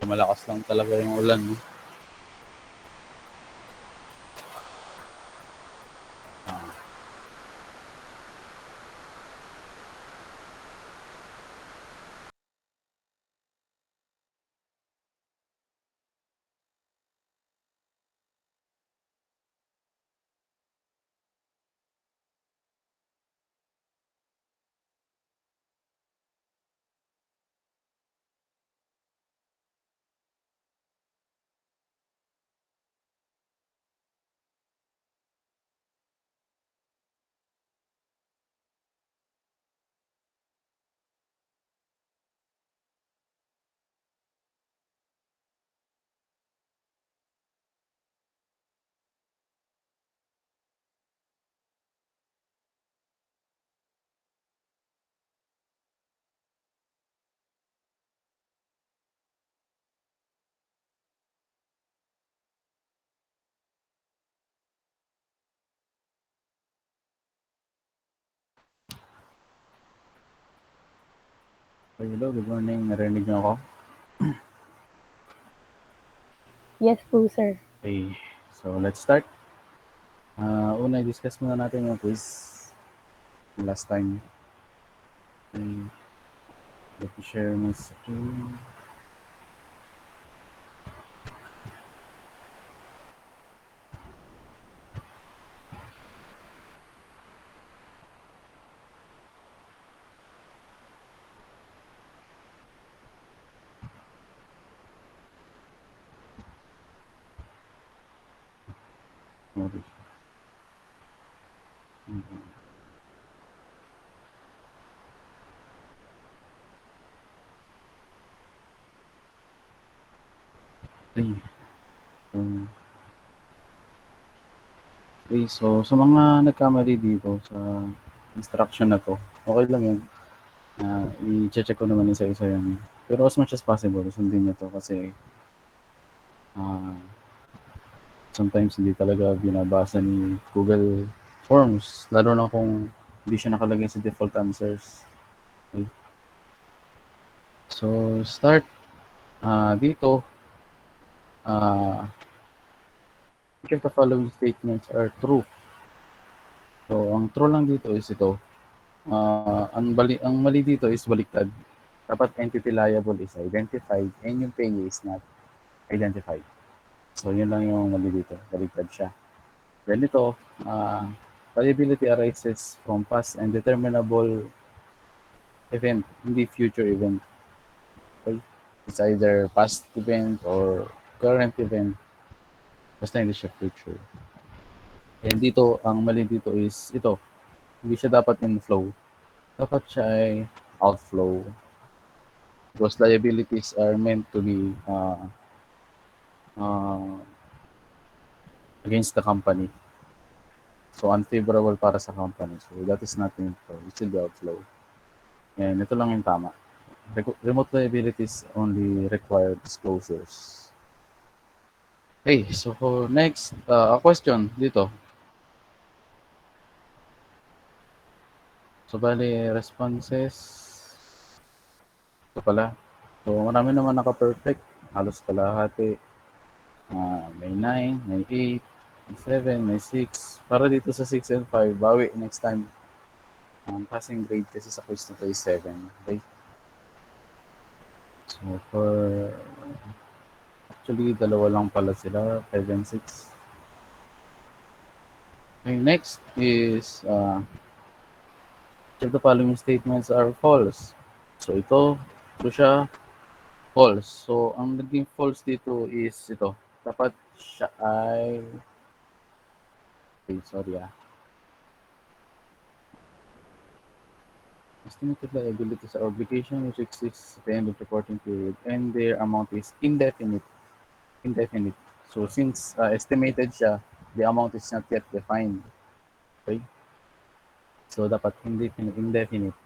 Malakas lang talaga yung ulan, no? Hello, good morning. Narinig niyo ako? Yes po, sir. Okay, so let's start. Una, i-discuss muna natin yung quiz last time. Okay, let me share my screen. Okay. So sa mga nagkamali dito sa instruction na to, okay lang yun. I-check ko naman isa-isa yan. Pero as much as possible, sundin niyo to kasi sometimes hindi talaga binabasa ni Google Forms, lalo na kung hindi siya nakalagay sa default answers. Okay. So, start dito. Which of the following statements are true? So, ang true lang dito is ito. Ang mali dito is baliktad. Dapat entity liable is identified and yung payee is not identified. So, yun lang yung mali dito. Baliktad siya. Then ito, liability arises from past and determinable event, hindi future event. Okay? It's either past event or current event. Basta hindi siya future. And dito, ang mali dito is ito. Hindi siya dapat inflow. Dapat siya ay outflow. Because liabilities are meant to be uh, against the company. So, unfavorable para sa company. So, that is not inflow. It should be outflow. And ito lang yung tama. Remote liabilities only require disclosures. Okay, so for next, a question dito. So, bali, responses. Ito pala. So, marami naman naka-perfect. Halos kalahati. May 9, may 8, may 7, may 6. Para dito sa 6 and 5, bawi next time. Passing grade kasi sa quiz na to is 7. Okay? So, actually, dalawa lang pala sila, 5 and 6. Okay, next is, if the following statements are false. So, ito siya, false. So, ang naging false dito is ito. Dapat siya ay... Okay, sorry Estimated liabilities are obligation which exists at the end of the reporting period and their amount is indefinite. So, since estimated siya, the amount is not yet defined. Okay? So, dapat indefinite.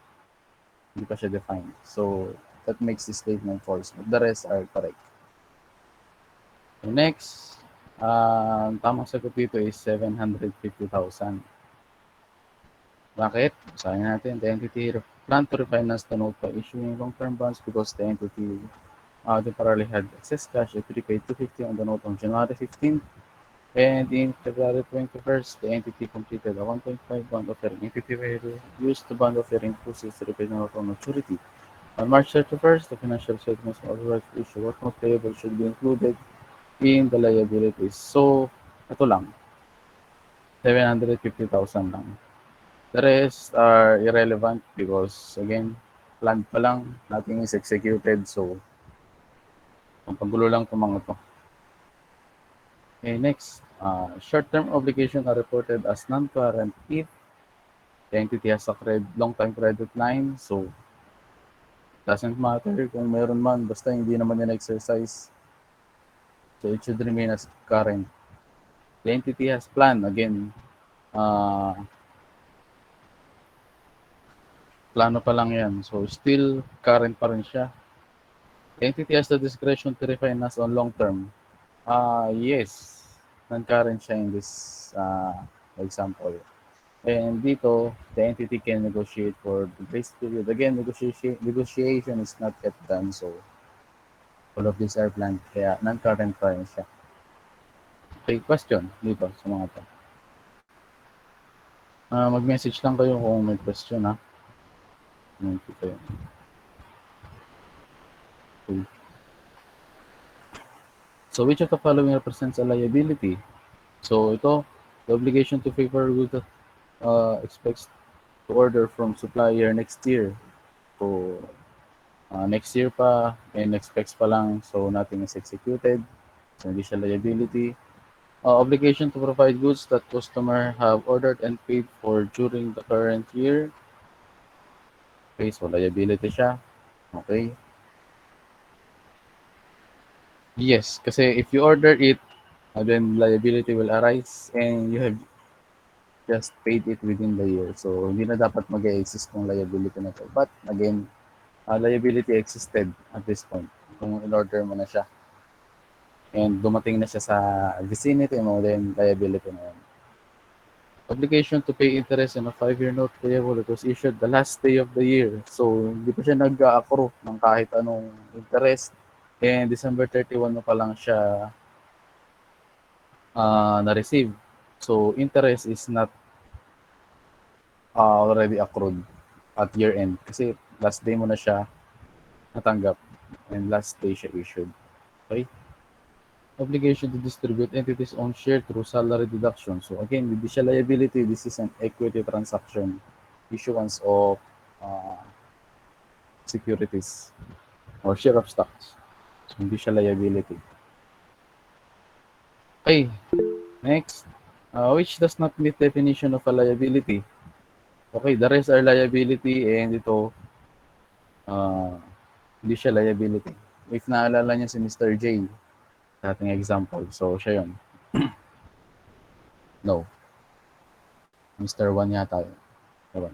Hindi pa siya defined. So, that makes this statement false. But the rest are correct. So next, tamang sagot dito is 750,000. Bakit? Basahin natin. The entity plan to refinance the note by issuing long-term bonds because the entity temporarily had excess cash, it repaid 250 on the note on January 15th. And in February 21st, the entity completed a 1.5 bond offering. Entity will use the bond offering proceeds to repay the note on maturity. On March 31st, the financial statements authorized to issue what note payable should be included in the liabilities. So, ito lang, 750,000 lang. The rest are irrelevant because, again, planned pa lang, nothing is executed. So, ang pagulo lang itong mga to. Okay, next. Short-term obligations are reported as non-current if the entity has a long-time credit line. So, doesn't matter kung meron man, basta hindi naman yan exercise. So, it should remain as current. The entity has plan, again, uh, plano pa lang yan. So, still current pa rin siya. The entity has the discretion to refinance on long term. Yes, non-current siya in this example. And dito, the entity can negotiate for the grace period. Again, negotiation is not yet done. So, all of these are planned. Kaya non-current pa rin siya. Okay, question dito sa mga to. Mag-message lang kayo kung may question, ha. Okay. So, which of the following represents a liability? So, ito, the obligation to favor goods that expects to order from supplier next year. So, next year pa, and expects pa lang, so nothing is executed. So, hindi siya liability. Obligation to provide goods that customer have ordered and paid for during the current year. Okay, so liability siya. Okay. Yes, kasi if you order it, then liability will arise and you have just paid it within the year. So, hindi na dapat mag-exist ng liability na to. But, again, liability existed at this point kung in-order mo na siya. And dumating na siya sa vicinity mo, then liability na yan. Obligation to pay interest on a 5-year note payable that was issued the last day of the year. So, hindi pa siya nag-accrue ng kahit anong interest. And December 31 mo pa lang siya na-receive. So, interest is not already accrued at year end. Kasi last day mo na siya natanggap and last day siya issued. Okay? Obligation to distribute entities own share through salary deduction. So again, hindi siya liability. This is an equity transaction. Issuance of securities or share of stocks. So hindi siya liability. Okay, next. Which does not meet definition of a liability? Okay, the rest are liability and ito, hindi siya liability. If naalala niya si Mr. J, sa ating example, so siya yun. No. Mr. 1 yata yun. Diba?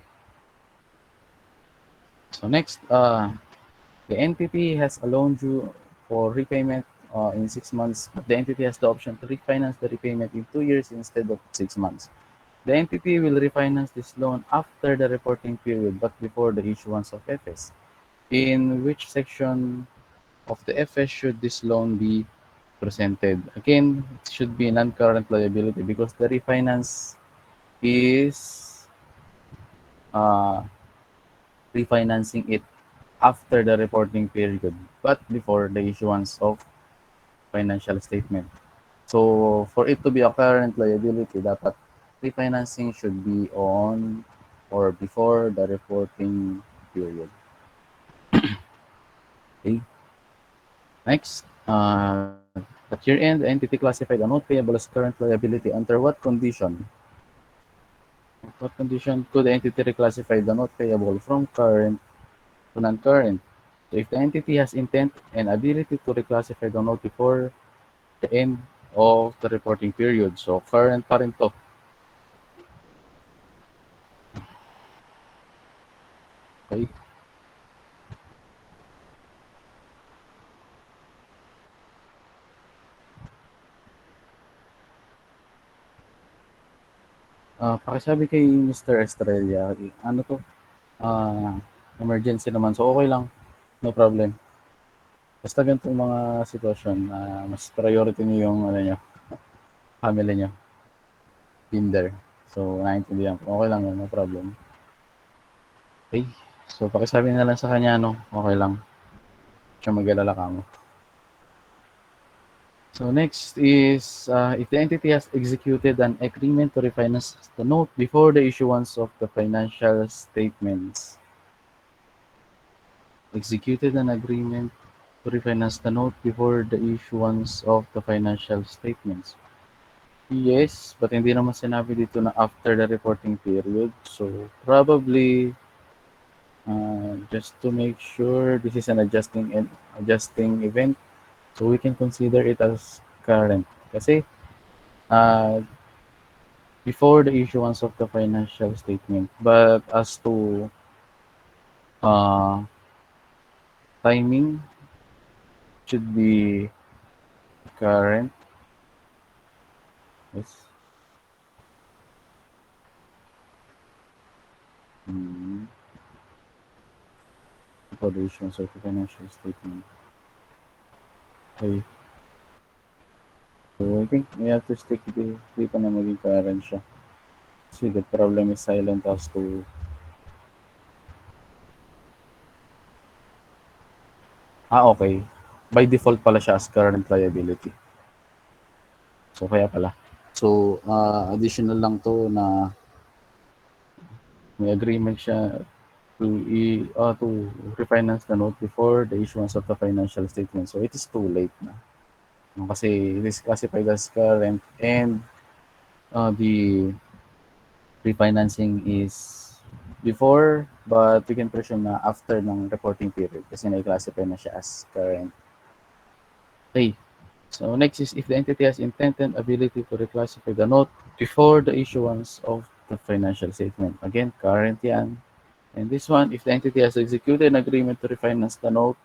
So next, the entity has a loan due for repayment in 6 months, but the entity has the option to refinance the repayment in 2 years instead of 6 months. The entity will refinance this loan after the reporting period, but before the issuance of FS. In which section of the FS should this loan be presented? Again, it should be non-current liability because the refinance is refinancing it after the reporting period, but before the issuance of financial statement. So, for it to be a current liability, dapat refinancing should be on or before the reporting period. Okay. Next, at year end, the entity classified a note payable as current liability under what condition? What condition could the entity reclassify the note payable from current to non-current? So if the entity has intent and ability to reclassify the note before the end of the reporting period. So current pa rin to. Okay. Pakisabi kay Mr. Estrella, ano to? Emergency naman. So okay lang. No problem. Basta ganitong mga sitwasyon na mas priority niyo yung ano niyo, family niyo, been there. So, naiintindihan ko. Okay lang yun, no problem. Okay. So, pakisabi na lang sa kanya, no? Okay lang. Siya mag-alala ka mo. So, next is, if the entity has executed an agreement to refinance the note before the issuance of the financial statements. Executed an agreement to refinance the note before the issuance of the financial statements. Yes, but hindi naman sinabi dito na after the reporting period. So, probably, just to make sure this is an adjusting event, so we can consider it as current. Kasi, uh, before the issuance of the financial statement, but as to uh, timing, should be current. Yes. Mm, before the issuance of the financial statement. Okay. So I think we have to stick dito na maging current siya. See, the problem is silent as to okay. By default pala siya as current liability. So kaya pala. So additional lang to na may agreement siya to refinance the note before the issuance of the financial statement. So it is too late na. No, kasi it is classified as current and the refinancing is before, but we can presume na after ng reporting period kasi na-classify na siya as current. Okay. So next is if the entity has intent and ability to reclassify the note before the issuance of the financial statement. Again, current yan. And this one, if the entity has executed an agreement to refinance the note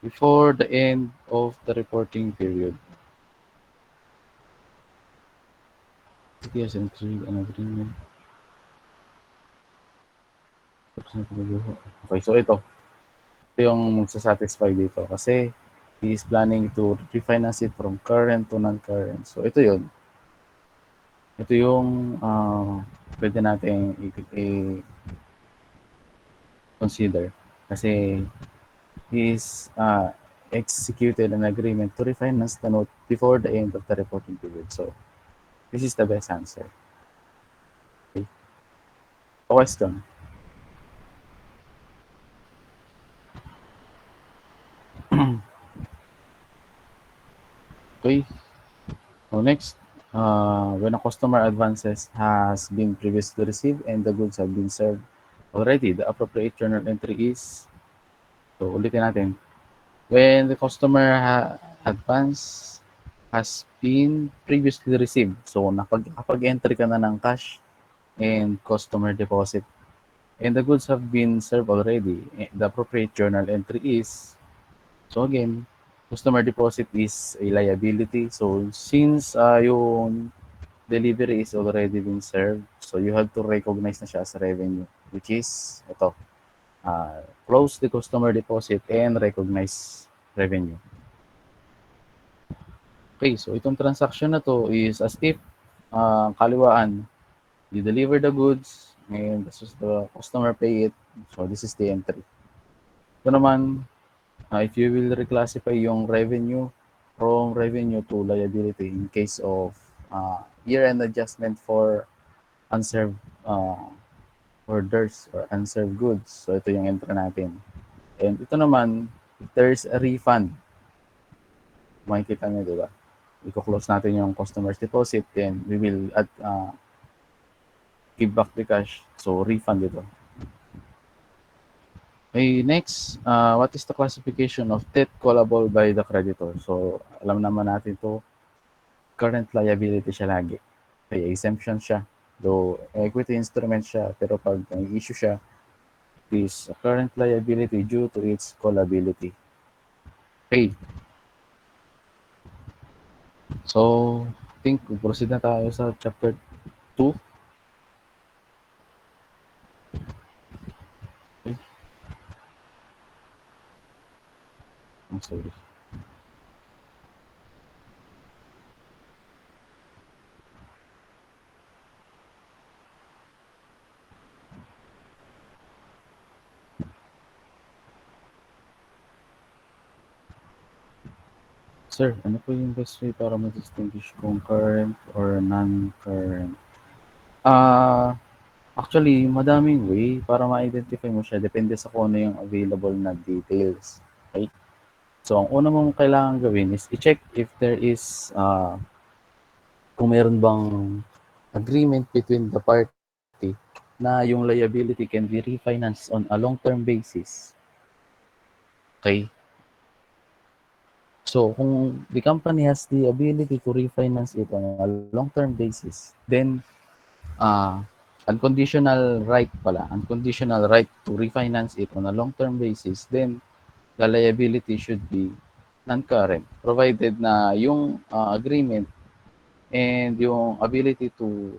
before the end of the reporting period. Entity has executed an agreement. Okay, so ito yung magsasatisfy dito kasi he is planning to refinance it from current to non-current. So ito yun. Ito yung pwede natin i-consider kasi he is executed an agreement to refinance the note before the end of the reporting period. So this is the best answer. Okay. Question. Okay. So next, when a customer advances has been previously received and the goods have been served already, the appropriate journal entry is, so ulitin natin, when the customer advance has been previously received, so nakapag-entry ka na ng cash and customer deposit, and the goods have been served already, the appropriate journal entry is, so again, customer deposit is a liability. So since yung delivery is already been served, so you have to recognize na siya as revenue, which is ito, close the customer deposit and recognize revenue. Okay, so itong transaction na to is as if kaliwaan, you deliver the goods and the customer pay it. So this is the entry. Ito naman, if you will reclassify yung revenue from revenue to liability in case of year-end adjustment for unserved orders or unserved goods. So ito yung entry natin. And ito naman, if there's a refund, makikita nyo, di ba? I-close natin yung customer's deposit, then we will give back the cash. So refund ito. Okay, next, what is the classification of debt callable by the creditor? So alam naman natin to, current liability siya lagi. Okay, exemption siya. Though equity instrument siya, pero pag issue siya, is a current liability due to its callability. Okay. So, I think proceed na tayo sa chapter 2. Okay. I'm sorry. Sir, ano po yung best way para ma-distinguish kung current or non-current? Ah, Actually, madaming way para ma-identify mo siya depende sa kung ano yung available na details. Okay? So, ang una mong kailangan gawin is i-check if there is, kung meron bang agreement between the party na yung liability can be refinanced on a long-term basis. Okay? So, kung the company has the ability to refinance it on a long-term basis, then uh, unconditional right to refinance it on a long-term basis, then the liability should be non-current, provided na yung agreement and yung ability to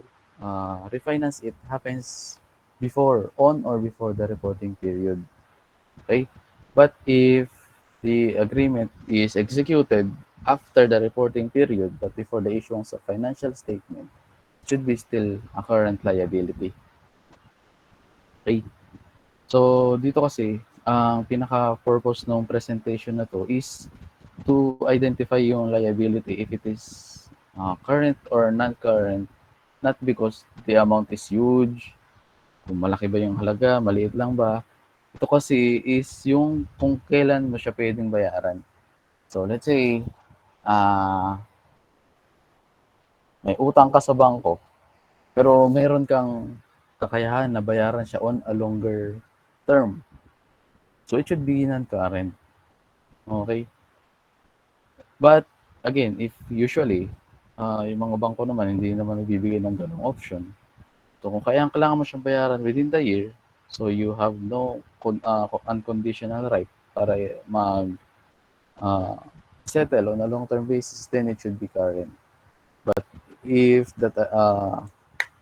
refinance it happens on or before the reporting period. Okay? But if the agreement is executed after the reporting period but before the issuance of financial statement, it should be still a current liability. Okay? So, dito kasi, ang pinaka-purpose ng presentation na to is to identify yung liability if it is current or non-current, not because the amount is huge, kung malaki ba yung halaga, maliit lang ba. Ito kasi is yung kung kailan mo siya pwedeng bayaran. So, let's say, may utang ka sa bangko, pero meron kang kakayahan na bayaran siya on a longer term. So, it should be non-current. Okay? But again, if usually, yung mga bangko naman hindi naman nagbibigay ng ganong option. So kung kailangan mo siyang bayaran within the year, so you have no unconditional right para mag uh, settle on a long-term basis, then it should be current. But if that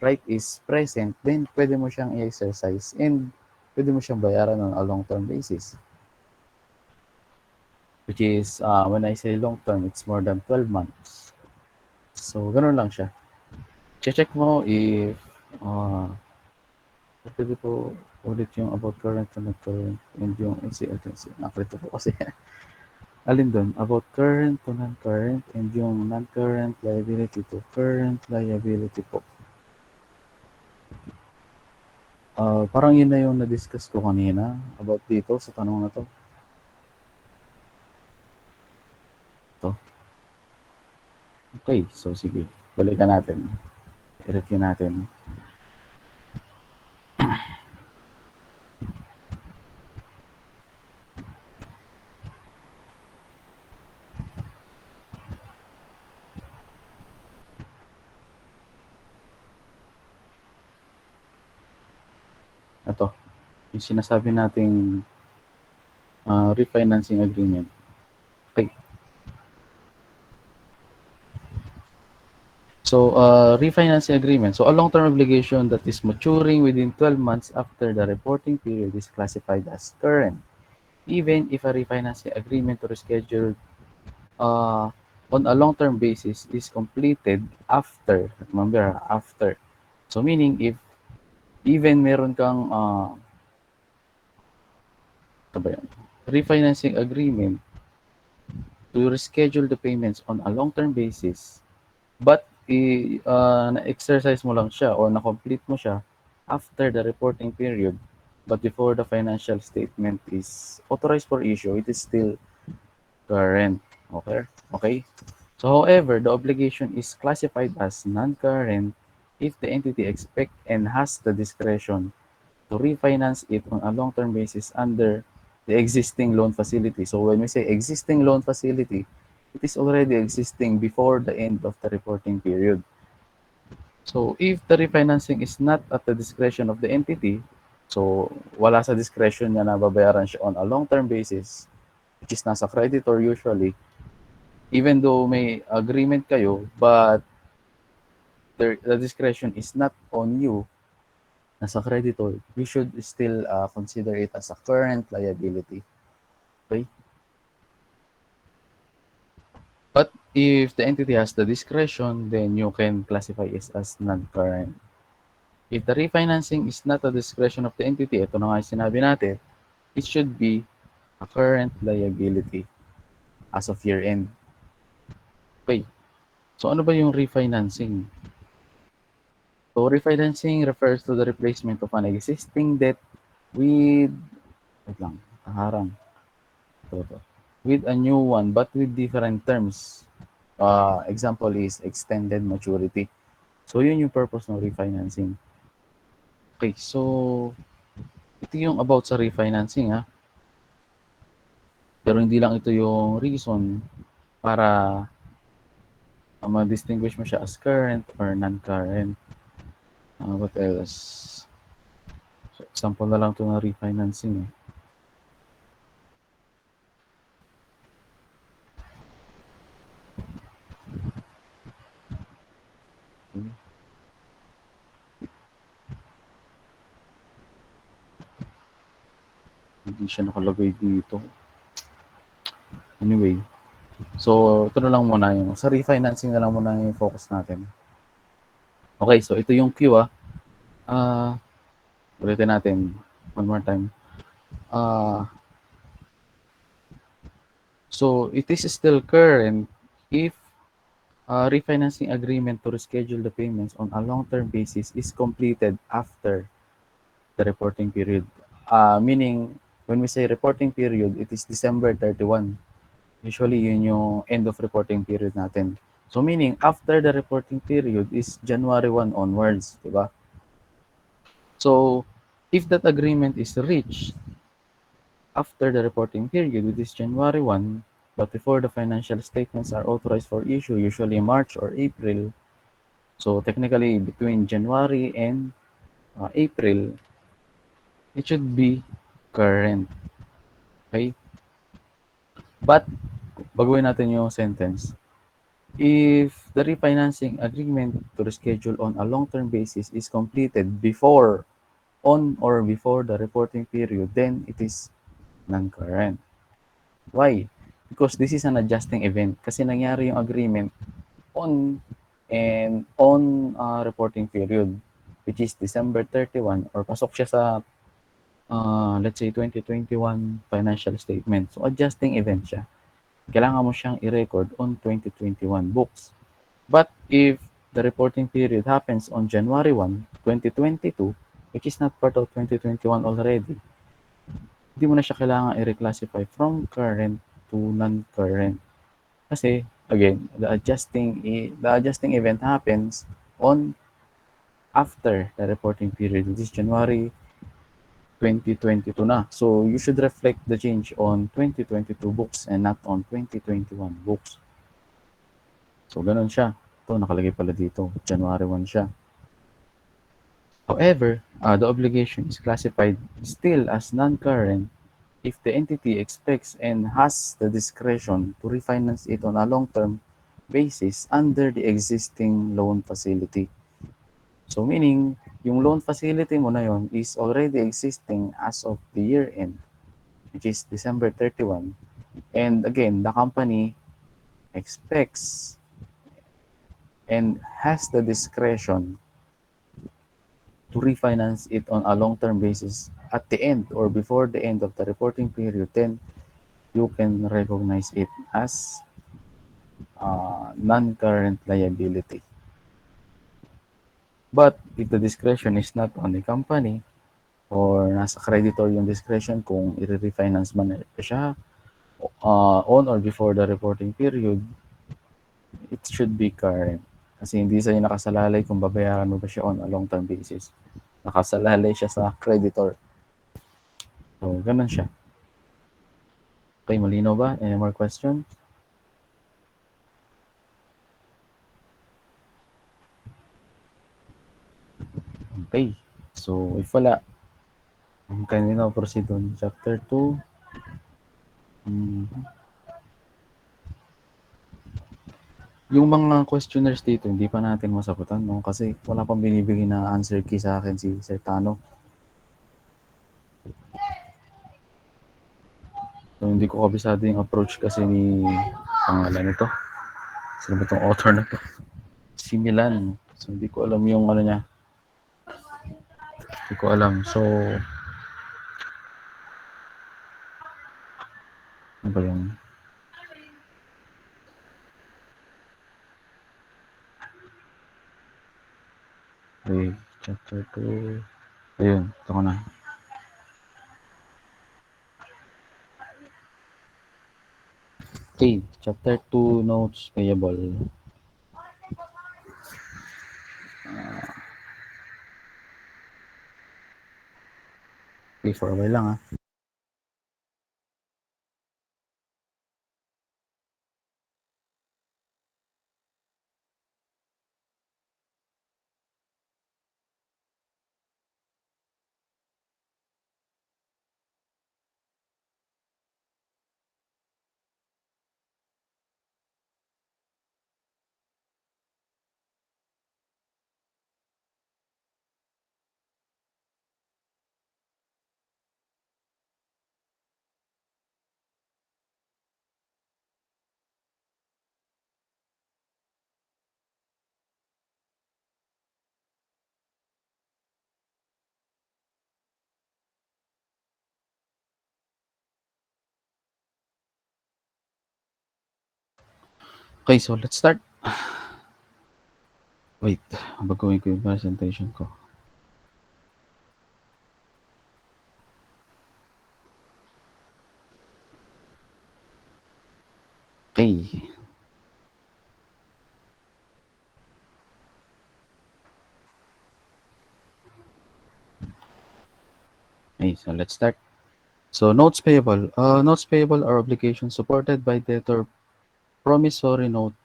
right is present, then pwede mo siyang i-exercise and pwede mo siyang bayaran on a long-term basis. Which is, when I say long-term, it's more than 12 months. So, ganun lang siya. Check mo if pwede po ulit yung about current to non-current and yung NCLTC. Nakalito po kasi. Alin doon? About current to non-current and yung non-current liability to current liability po. Parang yun na yung na-discuss ko kanina about dito sa tanong na to. Ito. Okay, so sige. Balikan natin. I-review natin. Ito. Yung sinasabi nating refinancing agreement. Okay. So, refinancing agreement. So, a long-term obligation that is maturing within 12 months after the reporting period is classified as current, even if a refinancing agreement to reschedule on a long-term basis is completed after. Remember, after. So, meaning if even meron kang refinancing agreement to reschedule the payments on a long-term basis, but na-exercise mo lang siya or na-complete mo siya after the reporting period, but before the financial statement is authorized for issue, it is still current. Okay? Okay? So, however, the obligation is classified as non-current if the entity expect and has the discretion to refinance it on a long-term basis under the existing loan facility. So, when we say existing loan facility, it is already existing before the end of the reporting period. So, if the refinancing is not at the discretion of the entity, so wala sa discretion niya na babayaran siya on a long-term basis, which is nasa creditor usually, even though may agreement kayo, but the discretion is not on you, nasa creditor, we should still consider it as a current liability. Okay? But if the entity has the discretion, then you can classify it as non-current. If the refinancing is not a discretion of the entity, ito na nga yung sinabi natin, it should be a current liability as of year end. Okay. So, ano ba yung refinancing? So, refinancing refers to the replacement of an existing debt with, wait lang, harang. Ito. With a new one, but with different terms. Example is extended maturity. So, yun yung purpose ng refinancing. Okay, so, ito yung about sa refinancing, ha. Pero hindi lang ito yung reason para ma-distinguish mo siya as current or non-current. What else? So, example na lang ito ng refinancing. Hindi siya nakalagay dito. Anyway, so ito na lang muna yung sa refinancing na lang muna yung focus natin. Okay, so ito yung Q ah. Ulitin natin one more time. So it is still current if refinancing agreement to reschedule the payments on a long-term basis is completed after the reporting period. Meaning, when we say reporting period, it is December 31. Usually, yun yung end of reporting period natin. So, meaning, after the reporting period is January 1 onwards, di ba? So, if that agreement is reached after the reporting period, which is January 1, but before the financial statements are authorized for issue, usually March or April, so technically between January and April, it should be current. Okay? But, baguhin natin yung sentence. If the refinancing agreement to reschedule on a long-term basis is completed on or before the reporting period, then it is non-current. Why? Because this is an adjusting event. Kasi nangyari yung agreement on reporting period, which is December 31, or pasok siya sa let's say 2021 financial statement. So adjusting event siya. Kailangan mo siyang i-record on 2021 books. But if the reporting period happens on January 1, 2022, which is not part of 2021 already, hindi mo na siya kailangan i-reclassify from current to non-current. Kasi, again, the adjusting event happens on after the reporting period, which is January 2022 na. So, you should reflect the change on 2022 books and not on 2021 books. So, ganun siya. Ito, nakalagay pala dito. January 1 siya. However, the obligation is classified still as non-current if the entity expects and has the discretion to refinance it on a long-term basis under the existing loan facility. So meaning, yung loan facility mo na yon is already existing as of the year end, which is December 31. And again, the company expects and has the discretion to refinance it on a long-term basis at the end or before the end of the reporting period, then you can recognize it as non-current liability. But if the discretion is not on the company or nasa creditor yung discretion kung i-refinance man siya on or before the reporting period, it should be current. Kasi hindi sa'yo nakasalalay kung babayaran mo ba siya on a long-term basis. Nakasalalay siya sa creditor. So, ganun siya. Okay, malinaw ba? Any more questions? Okay. So, if wala, can we now proceed on chapter 2? Yung mga questionnaires dito, hindi pa natin masagutan, no? Kasi wala pang binibigay na answer key sa akin si Sir Tano. So, hindi ko kabisado yung approach kasi ni pangalan nito. Sino ba itong author na to? Si Milan. So, hindi ko alam yung ano niya. Hindi ko alam. So, ano ba yung Okay, chapter 2. Ayun, ito ko na. Okay, chapter 2, notes payable. Okay, for a while lang ah. Okay, so let's start. Wait, baguhin ko yung presentation ko. Okay. Okay, so let's start. So notes payable. Notes payable are obligations supported by debtor promissory note.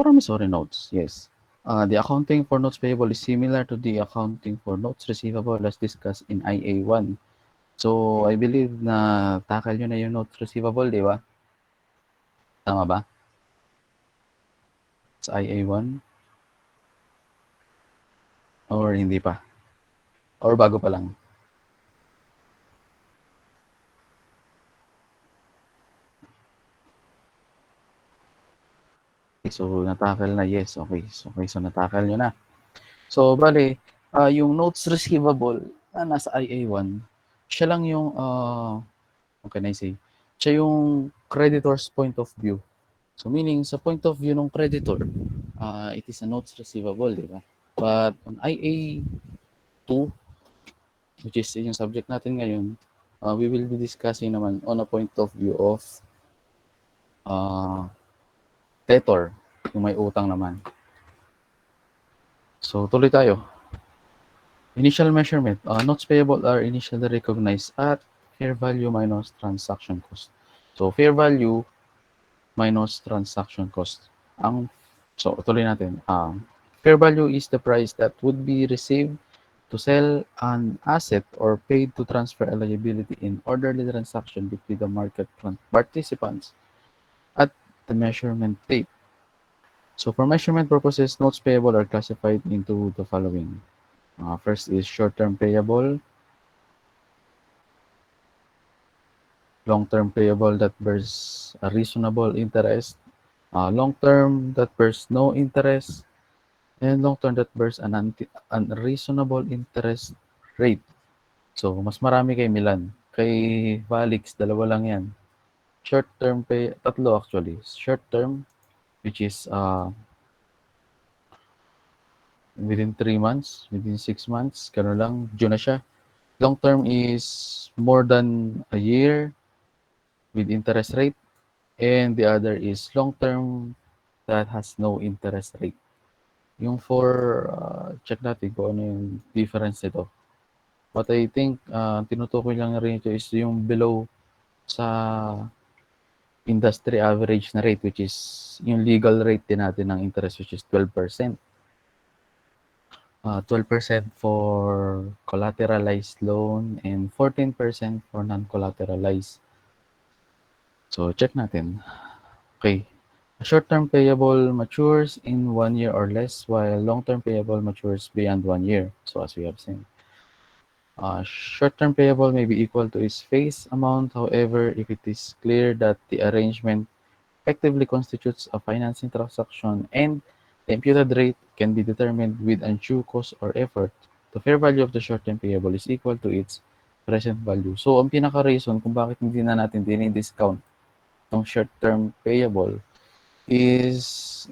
Promissory notes, yes. The accounting for notes payable is similar to the accounting for notes receivable as discussed in IA1. So, I believe na tackle nyo na yung notes receivable, di ba? Tama ba? Sa IA1? Or hindi pa? Or bago pa lang? Okay, so natakal na, yes. Okay, so natakal nyo na. So, bale, yung notes receivable na nasa IA1, siya lang yung, what can I say? Siya yung creditor's point of view. So, meaning, sa point of view ng creditor, it is a notes receivable, di ba? But on IA2, which is yung subject natin ngayon, we will be discussing naman on a point of view of uh, debtor, yung may utang naman. So, tuloy tayo. Initial measurement. Notes payable are initially recognized at fair value minus transaction cost. So, fair value minus transaction cost. So, tuloy natin. Fair value is the price that would be received to sell an asset or paid to transfer a liability in orderly transaction between the market participants at the measurement date. So for measurement purposes, notes payable are classified into the following. First is short-term payable, long-term payable that bears a reasonable interest, long-term that bears no interest, and long-term that bears an unreasonable interest rate. So, mas marami kay Milan. Kay Valix, dalawa lang yan. Short-term pay, tatlo actually. Short-term, which is within 3 months, within 6 months, gano'n lang, due na siya. Long-term is more than a year with interest rate. And the other is long-term that has no interest rate. Yung for, check natin kung ano yung difference nito. But I think, tinutukoy lang rin ito is yung below sa industry average na rate, which is yung legal rate din natin ng interest, which is 12%. 12% for collateralized loan and 14% for non-collateralized. So, check natin. Okay. A short-term payable matures in 1 year or less, while long-term payable matures beyond 1 year. So, as we have seen. Short-term payable may be equal to its face amount. However, if it is clear that the arrangement effectively constitutes a financing transaction and the imputed rate can be determined with undue cost or effort, the fair value of the short-term payable is equal to its present value. So, ang pinaka-reason kung bakit hindi na natin discount ng short-term payable is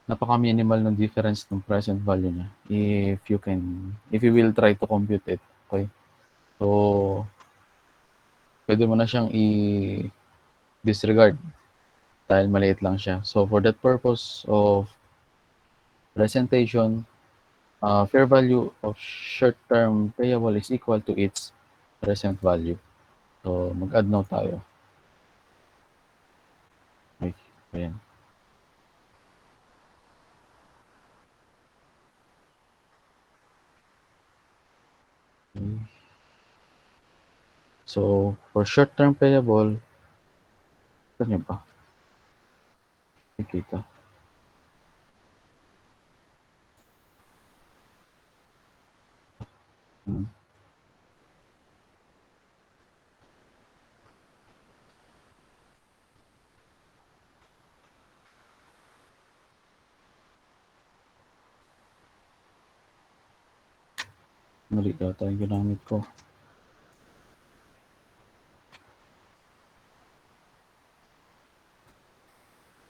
napaka-minimal ng difference ng present value niya if you will try to compute it. Okay? So, pwede mo na siyang i-disregard dahil maliit lang siya. So, for that purpose of presentation, fair value of short-term payable is equal to its present value. So, mag-add note tayo. Okay, ayan. Okay. So, for short-term payable, saan nyo ba? Nakikita. Hmm. Mali yata yung ginamit ko.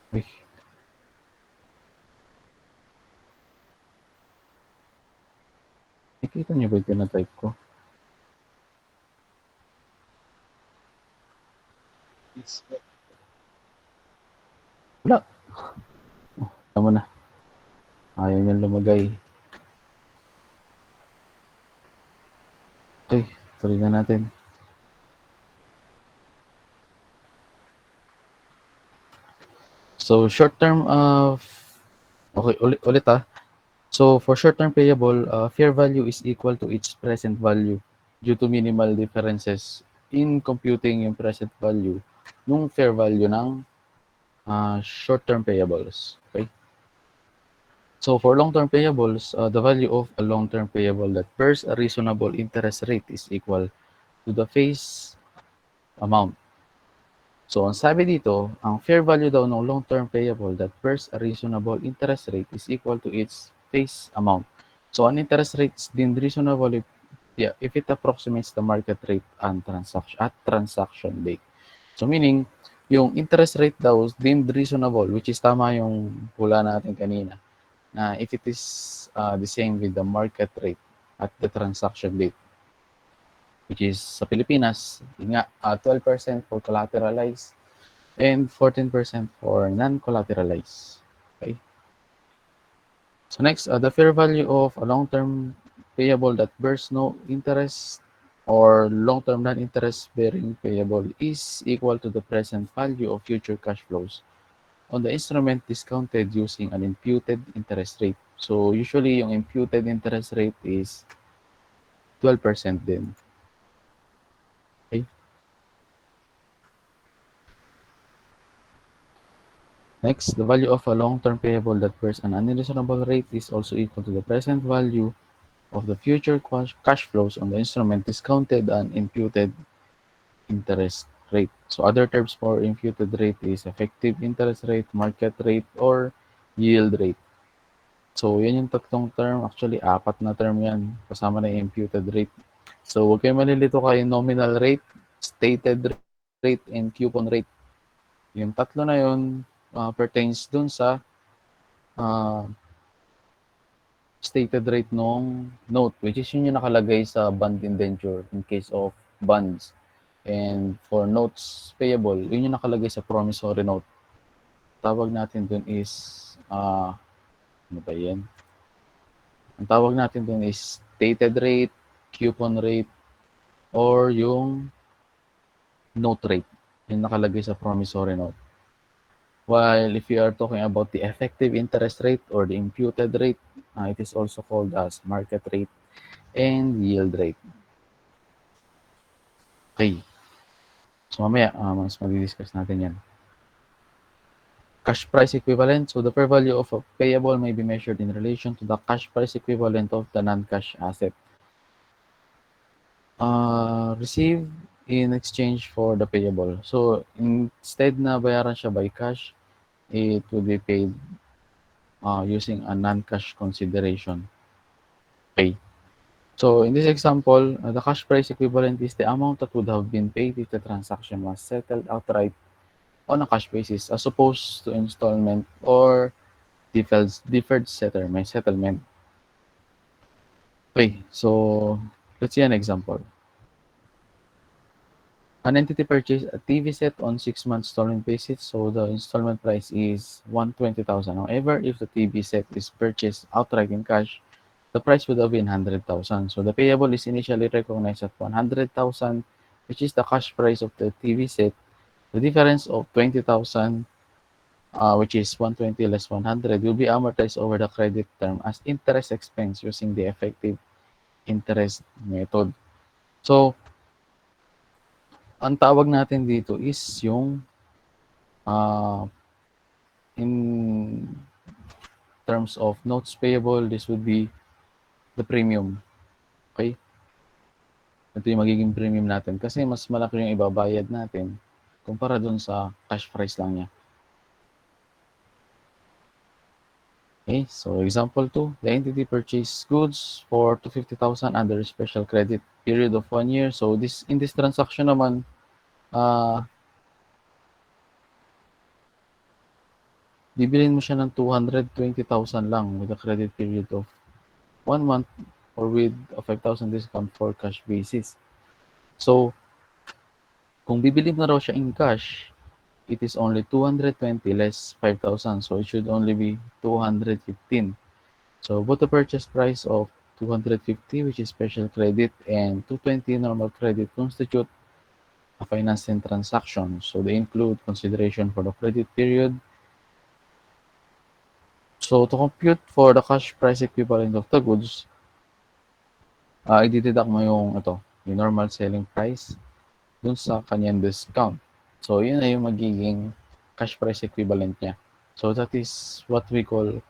Uy. Nakikita niyo ba yung tinatype ko? Wala. Oh, tama na. Ayaw niya lumagay. Okay, tuloy na natin. So, short-term okay, ulit ah. So, for short-term payable, fair value is equal to its present value due to minimal differences in computing yung present value nung fair value ng short-term payables. Okay? So, for long-term payables, the value of a long-term payable that bears a reasonable interest rate is equal to the face amount. So, ang sabi dito, ang fair value daw ng long-term payable that bears a reasonable interest rate is equal to its face amount. So, an interest rate is deemed reasonable if it approximates the market rate and transaction date. So, meaning, yung interest rate daw is deemed reasonable, which is tama yung hula natin kanina, na if it is the same with the market rate at the transaction date, which is sa Pilipinas, yun nga, 12% for collateralized and 14% for non-collateralized. Okay? So next, the fair value of a long-term payable that bears no interest or long-term non-interest bearing payable is equal to the present value of future cash flows on the instrument discounted using an imputed interest rate. So usually yung imputed interest rate is 12% din. Okay? Next, the value of a long-term payable that bears an unreasonable rate is also equal to the present value of the future cash flows on the instrument discounted and imputed interest rate. So other terms for imputed rate is effective interest rate, market rate, or yield rate. So yan yung tatlong term. Actually, 4 na term yan. Kasama na yung imputed rate. So huwag kayo malilito kay nominal rate, stated rate, and coupon rate. Yung tatlo na yun pertains dun sa uh, stated rate nung note, which is yun yung nakalagay sa bond indenture in case of bonds. And for notes payable, yun yung nakalagay sa promissory note. Tawag natin dun is, ano ba yan? Ang tawag natin dun is stated rate, coupon rate, or yung note rate. Yung nakalagay sa promissory note. While if you are talking about the effective interest rate or the imputed rate, it is also called as market rate and yield rate. Okay. So mamaya, mas mag-discuss natin yan. Cash price equivalent. So the fair value of a payable may be measured in relation to the cash price equivalent of the non-cash asset received in exchange for the payable. So instead na bayaran siya by cash, it will be paid using a non-cash consideration. Okay. So in this example, the cash price equivalent is the amount that would have been paid if the transaction was settled outright on a cash basis as opposed to installment or deferred settlement. Okay, so let's see an example. An entity purchased a TV set on 6 months installment basis, so the installment price is 120,000. However, if the TV set is purchased outright in cash, the price would have been 100,000. So the payable is initially recognized at 100,000, which is the cash price of the TV set. The difference of 20,000, which is 120 less 100, will be amortized over the credit term as interest expense using the effective interest method. So, ang tawag natin dito is yung uh, in terms of notes payable, this would be the premium. Okay? Ito yung magiging premium natin kasi mas malaki yung ibabayad natin kumpara dun sa cash price lang niya. Okay, so example 2, the entity purchased goods for 250,000 under a special credit period of 1 year. So this in this transaction naman, uh, bibilin mo siya ng 220,000 lang with a credit period of 1 month or with a 5,000 discount for cash basis. So, kung bibili mo raw siya in cash, it is only 220 less 5,000. So, it should only be 215. So, both the purchase price of 250, which is special credit, and 220 normal credit constitute a financing transaction. So, they include consideration for the credit period. So, to compute for the cash price equivalent of the goods, i-deduct mo yung normal selling price dun sa kanyang discount. So, yun na yung magiging cash price equivalent niya. So, that is what we call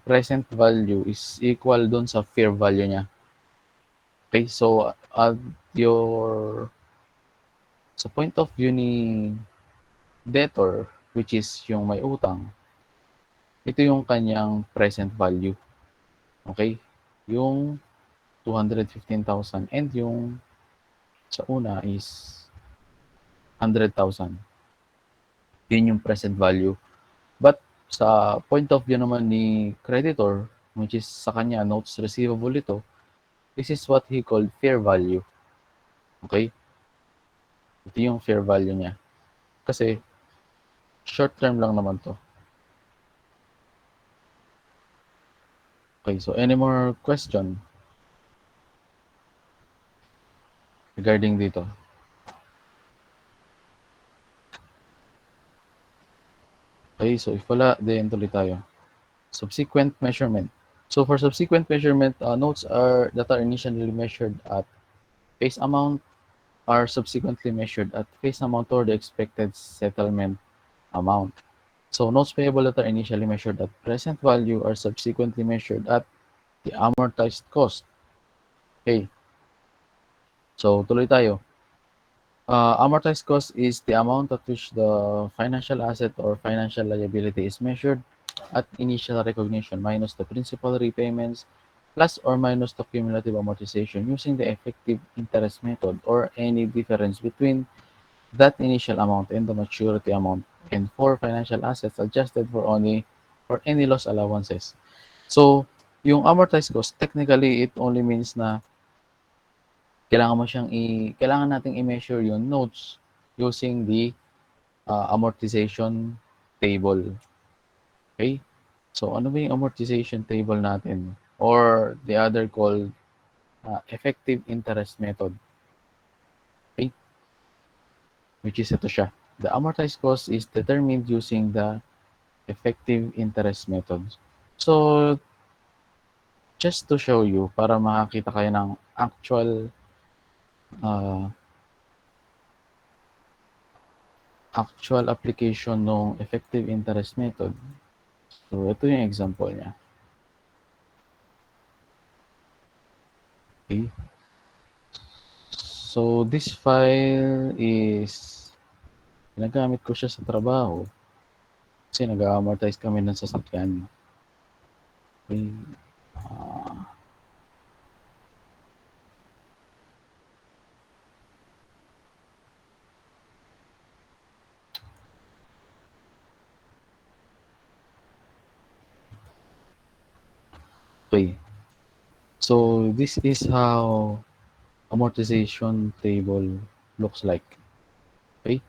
present value is equal dun sa fair value niya. Okay, so your sa point of view ni debtor, which is yung may utang, ito yung kanyang present value. Okay? Yung 215,000 and yung sa una is 100,000. Yun yung present value. But sa point of view naman ni creditor, which is sa kanya notes receivable ito, this is what he called fair value. Okay? Ito yung fair value niya. Kasi short term lang naman to. Okay, so any more question regarding dito? Okay, so if wala, then tuloy tayo. Subsequent measurement. So for subsequent measurement, notes that are initially measured at face amount are subsequently measured at face amount or the expected settlement amount. So notes payable that are initially measured at present value are subsequently measured at the amortized cost. Okay. So tuloy tayo. Amortized cost is the amount at which the financial asset or financial liability is measured at initial recognition minus the principal repayments plus or minus the cumulative amortization using the effective interest method or any difference between that initial amount and the maturity amount and for financial assets adjusted for any loss allowances. So, yung amortized cost, technically, it only means na kailangan nating i-measure yung notes using the amortization table. Okay? So, ano ba yung amortization table natin? Or the other called effective interest method. Okay? Which is ito siya. The amortized cost is determined using the effective interest method. So, just to show you, para makakita kayo ng uh, actual application ng effective interest method. So, ito yung example niya. Okay. So, this file is ginagamit ko siya sa trabaho kasi nag-amortize kami ng sasakyan. Okay. Okay. So this is how amortization table looks like. Okay?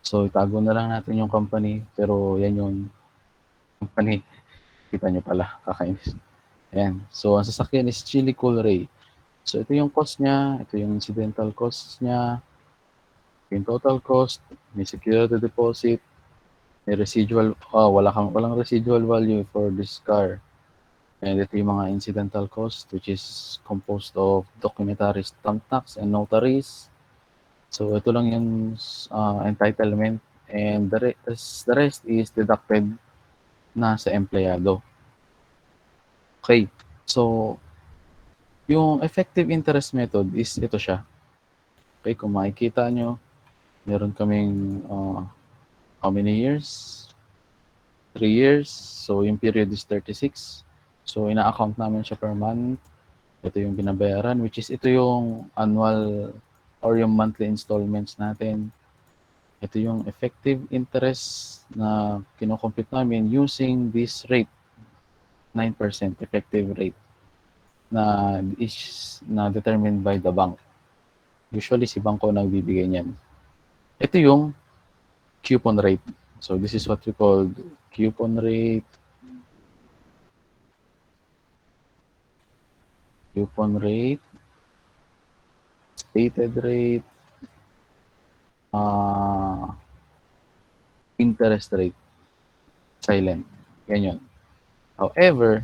So itago na lang natin yung company, pero yan yung company. Kita nyo pala, kakainis. Ayan. So ang sasakyan is Chili Cool Ray. So ito yung cost niya, ito yung incidental costs niya, yung total cost, may security deposit, may residual, walang residual value for this car. And ito yung mga incidental cost, which is composed of documentary stamp tax and notaries. So ito lang yung entitlement, and the rest is deducted na sa empleyado. Okay. So yung effective interest method is ito siya. Okay, kung makikita nyo, meron kaming how many years? 3 years. So yung period is 36. So ina-account namin siya per month. Ito yung binabayaran, which is ito yung annual or yung monthly installments natin. Ito yung effective interest na kinocompute namin using this rate, 9% effective rate na is na determined by the bank. Usually si bangko nagbibigay niyan. Ito yung coupon rate. So this is what we call coupon rate, stated rate, uh, interest rate, silent. Yan yun. However,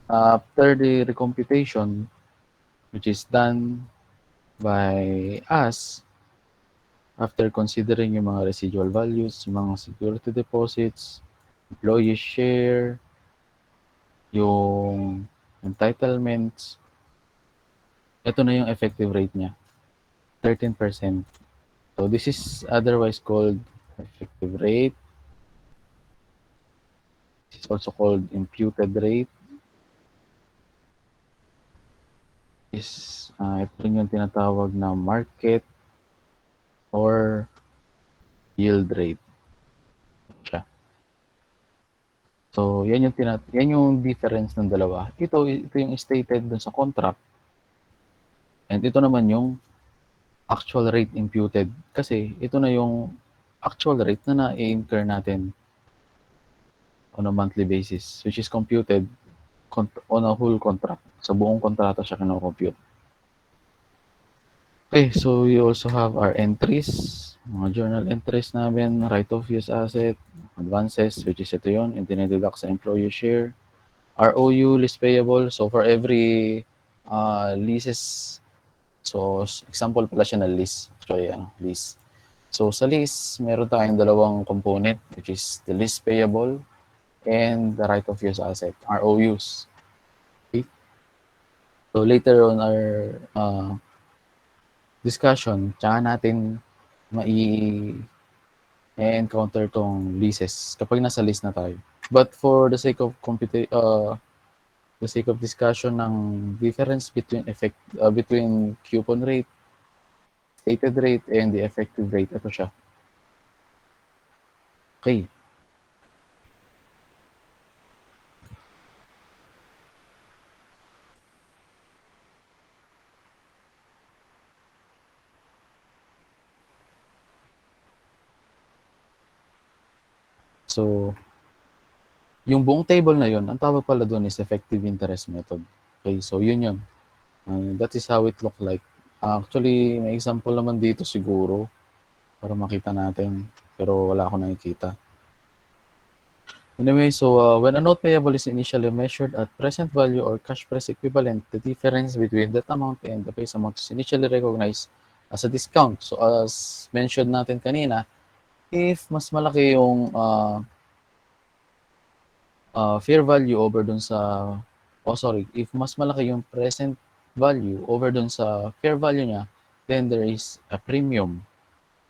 after the recomputation, which is done by us, after considering yung mga residual values, yung mga security deposits, employee share, yung entitlements, ito na yung effective rate niya, 13%. So this is otherwise called effective rate. This is also called imputed rate. Ito rin yung tinatawag na market or yield rate. Siya. So, yan yung difference ng dalawa. Ito yung stated dun sa contract. And ito naman yung actual rate imputed. Kasi ito na yung actual rate na na-incur natin on a monthly basis, which is computed on a whole contract. Sa buong kontrata siya kino-compute. Okay, so we also have our entries, mga journal entries namin, right of use asset, advances, which is ito yun, yung dinideduct sa employee share, ROU, list payable. So for every leases, so example pala siya na lease. Actually, lease. So sa lease, meron tayong dalawang component, which is the list payable and the right of use asset, ROUs. Okay? So later on our discussion, tsaka natin encounter tong leases kapag nasa lease na tayo. But for the sake of discussion ng difference between coupon rate, stated rate, and the effective rate, ito siya. Okay. So, yung buong table na yun, ang tawag pala doon is effective interest method. Okay, so yun yun. That is how it look like. Actually, may example naman dito siguro para makita natin. Pero wala akong nakikita. Anyway, so when a note payable is initially measured at present value or cash price equivalent, the difference between that amount and the face amount is initially recognized as a discount. So as mentioned natin kanina, if mas malaki yung fair value over dun sa, if mas malaki yung present value over dun sa fair value niya, then there is a premium.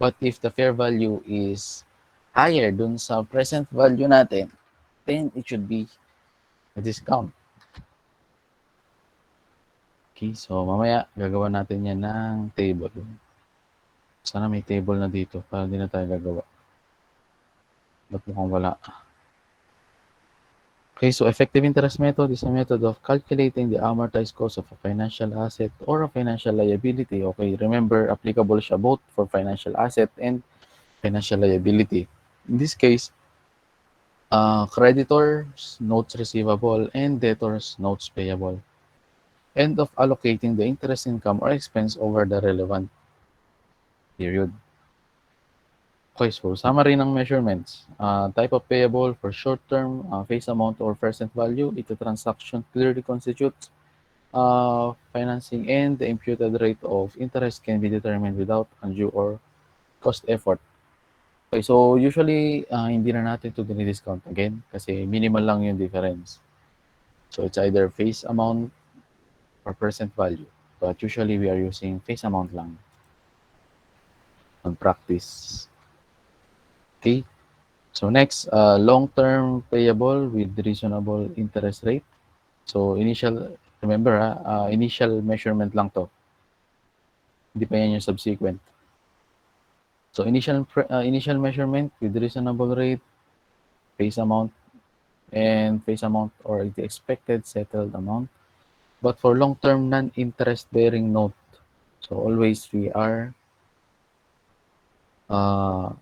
But if the fair value is higher dun sa present value natin, then it should be a discount. Okay, so mamaya gagawa natin yan ng table. Sana may table na dito para hindi na tayo gagawa. Ba't mukhang wala? Okay. Okay, so effective interest method is a method of calculating the amortized cost of a financial asset or a financial liability. Okay, remember, applicable siya both for financial asset and financial liability. In this case, creditors, notes receivable, and debtors, notes payable. And of allocating the interest income or expense over the relevant period. Okay, so summary ng measurements. Type of payable for short-term, face amount or present value. Ito transaction clearly constitutes financing, and the imputed rate of interest can be determined without undue or cost effort. Okay, so usually hindi na natin ito dinidiscount again kasi minimal lang yung difference. So it's either face amount or present value. But usually we are using face amount lang on practice. Okay, so next, long-term payable with reasonable interest rate. So initial, remember initial measurement lang to. Hindi pa yan yung subsequent. So initial measurement with reasonable rate, face amount, and face amount or the expected settled amount. But for long-term non-interest bearing note, so always we are uh,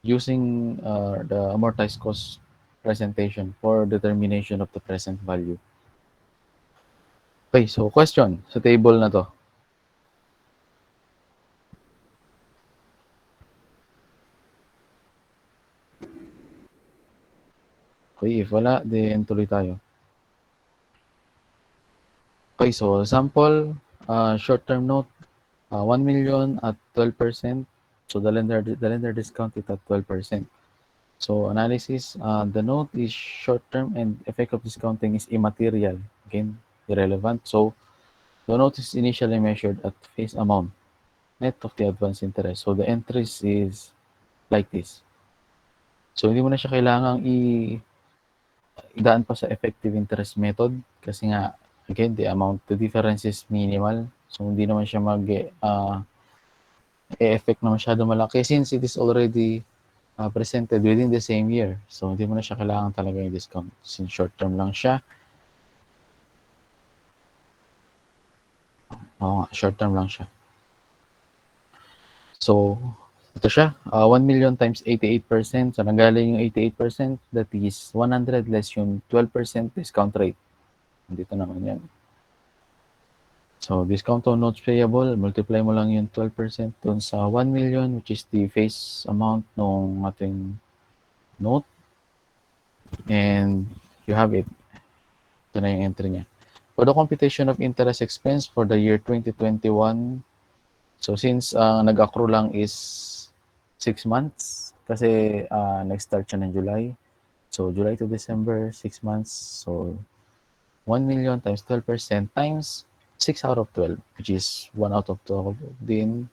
using the amortized cost presentation for determination of the present value. Okay, so question sa table na to. Okay, if wala, then tuloy tayo. Okay, so sample, short-term note, 1 million at 12%. So the lender discount it at 12%. So analysis, the note is short-term and effect of discounting is immaterial. Again, irrelevant. So the note is initially measured at face amount, net of the advance interest. So the entries is like this. So hindi mo na siya kailangang idaan pa sa effective interest method kasi nga, again, the difference is minimal. So hindi naman siya e-effect na masyado malaki since it is already presented within the same year. So hindi mo na siya kailangan talaga yung discount since short term lang siya. Oo nga, short term lang siya. So, ito siya, 1 million times 88%. So, nanggaling yung 88%, that is 100 less yung 12% discount rate. Dito naman yan. So, discount on notes payable, multiply mo lang yung 12% dun sa 1 million, which is the face amount ng ating note. And you have it. Ito na yung entry niya. For the computation of interest expense for the year 2021, so since nag-accrue lang is 6 months, kasi nag-start siya ng July. So, July to December, 6 months. So, 1 million times 12% times 6 out of 12, which is 1 out of 12 din.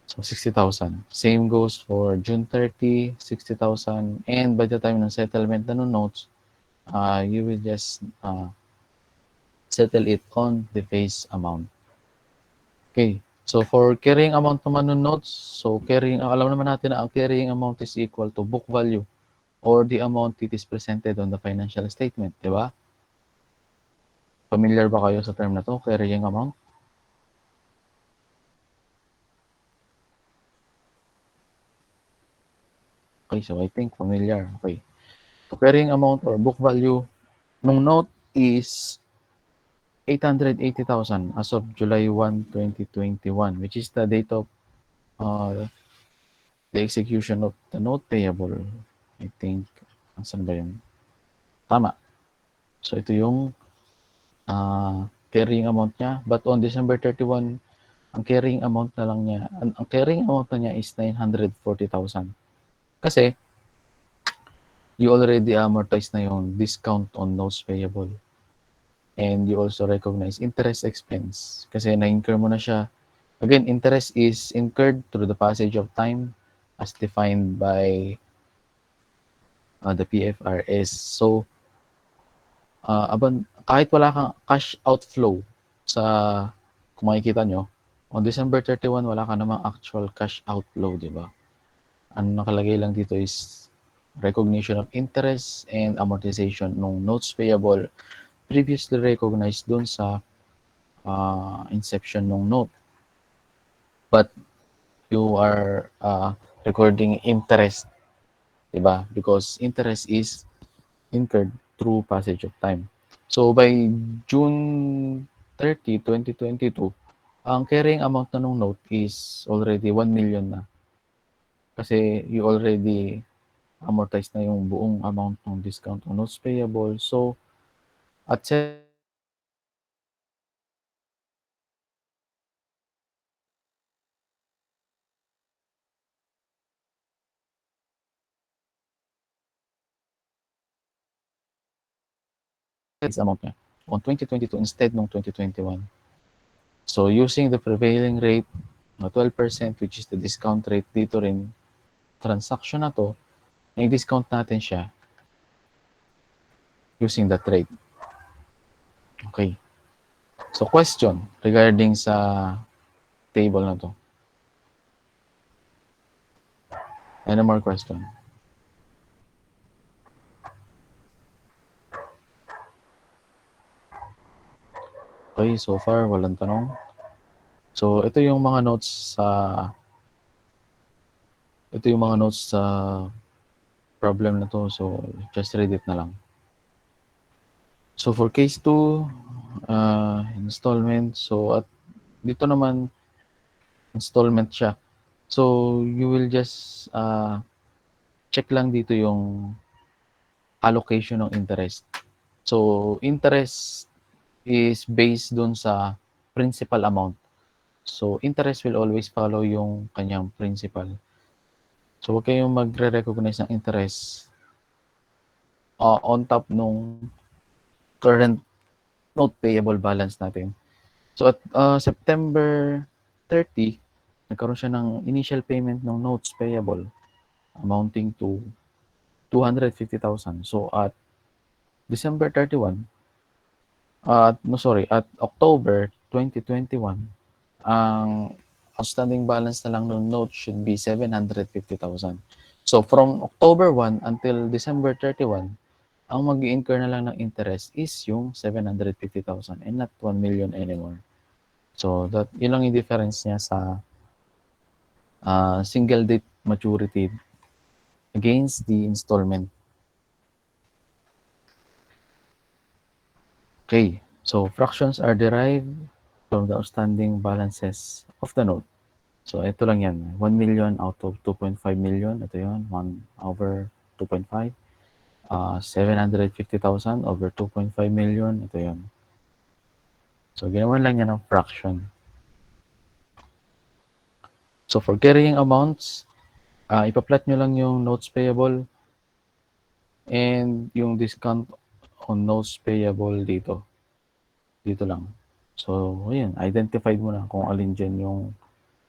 So, 60,000. Same goes for June 30, 60,000. And by the time ng settlement na ng notes, you will just settle it on the face amount. Okay. So, for carrying amount naman ng notes, so alam naman natin na ang carrying amount is equal to book value or the amount it is presented on the financial statement, di ba? Familiar ba kayo sa term na to, carrying amount? Okay, so I think familiar. Okay. So, carrying amount or book value nung note is 880,000 as of July 1, 2021, which is the date of the execution of the note payable. I think, saan ba yun? Tama. So, ito yung carrying amount niya. But on December 31, ang carrying amount na lang niya, ang carrying amount na niya is 940,000. Kasi, you already amortize na yung discount on notes payable. And you also recognize interest expense. Kasi na-incur mo na siya. Again, interest is incurred through the passage of time as defined by the PFRS. So, kahit wala kang cash outflow sa, kung makikita nyo, on December 31, wala ka namang actual cash outflow, di ba? Ang nakalagay lang dito is recognition of interest and amortization ng notes payable previously recognized dun sa inception ng note. But you are recording interest, diba? Because interest is incurred through passage of time. So by June 30, 2022, ang carrying amount na nung note is already 1 million na. Kasi you already amortize na yung buong amount ng discount on notes payable. So at September 30, 2022, amount niya on 2022 instead ng 2021. So using the prevailing rate na 12%, which is the discount rate dito rin transaction na 'to, i-discount natin siya using that rate. Okay. So question regarding sa table na 'to. Any more question? Okay, so far walang tanong. So ito yung mga notes sa problem na 'to. So just read it na lang. So for case 2, installment. So at dito naman installment siya. So you will just check lang dito yung allocation ng interest. So interest is based dun sa principal amount. So interest will always follow yung kanyang principal. So huwag kayong magre-recognize ng interest on top nung current note payable balance natin. So at September 30, nagkaroon siya ng initial payment ng notes payable amounting to 250,000. So at December 31, at October 2021, ang outstanding balance na lang ng note should be 750,000. So from October 1 until December 31, ang mag-i-incur na lang ng interest is yung 750,000 and not 1 million anymore. So yun lang yung difference niya sa single date maturity against the installment. Okay, so fractions are derived from the outstanding balances of the note. So ito lang yan, 1 million out of 2.5 million, ito yun, 1 over 2.5. 750,000 over 2.5 million, ito yun. So ginawan lang yan ng fraction. So for carrying amounts, ipa-plot nyo lang yung notes payable and yung discount on notes payable dito. Dito lang. So, ayan, identified mo na kung alin dyan yung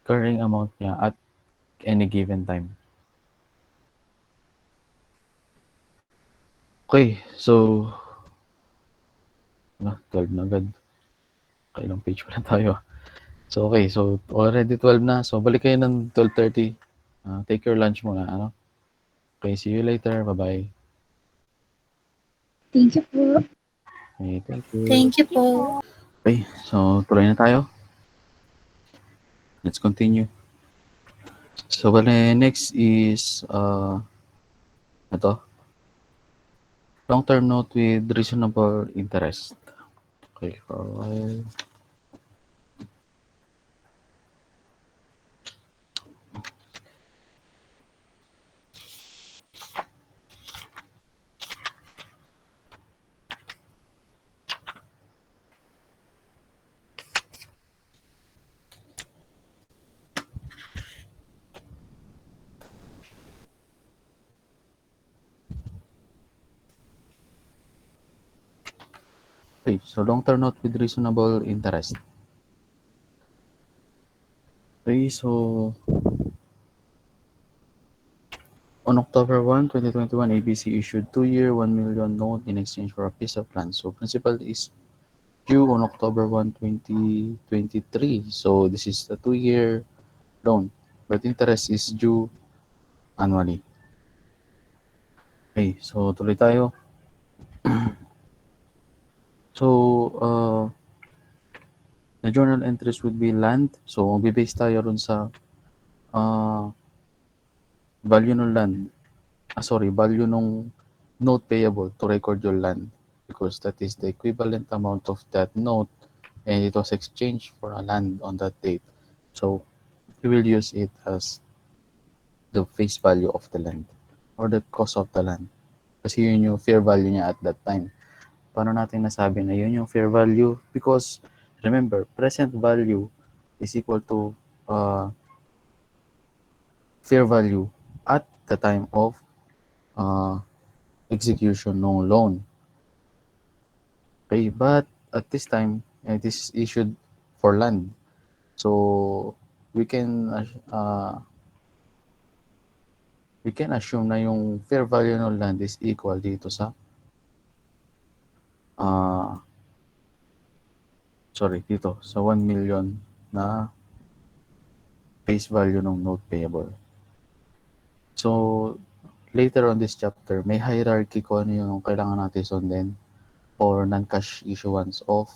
carrying amount niya at any given time. Okay, so 12 na agad. Kailang page pa lang tayo. So, okay, so already 12 na. So, balik kayo ng 12:30. Take your lunch muna, ano? Okay, see you later. Bye-bye. Thank you po. Okay, thank you. Thank you po. Okay, so tuloy na tayo. Let's continue. So, next is, ito, long-term note with reasonable interest. Okay, for a while. Okay, so long-term note with reasonable interest. Okay, so on October 1, 2021, ABC issued 2-year 1 million note in exchange for a piece of land. So principal is due on October 1, 2023. So this is a 2-year loan, but interest is due annually. Okay, so tuloy tayo. So, the journal entries would be land. So, magbe-base tayo ron sa uh, value ng land. Value nung note payable to record your land because that is the equivalent amount of that note and it was exchanged for a land on that date. So, we will use it as the face value of the land or the cost of the land. Kasi yun yung fair value niya at that time. Paano natin nasabi na yun yung fair value? Because remember, present value is equal to uh, fair value at the time of uh, execution ng loan. Okay, but at this time, it is issued for land. So we can uh, we can assume na yung fair value ng land is equal dito sa uh, dito sa 1 million na face value ng note payable. So later on this chapter, may hierarchy kung ano yung kailangan natin sundin or non-cash issuance of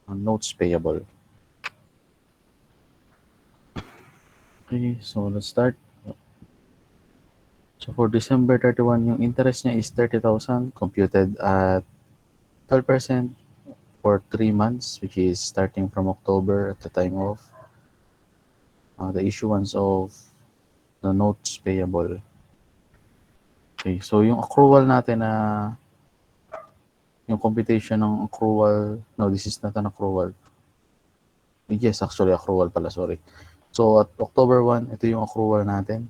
notes payable. Okay, so let's start. So for December 31, yung interest niya is 30,000 computed at 12% for 3 months, which is starting from October at the time of the issuance of the notes payable. Okay, so yung accrual natin na yung computation ng accrual, no, this is not an accrual. Yes, actually accrual pala, sorry. So at October 1, ito yung accrual natin.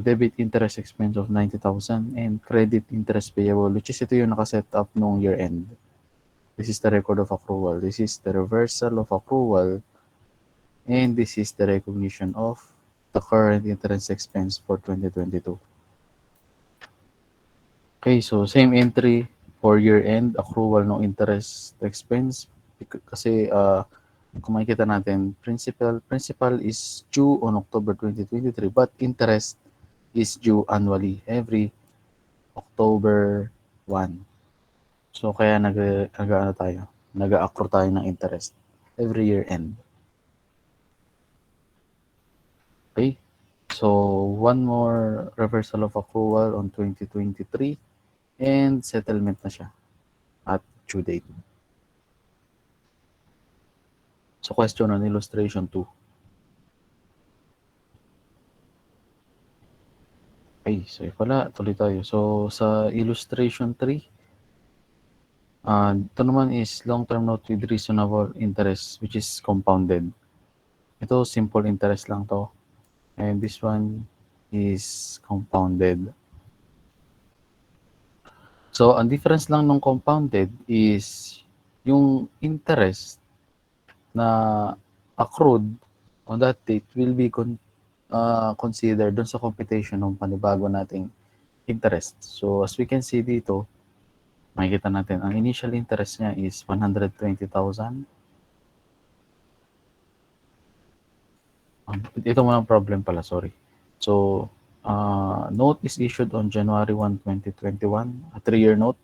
Debit interest expense of 90,000 and credit interest payable, which is ito yung nakaset up nung year end. This is the record of accrual. This is the reversal of accrual. And this is the recognition of the current interest expense for 2022. Okay, so same entry for year-end, accrual ng interest expense. Kasi kung makikita natin, principal is due on October 2023, but interest is due annually every October 1. So kaya nag-accrue tayo ng interest every year end. Okay? So one more reversal of accrual on 2023 and settlement na siya at due date. So question on illustration 2. Okay, so pala, tuloy tayo. So sa illustration 3, ito naman is long-term note with reasonable interest which is compounded. Ito simple interest lang to. And this one is compounded. So ang difference lang ng compounded is yung interest na accrued on that date will be considered dun sa computation ng panibago nating interest. So as we can see dito, makikita natin ang initial interest niya is 120,000. Ito muna ang problem pala, sorry. So note is issued on January 1, 2021, a 3-year note,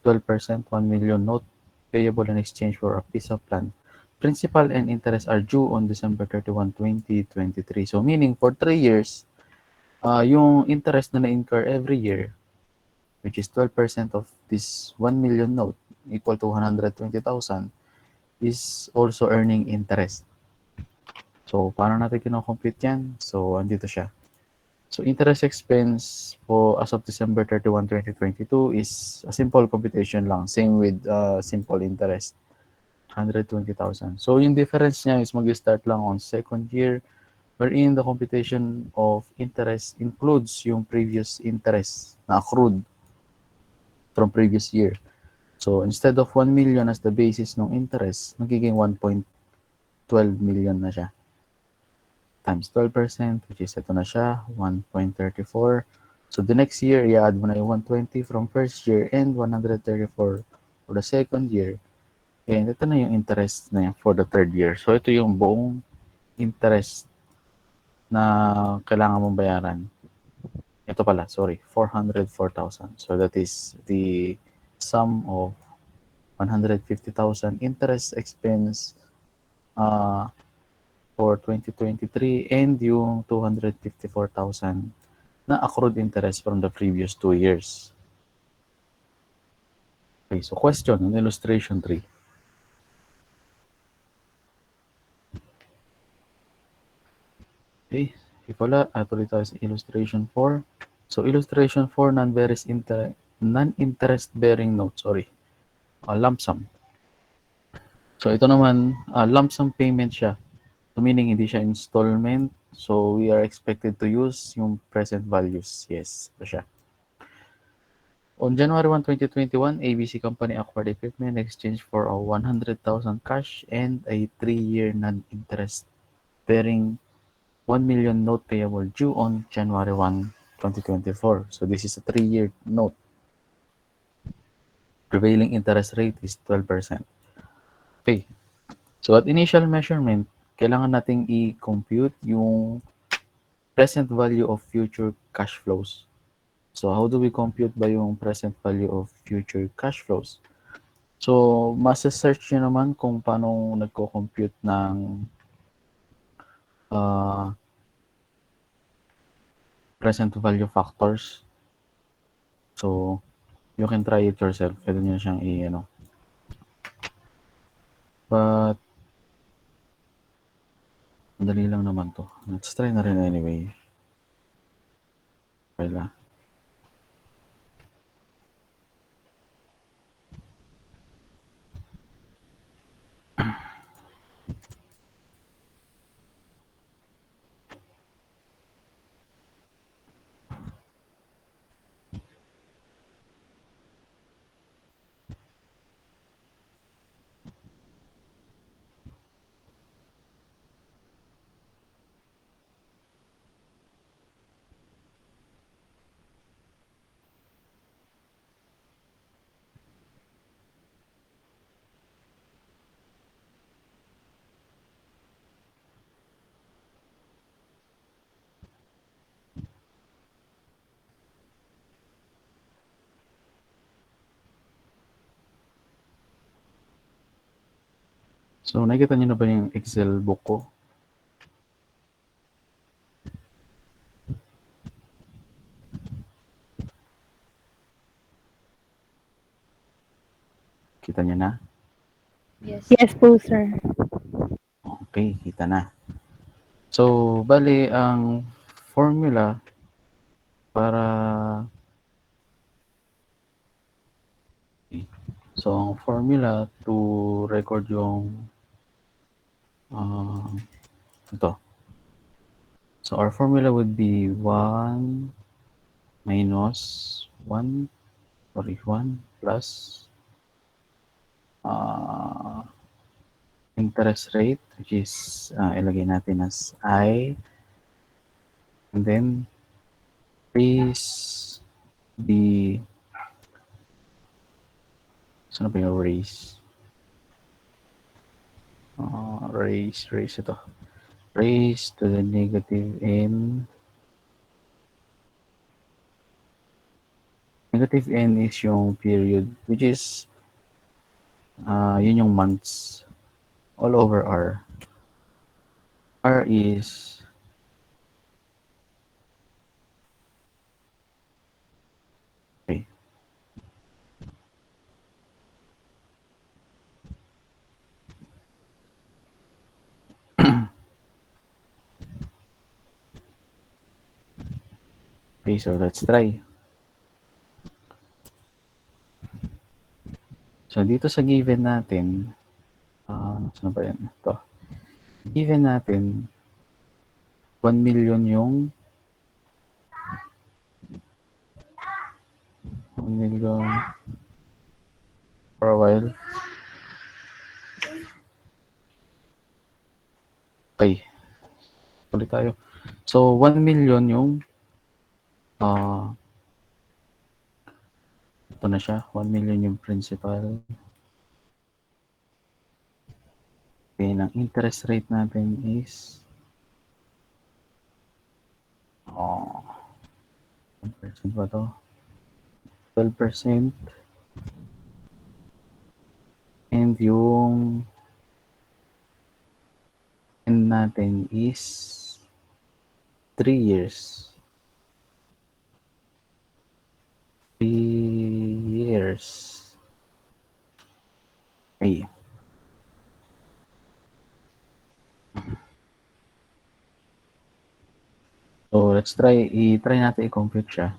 12%, 1 million note, payable in exchange for a piece of land. Principal and interest are due on December 31, 2023. So meaning for 3 years, yung interest na na-incur every year, which is 12% of this 1 million note, equal to 120,000, is also earning interest. So paano natin kino-compute yan? So andito siya. So interest expense for as of December 31, 2022 is a simple computation lang. Same with simple interest, 120,000. So yung difference niya is mag-start lang on second year wherein the computation of interest includes yung previous interest na accrued from previous year. So instead of 1 million as the basis ng interest, magiging 1.12 million na siya. Times 12%, which is ito na siya, 1.34. So the next year, i-add mo na yung 120 from first year and 134 for the second year. And ito na yung interest na yan for the third year. So ito yung buong interest na kailangan mong bayaran. ito pala, sorry, 404,000. So that is the sum of 150,000 interest expense uh, for 2023 and yung 254,000 na accrued interest from the previous 2 years. Okay, so question on illustration 3. Okay, if wala, tuloy tayo sa illustration 4. So illustration 4, non-interest bearing note, sorry, lump sum. So ito naman, lump sum payment siya. So meaning hindi siya installment. So we are expected to use yung present values. Yes, ito siya. On January 1, 2021, ABC Company acquired equipment in exchange for a 100,000 cash and a 3-year non-interest bearing 1 million note payable due on January 1, 2024. So this is a 3-year note. Prevailing interest rate is 12%. Okay. So at initial measurement, kailangan nating i-compute yung present value of future cash flows. So how do we compute ba yung present value of future cash flows? So masa-search nyo naman kung paano nagko-compute ng uh, present value factors. So you can try it yourself. Pwede nyo siyang i-ano. But madali lang naman to. Let's try na rin anyway. Kaya so nakikita nyo na ba yung Excel book ko? Kita nyo na? Yes. Yes po, sir. Okay, kita na. So, bali, ang formula para so ang formula to record yung ito. So our formula would be 1 minus 1 plus interest rate, which is ilagay natin as I, and then raise the saan na ba yung raise? Raise ito. Raise to the negative n. Negative n is yung period, which is yun yung months all over R. R is okay. Okay, so let's try. So dito sa given natin, saan ba yan? Ito. Given natin, 1 million yung 1 million for a while. Okay. Ulit tayo. So, 1 million yung ito na siya. 1 million yung principal. Okay, ang interest rate natin is Saan ba 'to? 12% and yung end natin is 3 years. 3 years. Okey. So, let's try natin i-compute siya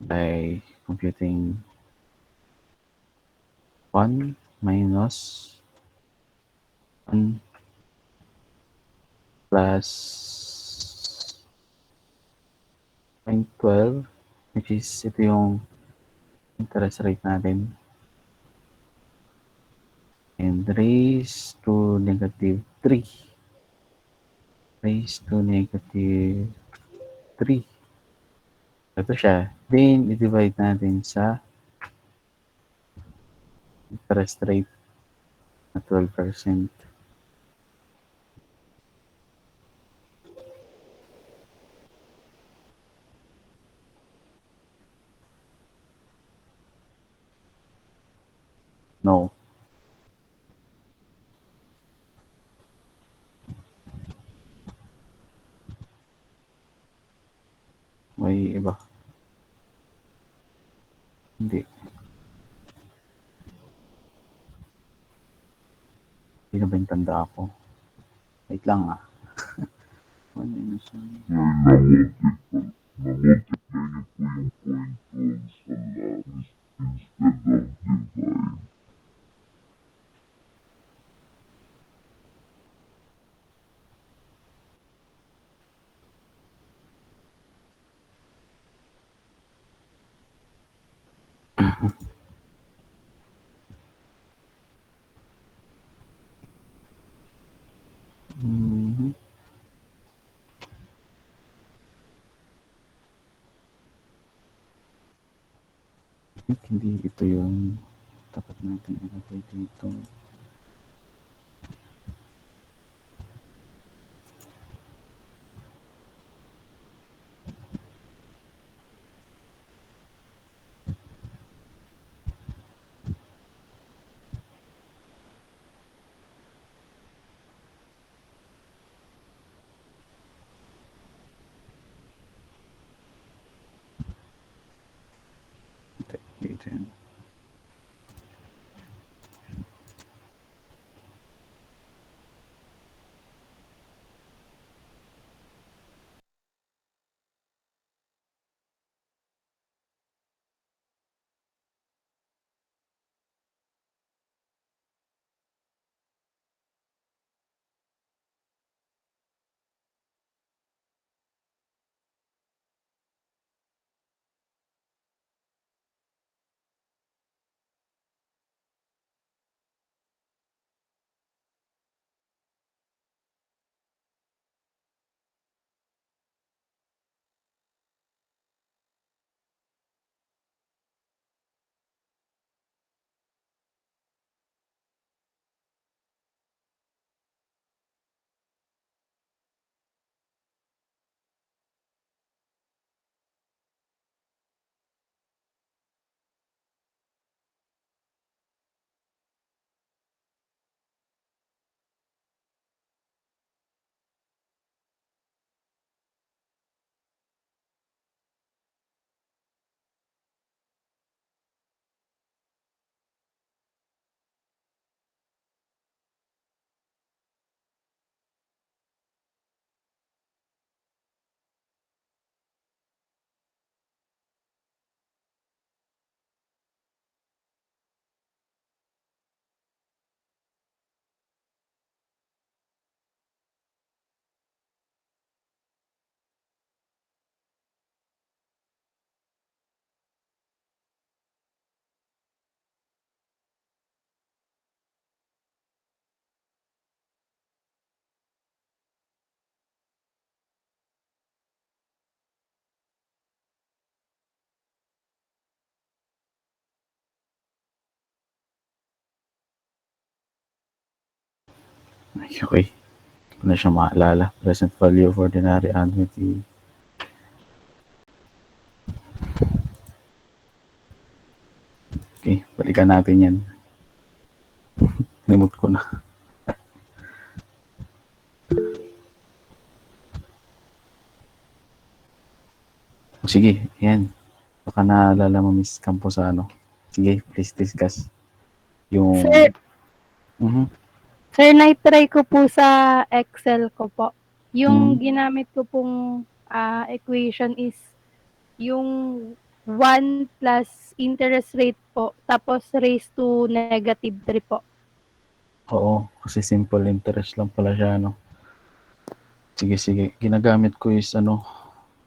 by computing 1 minus 1 plus 0.12, which is ito yung interest rate natin, and raised to negative 3. Raised to negative 3. Ito siya. Then, i-divide natin sa interest rate na 12%. No. May iba. Hindi. Hindi na ba yung tanda ako? Wait lang ah. 1 minus 1. Mhm. Hindi ito yung dapat natin ilagay dito. Dito yan. Okay. Hindi ko na siya maalala. Present value of ordinary annuity. Balikan natin yan. Nimut ko na. Sige, yan. Baka naalala mo, Miss Camposano. Sige, please discuss. Sir, Yung, mhm, sir, na-try ko po sa Excel ko po. Yung mhm, ginamit ko pong equation is yung 1 plus interest rate po, tapos raised to -3 po. oo, kasi simple interest lang pala siya, no? Sige, sige. Ginagamit ko is,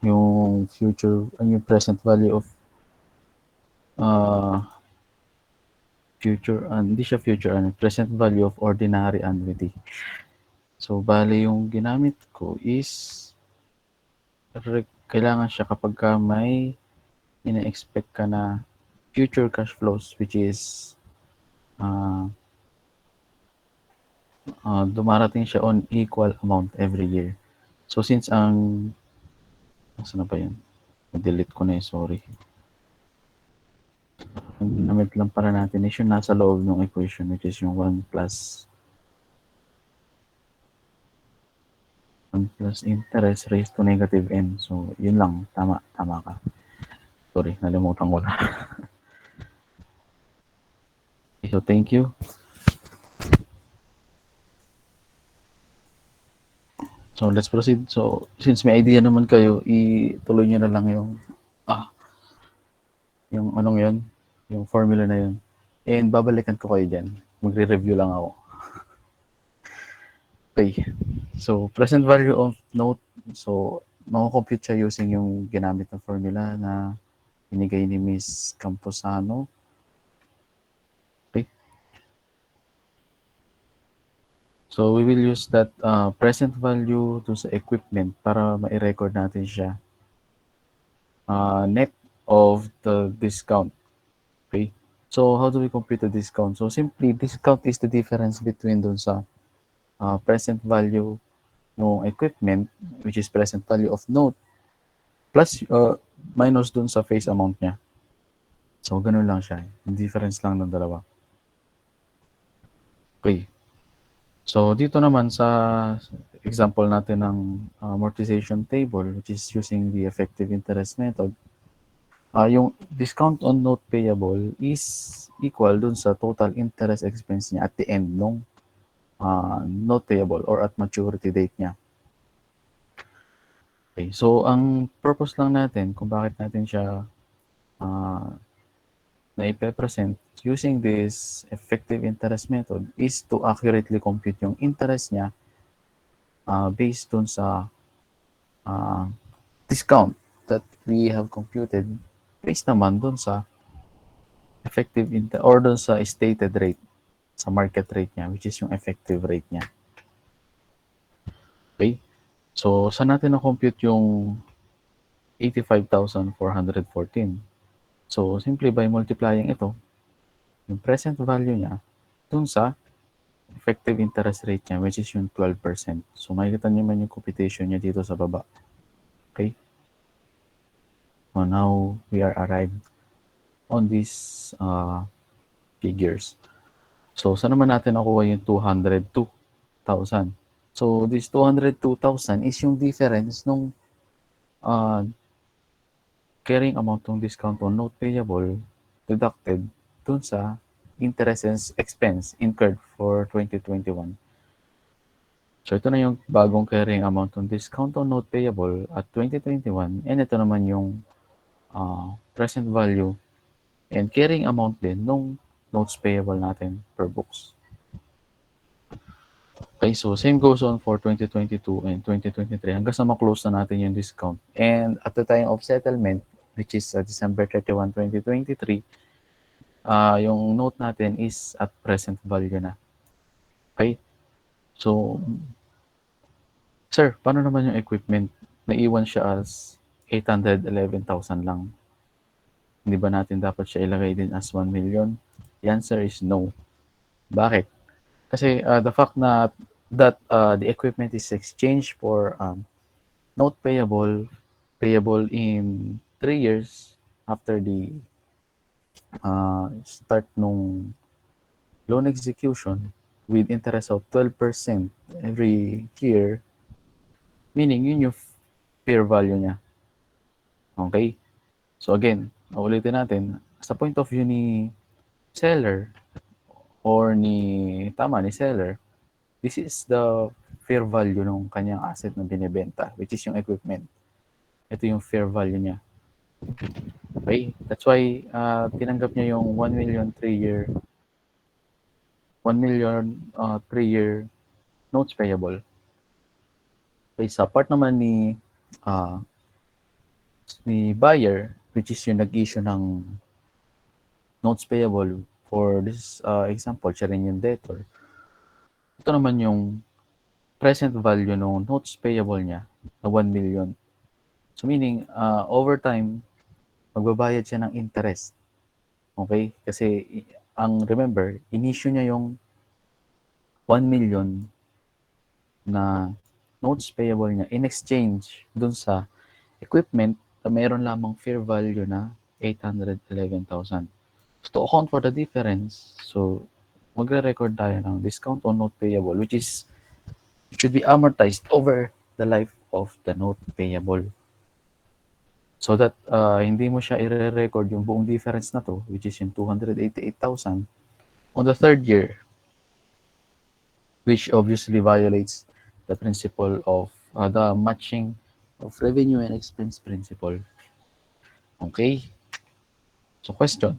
yung yung present value of, hindi siya future, present value of ordinary annuity. So, bale yung ginamit ko is, kailangan siya kapag ka may ina-expect ka na future cash flows, which is, uh, dumarating siya on equal amount every year. So, since nasa na ba yun? Delete ko na yun, sorry. Ang ginamit lang para natin is yung nasa loob ng equation, which is yung 1 plus interest raised to negative n. So, yun lang. Tama ka. Sorry, nalimutan ko na. So, thank you. So, let's proceed. So, since may idea naman kayo, ituloy nyo na lang yung anong yun, yung formula na yun. And babalikan ko kayo dyan. Magre-review lang ako. Okay. So, present value of note. So, mako-compute siya using yung ginamit na formula na binigay ni Miss Camposano. Okay. So, we will use that present value to sa equipment para ma-record natin siya. Net of the discount. Okay. So, how do we compute the discount? So, simply, discount is the difference between dun sa present value ng equipment, which is present value of note, plus minus dun sa face amount niya. So, ganun lang siya. Yung difference lang ng dalawa. Okay. So, dito naman sa example natin ng amortization table, which is using the effective interest method, yung discount on note payable is equal dun sa total interest expense niya at the end nung note payable or at maturity date niya. Okay. So, ang purpose lang natin kung bakit natin siya na ipe-present using this effective interest method is to accurately compute yung interest niya based dun sa uh, discount that we have computed based naman dun sa or dun sa stated rate sa market rate niya, which is yung effective rate niya. Okay? So, saan natin na-compute yung 85,414? So, simply by multiplying ito, yung present value niya, dun sa effective interest rate niya, which is yung 12%. So, makikita niyo man yung computation niya dito sa baba. Okay? So, now, we are arrived on these figures. So, saan naman natin nakuha yung 202,000? So, this 202,000 is yung difference nung carrying amount ng discount on note payable deducted dun sa interest expense incurred for 2021. So, ito na yung bagong carrying amount ng discount on note payable at 2021. And ito naman yung present value and carrying amount din nung notes payable natin per books. Okay, so same goes on for 2022 and 2023 hanggang sa ma-close na natin yung discount. And at the time of settlement, which is December 31, 2023, yung note natin is at present value na. Okay? So, sir, paano naman yung equipment? Naiwan siya as 811,000 lang. Hindi ba natin dapat siya ilagay din as 1 million? The answer is no. Bakit? Kasi the fact na that the equipment is exchanged for note payable in 3 years after the start nung loan execution with interest of 12% every year, meaning yun yung fair value niya. Okay? So again, ulitin natin, sa point of view ni seller or ni seller, this is the fair value ng kanyang asset na binibenta, which is yung equipment. Ito yung fair value niya. Okay? That's why tinanggap niya yung 1 million 3-year notes payable. Okay, sa part naman uh, ni buyer, which is yung nag-issue ng notes payable, for this example, siya rin yung debtor. Ito naman yung present value ng notes payable niya na 1 million. So meaning, over time, magbabayad siya ng interest. Okay? Kasi remember, in-issue niya yung 1 million na notes payable niya in exchange dun sa equipment na mayroon lamang fair value na 811,000. So to account for the difference, so magre-record tayo ng discount on note payable, which is should be amortized over the life of the note payable. So that hindi mo siya i-record yung buong difference na to, which is yung 288,000 on the third year, which obviously violates the principle of the matching of revenue and expense principle. Okay? So question.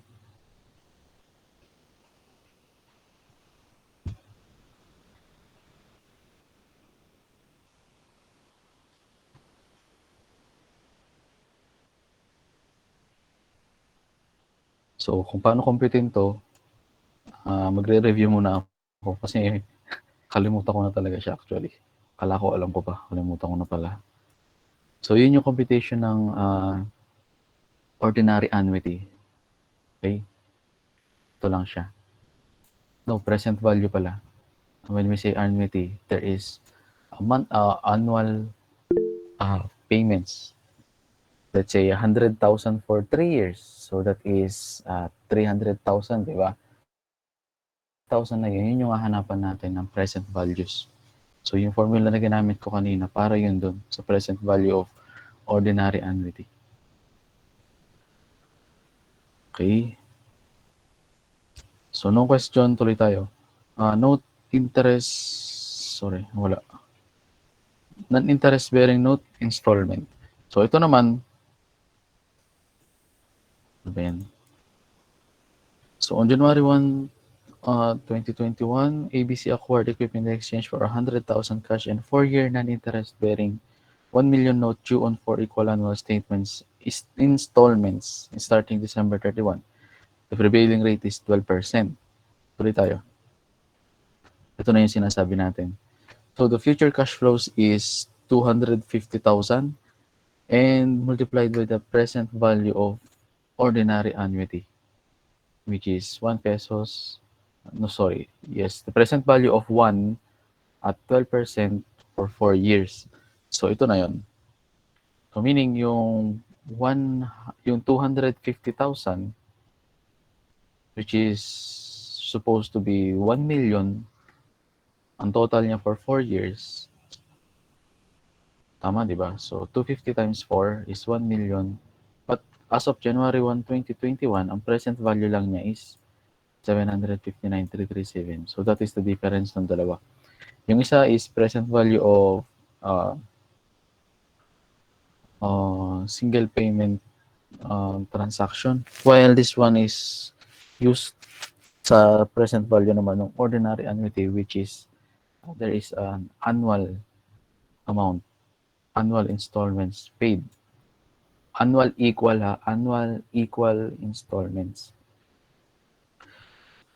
So kung paano computein to, magre-review muna ako kasi kalimutan ko na talaga siya actually. Akala ko alam ko pa, kalimutan ko na pala. So yun yung computation ng ordinary annuity. Okay? Ito lang siya. No, present value pala. When we say annuity, there is annual payments. Let's say 100,000 for 3 years. So that is 300,000, di ba? 1,000 na yun yung hahanapan natin ng present values. So yung formula na ginamit ko kanina, para yun dun sa present value of ordinary annuity. Okay? So no question, tuloy tayo. Note interest, sorry, wala. Non-interest bearing note installment. So ito naman, ano ba yan? So on January 1, 2021, ABC acquired equipment in exchange for 100,000 cash and 4-year non-interest bearing 1 million note due on 4 equal annual statements installments starting December 31. The prevailing rate is 12%. Tuloy tayo. Ito na yung sinasabi natin. So the future cash flows is 250,000 and multiplied by the present value of ordinary annuity, which is 1 pesos. No, sorry. Yes, the present value of 1 at 12% for 4 years. So ito na yon. So meaning yung 250,000, which is supposed to be 1 million ang total niya for 4 years. Tama, di ba? So 250 times 4 is 1 million. But as of January 1, 2021, ang present value lang niya is 759,337. So that is the difference ng dalawa. Yung isa is present value of single payment transaction, while this one is used sa present value naman ng ordinary annuity, which is there is an annual amount, annual installments paid. Annual equal installments.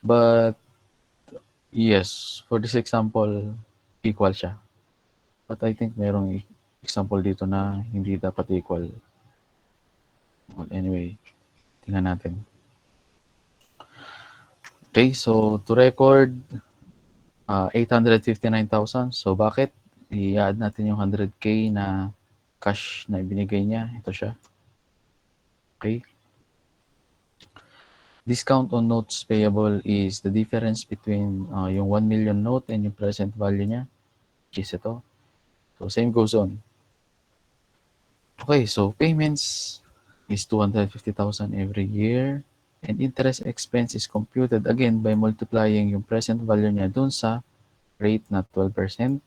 But yes, for this example, equal siya. But I think merong example dito na hindi dapat equal. Well, anyway, tingnan natin. Okay, so to record 859,000. So bakit? I-add natin yung 100K na cash na ibinigay niya. Ito siya. Okay. Discount on notes payable is the difference between yung 1 million note and yung present value niya, which is ito. So, same goes on. Okay, so payments is 250,000 every year. And interest expense is computed again by multiplying yung present value niya dun sa rate na 12%.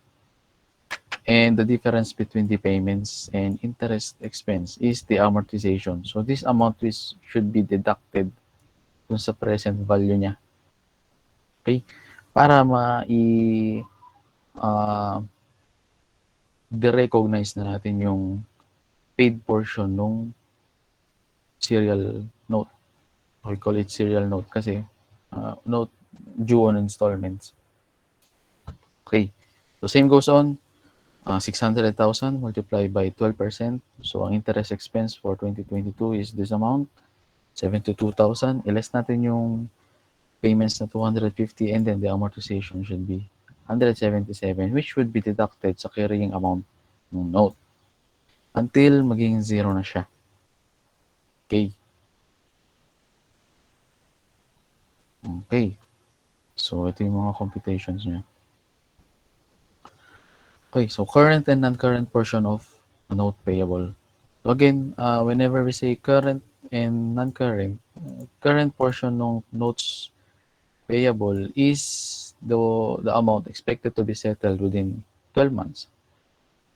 And the difference between the payments and interest expense is the amortization. So this amount should be deducted dun sa present value niya. Okay? Para uh, recognize na natin yung paid portion nung serial note. We call it serial note kasi note due on installments. Okay. So same goes on. 600,000 multiplied by 12%. So ang interest expense for 2022 is this amount, 72,000. I-less natin yung payments na 250 and then the amortization should be 177 which would be deducted sa carrying amount ng note until maging zero na siya. Okay. Okay. So ito yung mga computations niya. Okay, so current and non-current portion of a note payable. So again, whenever we say current and non-current, current portion ng notes payable is the amount expected to be settled within 12 months.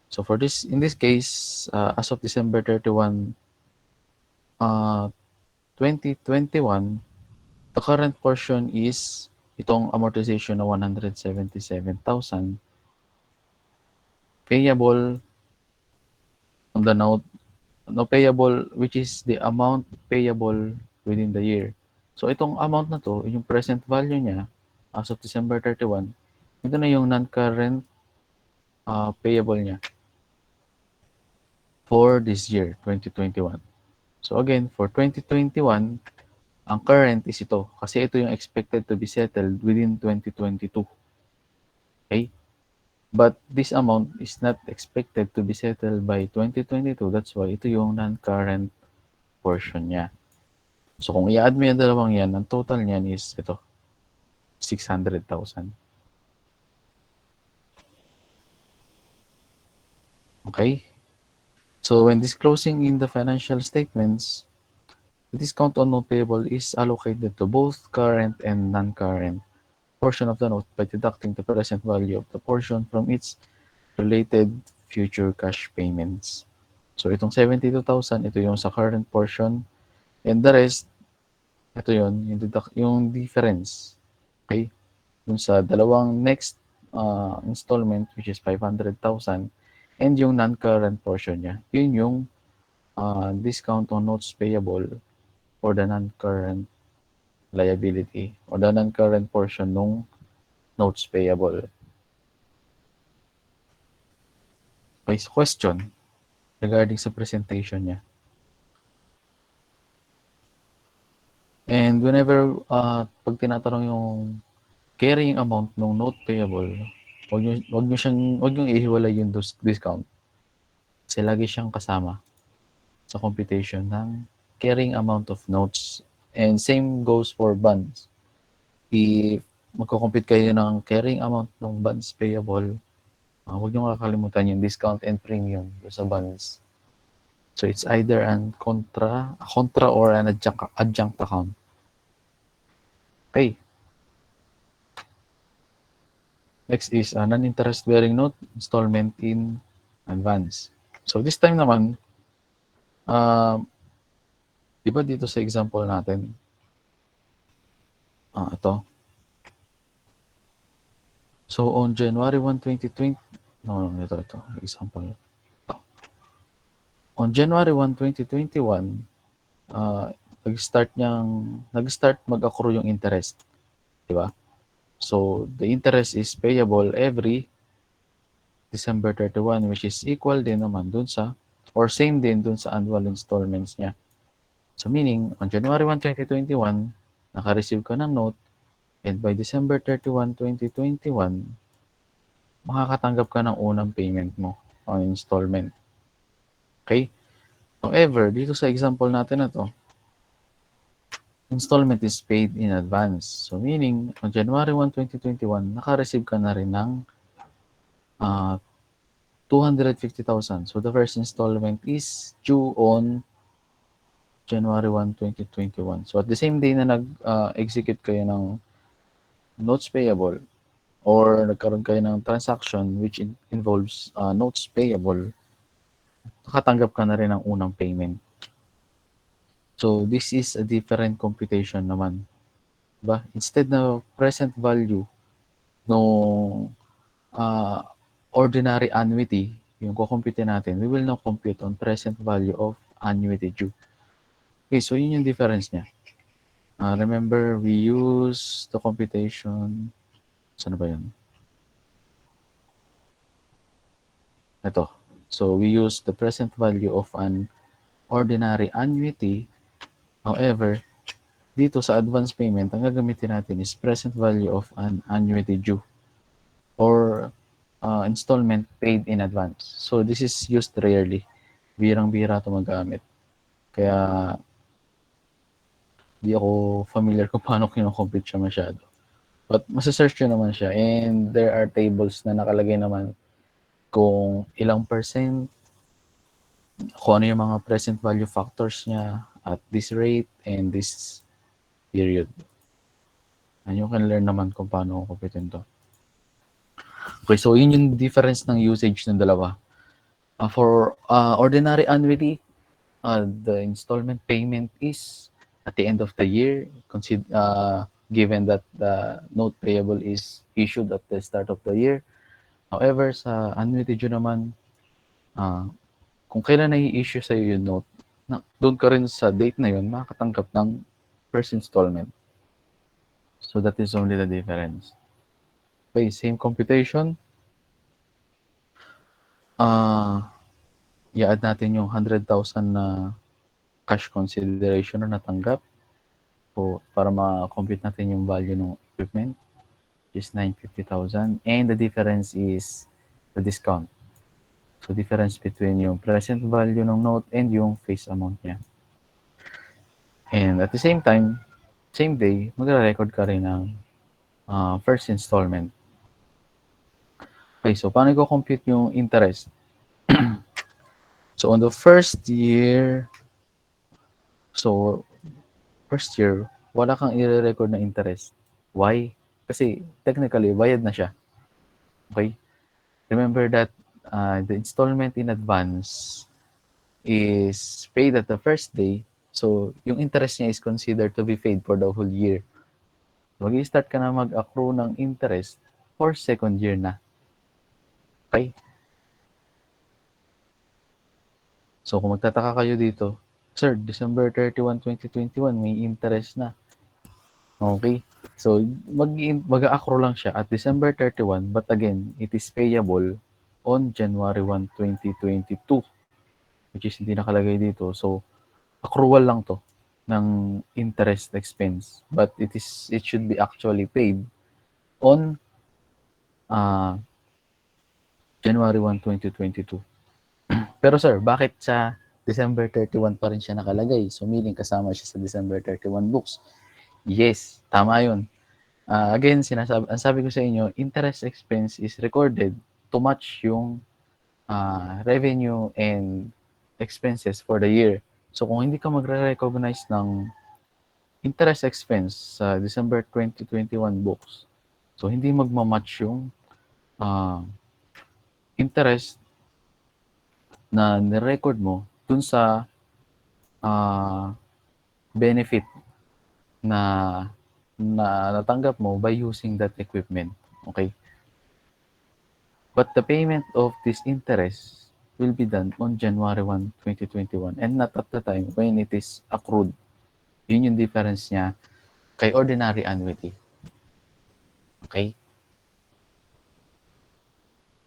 So for this, in this case, as of December 31, 2021, the current portion is itong amortization na 177,000 payable on the note, no payable, which is the amount payable within the year. So itong amount na to, yung present value niya as of December 31, ito na yung non-current payable niya for this year, 2021. So again, for 2021, ang current is ito kasi ito yung expected to be settled within 2022. Okay? But this amount is not expected to be settled by 2022. That's why ito yung non-current portion niya. So kung i-add mo yung dalawang yan, ang total niyan is ito, 600,000. Okay? So when disclosing in the financial statements, the discount on note payable is allocated to both current and non-current portion of the note by deducting the present value of the portion from its related future cash payments. So itong 72,000, ito yung sa current portion, and the rest, ito yun, yung difference. Okay? Dun sa dalawang next installment, which is 500,000, and yung non-current portion niya. Yun yung discount on notes payable for the non-current liability or the non-current portion nung notes payable. Okay, so question regarding sa presentation niya. And whenever pag tinatanong yung carrying amount ng note payable, wag niyo ihiwalay yung discount. Kasi lagi siyang kasama sa computation ng carrying amount of notes. And same goes for bonds. If magko-compute kayo ng carrying amount ng bonds payable, huwag niyo kakalimutan yung discount and premium sa bonds. So it's either an contra or an adjunct account. Okay. Next is non-interest bearing note installment in advance. So this time naman, di ba dito sa example natin, ito. So on January 1, 2020, ito, example. On January 1, 2021, nag-start mag-accrue yung interest. Di ba? So the interest is payable every December 31, which is equal din naman dun sa, or same din dun sa annual installments niya. So meaning, on January 1, 2021, naka-receive ka ng note, and by December 31, 2021, makakatanggap ka ng unang payment mo on installment. Okay? However, dito sa example natin na to, installment is paid in advance. So meaning, on January 1, 2021, naka-receive ka na rin ng uh, 250,000. So the first installment is due on January 1, 2021. So at the same day na nag-execute kayo ng notes payable or nagkaroon kayo ng transaction which involves notes payable, nakatanggap ka na rin ng unang payment. So this is a different computation naman. Diba? Instead na present value no ordinary annuity, yung kukumpute natin, we will now compute on present value of annuity due. Okay, so yun yung difference niya. Remember, we use the computation, saan ba yun? Ito. So, we use the present value of an ordinary annuity. However, dito sa advance payment, ang gagamitin natin is present value of an annuity due or installment paid in advance. So, this is used rarely. Birang-bira ito magamit. Kaya, di ako familiar kung paano kinocompute siya masyado. But, masasearch nyo naman siya. And there are tables na nakalagay naman kung ilang percent, kung ano yung mga present value factors niya at this rate and this period. And you can learn naman kung paano kumpitin to. Okay, so yun yung difference ng usage ng dalawa. For ordinary annuity, the installment payment is at the end of the year, given that the note payable is issued at the start of the year. However, sa annuity due naman, uh, kung kailan na-i-issue sa'yo yung note, doon ka rin sa date na yun, makakatanggap ng first installment. So that is only the difference. Okay, same computation. I-add natin yung 100,000 na cash consideration na natanggap para ma-compute natin yung value ng equipment, which is 950,000. And the difference is the discount. So difference between yung present value ng note and yung face amount niya. And at the same time, same day, magre-record ka rin ng first installment. Okay, so paano ko compute yung interest? So on the first year, wala kang i-record na interest. Why? Kasi technically, bayad na siya. Okay? Remember that the installment in advance is paid at the first day. So, yung interest niya is considered to be paid for the whole year. Mag-i-start ka na mag-accrue ng interest for second year na. Okay? So, kung magtataka kayo dito, Sir, December 31, 2021, may interest na. Okay? So, mag-accrue lang siya at December 31, but again, it is payable on January 1, 2022, which is hindi nakalagay dito. So, accrual lang to ng interest expense, but it should be actually paid on uh, January 1, 2022. Pero sir, bakit sa December 31 pa rin siya nakalagay? So, meaning kasama siya sa December 31 books. Yes, tama yun. Again, ang sabi ko sa inyo, interest expense is recorded to match yung revenue and expenses for the year. So, kung hindi ka magre-recognize ng interest expense sa December 2021 books, so hindi magmamatch yung interest na nirecord mo dun sa benefit na natanggap mo by using that equipment. Okay? But the payment of this interest will be done on January 1, 2021 and not at the time when it is accrued. Yun yung difference niya kay ordinary annuity. Okay?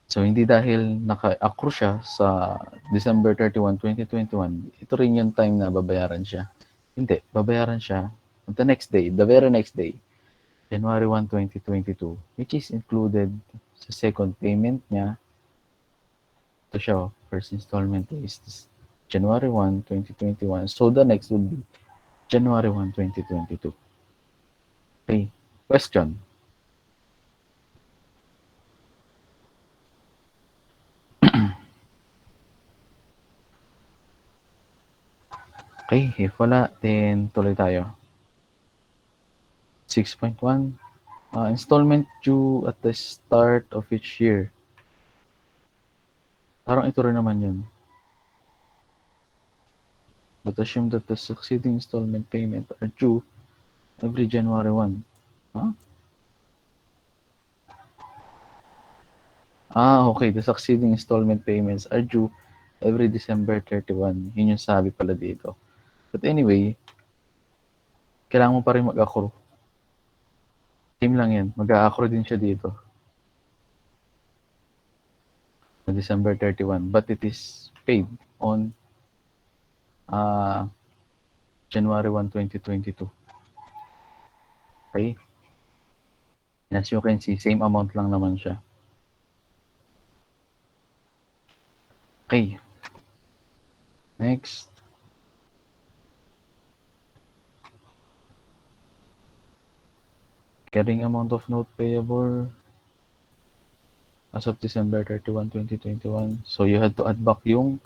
So, hindi dahil naka-accrue siya sa December 31, 2021, ito rin yung time na babayaran siya. Hindi, babayaran siya on the next day, the very next day, January 1, 2022, which is included sa second payment niya. Ito siya, first installment is January 1, 2021. So, the next would be January 1, 2022. Okay. Question. Okay, if wala, then tuloy tayo. 6.1. Installment due at the start of each year. Parang ito rin naman yun. But assume that the succeeding installment payment are due every January 1. Huh? Okay. The succeeding installment payments are due every December 31. Yun yung sabi pala dito. But anyway, kailangan mo pa rin mag-accrue. Same lang yan. Mag-a-accrue din siya dito. December 31. But it is paid on uh, January 1, 2022. Okay? And as you can see, same amount lang naman siya. Okay. Next. Carrying amount of note payable as of December 31, 2021. So you had to add back yung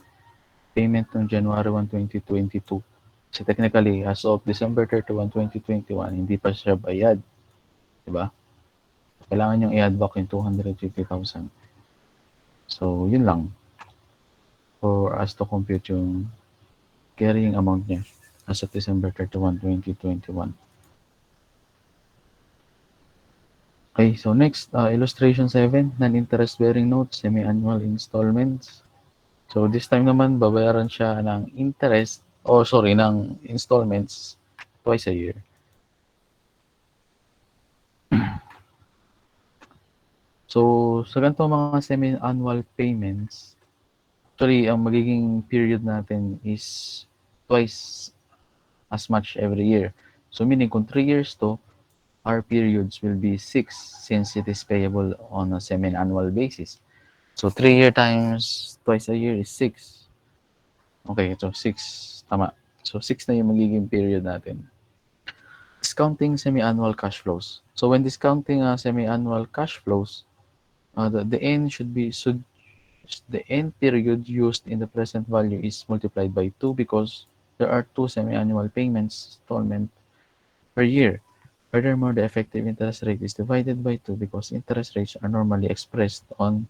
payment ng January 1, 2022. Kasi technically, as of December 31, 2021, hindi pa siya bayad. Diba? Kailangan niyong i-add back yung 250,000. So, yun lang. For us to compute yung carrying amount niya as of December 31, 2021. Okay, so next, illustration 7, non-interest bearing notes, semi-annual installments. So this time naman, babayaran siya ng interest, ng installments twice a year. So sa ganito mga semi-annual payments, actually, ang magiging period natin is twice as much every year. So meaning kung 3 years to, our periods will be 6 since it is payable on a semi-annual basis. So 3 year times twice a year is 6. Okay, so 6. Tama. So 6 na yung magiging period natin. Discounting semi-annual cash flows. So when discounting semi-annual cash flows, the end the end period used in the present value is multiplied by 2 because there are 2 semi-annual payments installment per year. Furthermore, the effective interest rate is divided by 2 because interest rates are normally expressed on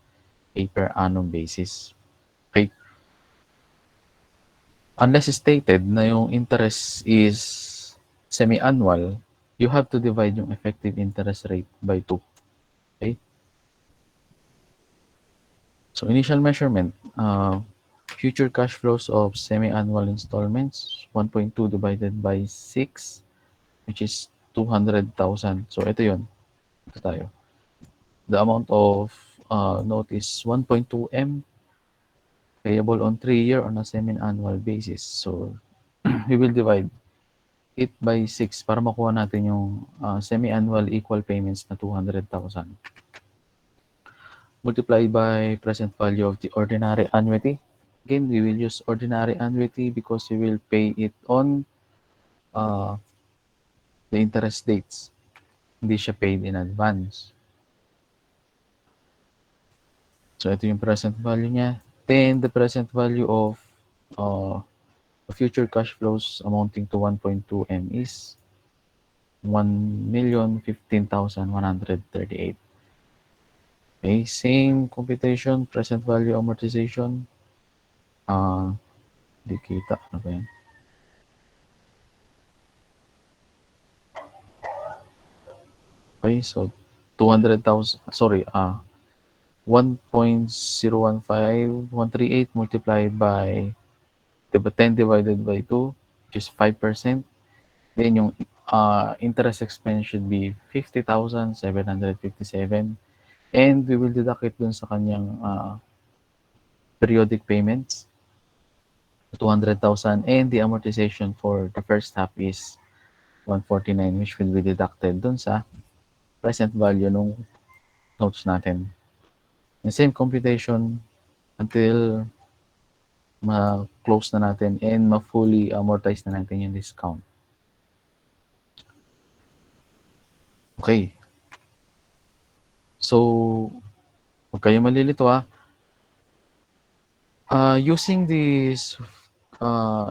a per annum basis. Okay? Unless stated na yung interest is semi-annual, you have to divide yung effective interest rate by 2. Okay? So initial measurement, future cash flows of semi-annual installments, 1.2 divided by 6, which is 200,000. So ito yun. Ito tayo. The amount of note is 1.2 M payable on 3 year on a semi-annual basis. So we will divide it by 6 para makuha natin yung semi-annual equal payments na 200,000. Multiplied by present value of the ordinary annuity. Again, we will use ordinary annuity because we will pay it on the interest dates. Hindi siya paid in advance. So, ito yung present value niya. Then, the present value of future cash flows amounting to 1.2 M is 1,015,138. Okay, same computation, present value amortization. Di kita. Ano ba yan? Okay, so 200,000, sorry, 1.015138 multiplied by 10 divided by 2, which is 5%. Then yung interest expense should be 50,757. And we will deduct it dun sa kanyang periodic payments, 200,000. And the amortization for the first half is 149, which will be deducted dun sa present value nung notes natin. The same computation until ma-close na natin and ma-fully amortize na natin yung discount. Okay. So, huwag kayong malilito, using these,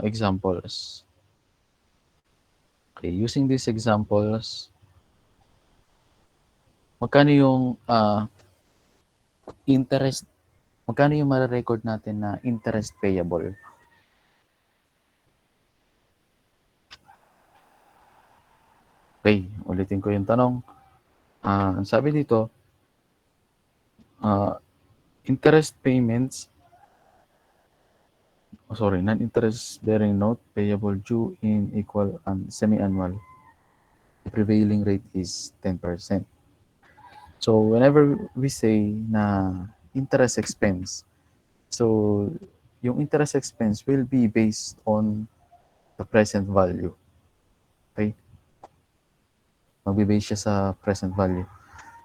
examples, okay, using these examples, magkano yung, interest magkano yung mare-record natin na interest payable? Okay, ulitin ko yung tanong. Ang sabi dito, interest payments, non-interest bearing note payable due in equal and semi-annual. The prevailing rate is 10%. So, whenever we say na interest expense, so yung interest expense will be based on the present value. Okay? Magbe-base siya sa present value.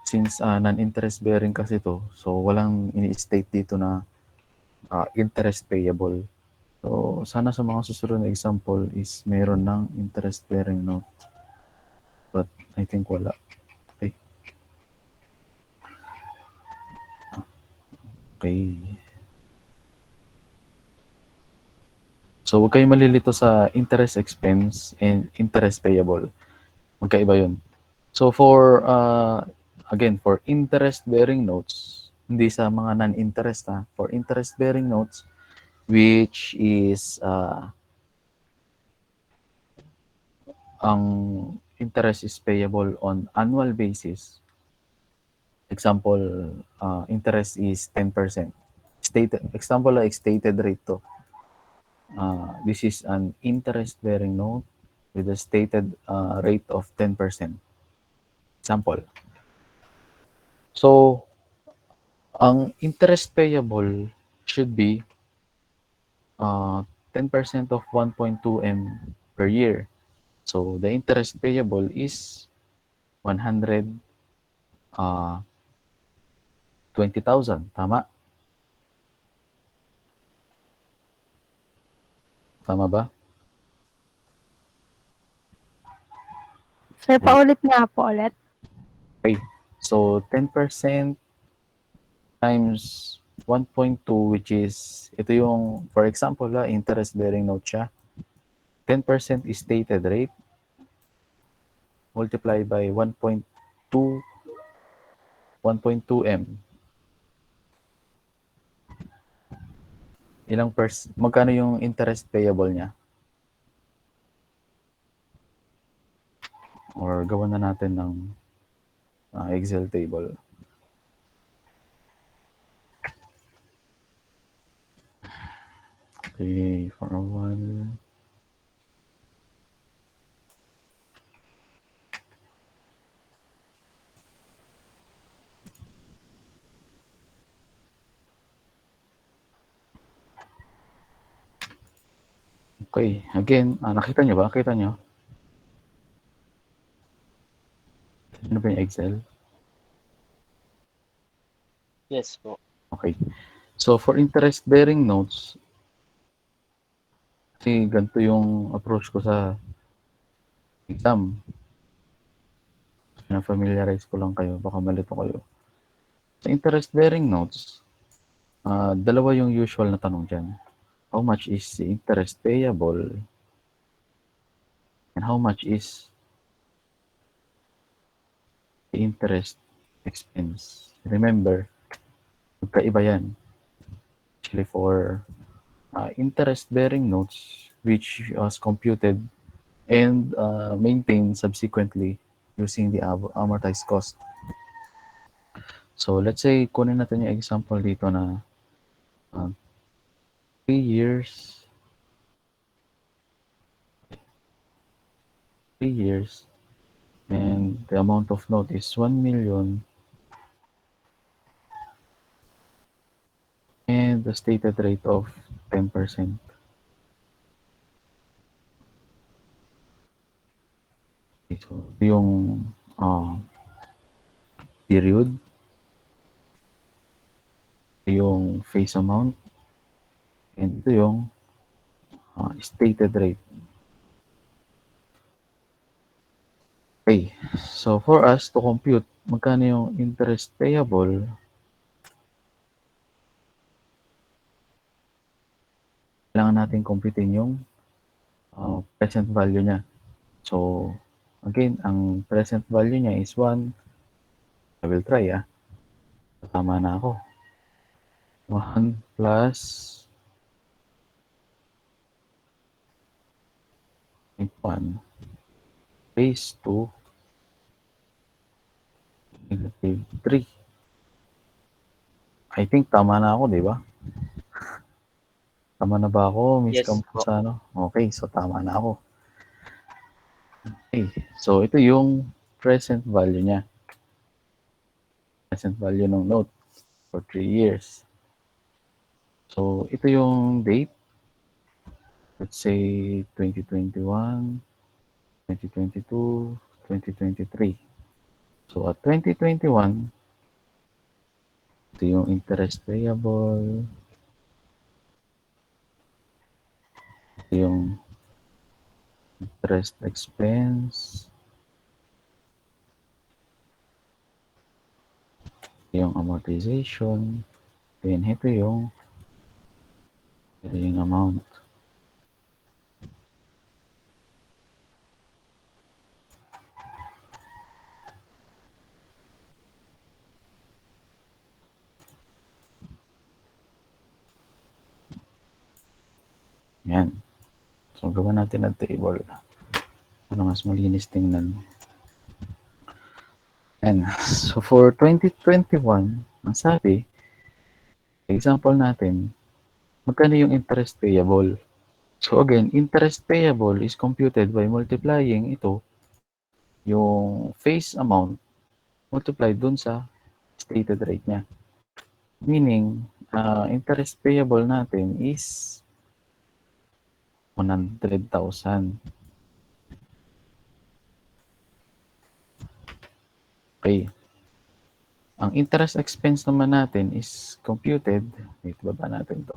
Since non-interest bearing kasi to, so walang ini-state dito na interest payable. So, sana sa mga susunod na example is meron ng interest bearing note. But I think wala. Okay. Okay. So, huwag kayong malilito sa interest expense and interest payable. Magkaiba yun. So, again, for interest-bearing notes, hindi sa mga non-interest for interest-bearing notes, which is, ang interest is payable on annual basis. Example, interest is 10%. Example like stated rate to. This is an interest-bearing note with a stated rate of 10%. Example. So, ang interest payable should be 10% of 1.2 M per year. So, the interest payable is 120,000. Tama? Tama ba? Sir, Okay. paulit nga po ulit. Okay. So, 10% times 1.2, which is, ito yung, for example, interest-bearing note siya. 10% is stated rate multiplied by 1.2 M. Magkano yung interest payable niya? Or gawan na natin ng Excel table. Okay, for a while. Okay, again, nakita nyo ba? Kita nyo? Ano ba yung Excel? Yes po. Okay. So, for interest-bearing notes, kasi ganito yung approach ko sa exam. Na-familiarize ko lang kayo, baka malito kayo. Sa interest-bearing notes, dalawa yung usual na tanong dyan. How much is the interest payable? And how much is the interest expense? Remember, magkaiba yan. Actually, for interest-bearing notes, which was computed and maintained subsequently using the amortized cost. So, let's say, kunin natin yung example dito na 3 years, 3 years, and the amount of note is 1 million, and the stated rate of 10%. Okay, so, yung period, yung face amount, and ito yung stated rate. Okay, So, for us to compute magkano yung interest payable, kailangan natin computein yung present value niya. So, again, ang present value niya is 1. I will try, tama na ako. 1 plus 1 raised to -3. I think tama na ako, di ba? Tama na ba ako, Miss Yes po. Campusano? Okay, so tama na ako. Okay, so ito yung present value niya. Present value ng note for 3 years. So, ito yung date. Let's say 2021, 2022, 2023. So, at 2021, ito yung interest payable, ito yung interest expense, ito yung amortization, then ito yung amount. Yan. So, gawin natin ang table. Ano mas malinis tingnan. And so, for 2021, ang sabi, example natin, magkano yung interest payable? So again, interest payable is computed by multiplying ito, yung face amount, multiplied dun sa stated rate niya. Meaning, interest payable natin is 100,000. Okay. Ang interest expense naman natin is computed, wait, baba natin to.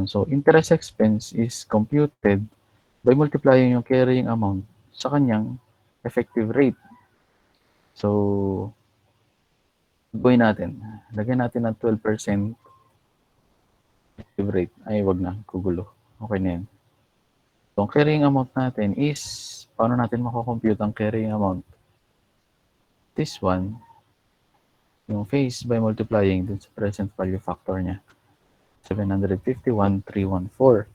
So, interest expense is computed by multiplying yung carrying amount sa kanyang effective rate. So, gawin natin. Lagyan natin ng 12% effective rate. Ay, wag na. Gugulo. Okay na yan. So, ang carrying amount natin is, paano natin makakompute ang carrying amount? This one, yung face by multiplying dun sa present value factor niya. 751,314.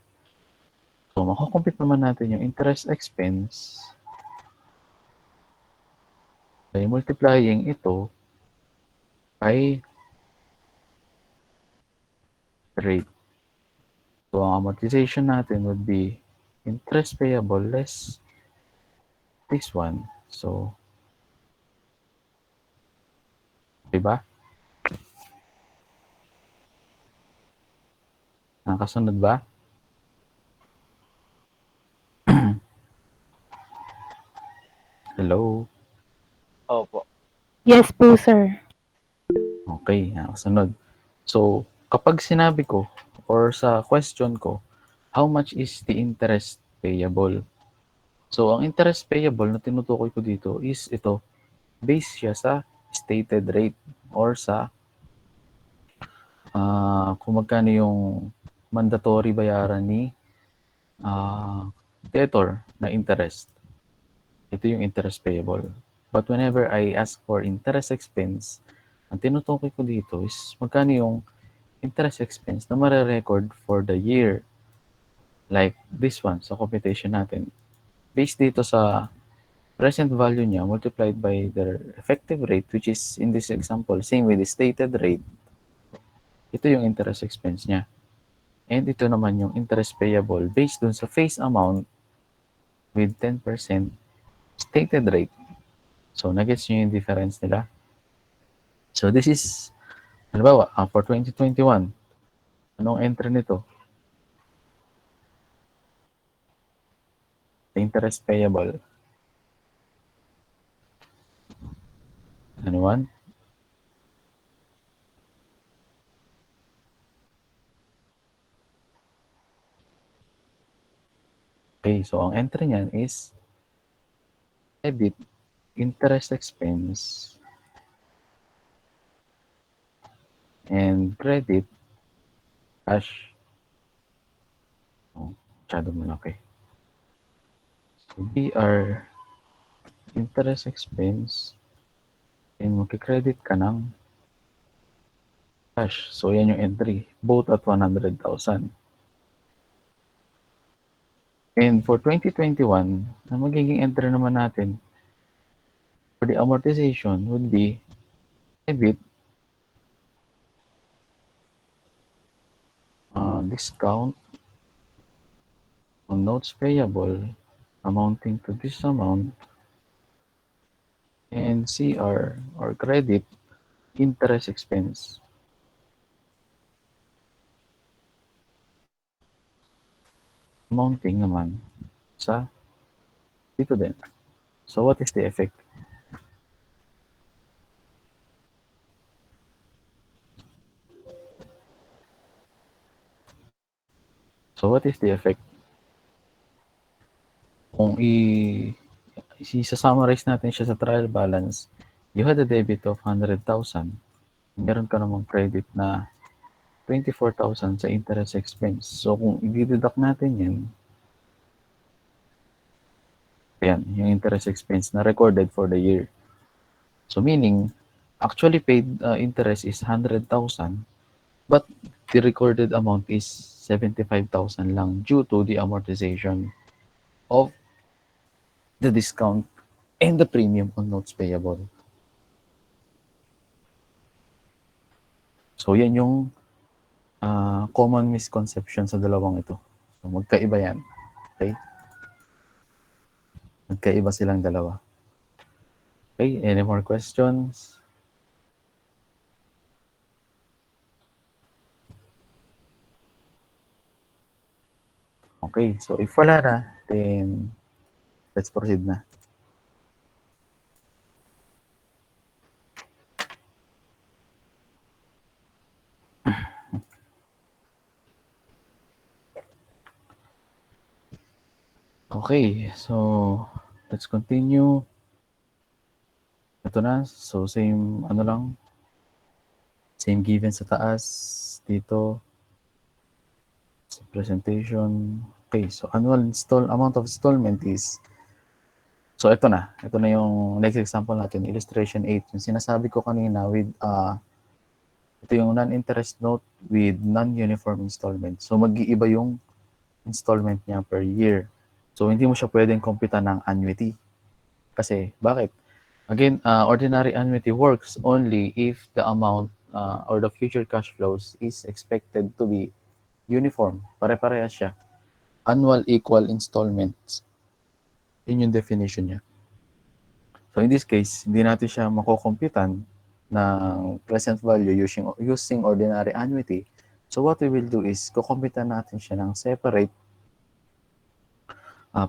So, makakompute naman natin yung interest expense by multiplying ito by rate. So, ang amortization natin would be interest payable less this one. So, diba? Nakasunod ba? Hello? Opo. Yes po, sir. Okay, nakasunod. So, kapag sinabi ko or sa question ko, how much is the interest payable? So, ang interest payable na tinutukoy ko dito is ito, based siya sa stated rate or sa kung magkano yung mandatory bayaran ni debtor na interest. Ito yung interest payable. But whenever I ask for interest expense, ang tinutukoy ko dito is magkano yung interest expense na mare-record for the year. Like this one, sa computation natin. Based dito sa present value niya multiplied by the effective rate, which is in this example, same with the stated rate. Ito yung interest expense niya. And ito naman yung interest payable based dun sa face amount with 10% stated rate. So, nagets nyo yung difference nila? So, this is, halimbawa, for 2021, anong entry nito? The interest payable. Anyone? Okay, so ang entry niyan is debit interest expense and credit cash. Oh, masyado malaki. So, BR interest expense and magki-credit ka ng cash. So, yan yung entry. Both at 100,000. And for 2021, ang magiging entry naman natin for the amortization would be debit discount on notes payable amounting to this amount and CR or credit interest expense amounting naman sa dito din. So what is the effect? So what is the effect? Kung isa-summarize natin siya sa trial balance, you had a debit of 100,000. Meron ka namang credit na 24,000 sa interest expense. So kung i-deduct natin yan, yan, yung interest expense na recorded for the year. So meaning, actually paid interest is 100,000, but the recorded amount is 75,000 lang due to the amortization of the discount and the premium on notes payable. So yan yung common misconception sa dalawang ito. So magkaiba yan. Okay? Magkaiba silang dalawa. Okay, any more questions? Okay, so if wala na, then let's proceed na. Okay, so let's continue. Ito na, so same ano lang, same given sa taas, dito, sa presentation. Okay, so annual amount of installment is, so ito na yung next example natin, illustration 8, yung sinasabi ko kanina with, ito yung non-interest note with non-uniform installment. So mag-iiba yung installment niya per year. So hindi mo siya pwedeng computan ng annuity. Kasi, bakit? Again, ordinary annuity works only if the amount or the future cash flows is expected to be uniform. Pare-parehas siya. Annual equal installments. Yun yung definition niya. So in this case, hindi natin siya makukomputan ng present value using ordinary annuity. So what we will do is, kukomputan natin siya ng separate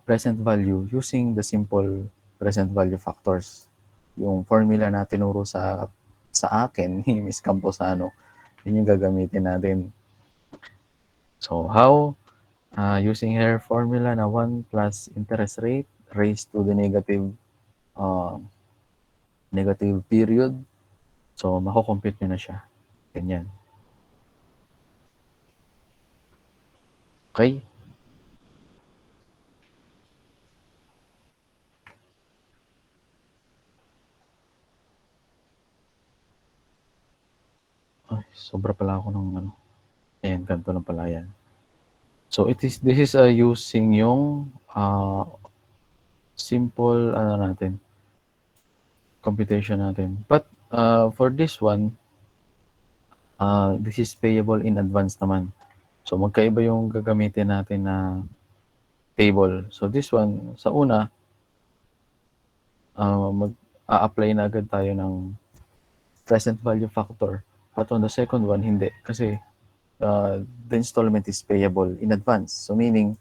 present value using the simple present value factors. Yung formula na tinuro sa akin ni Miss Camposano, yun yung gagamitin natin. So how? Using her formula na 1 plus interest rate raised to the negative period. So makukompute nyo na siya. Ganyan. Okay? Ay, sobra pala ako ng ano. Ayan, ganito lang pala yan. So this is using yung simple natin, computation natin. But for this one, this is payable in advance naman. So magkaiba yung gagamitin natin na table. So this one, sa una, mag-a-apply na agad tayo ng present value factor. But on the second one, hindi. Kasi the installment is payable in advance. So meaning,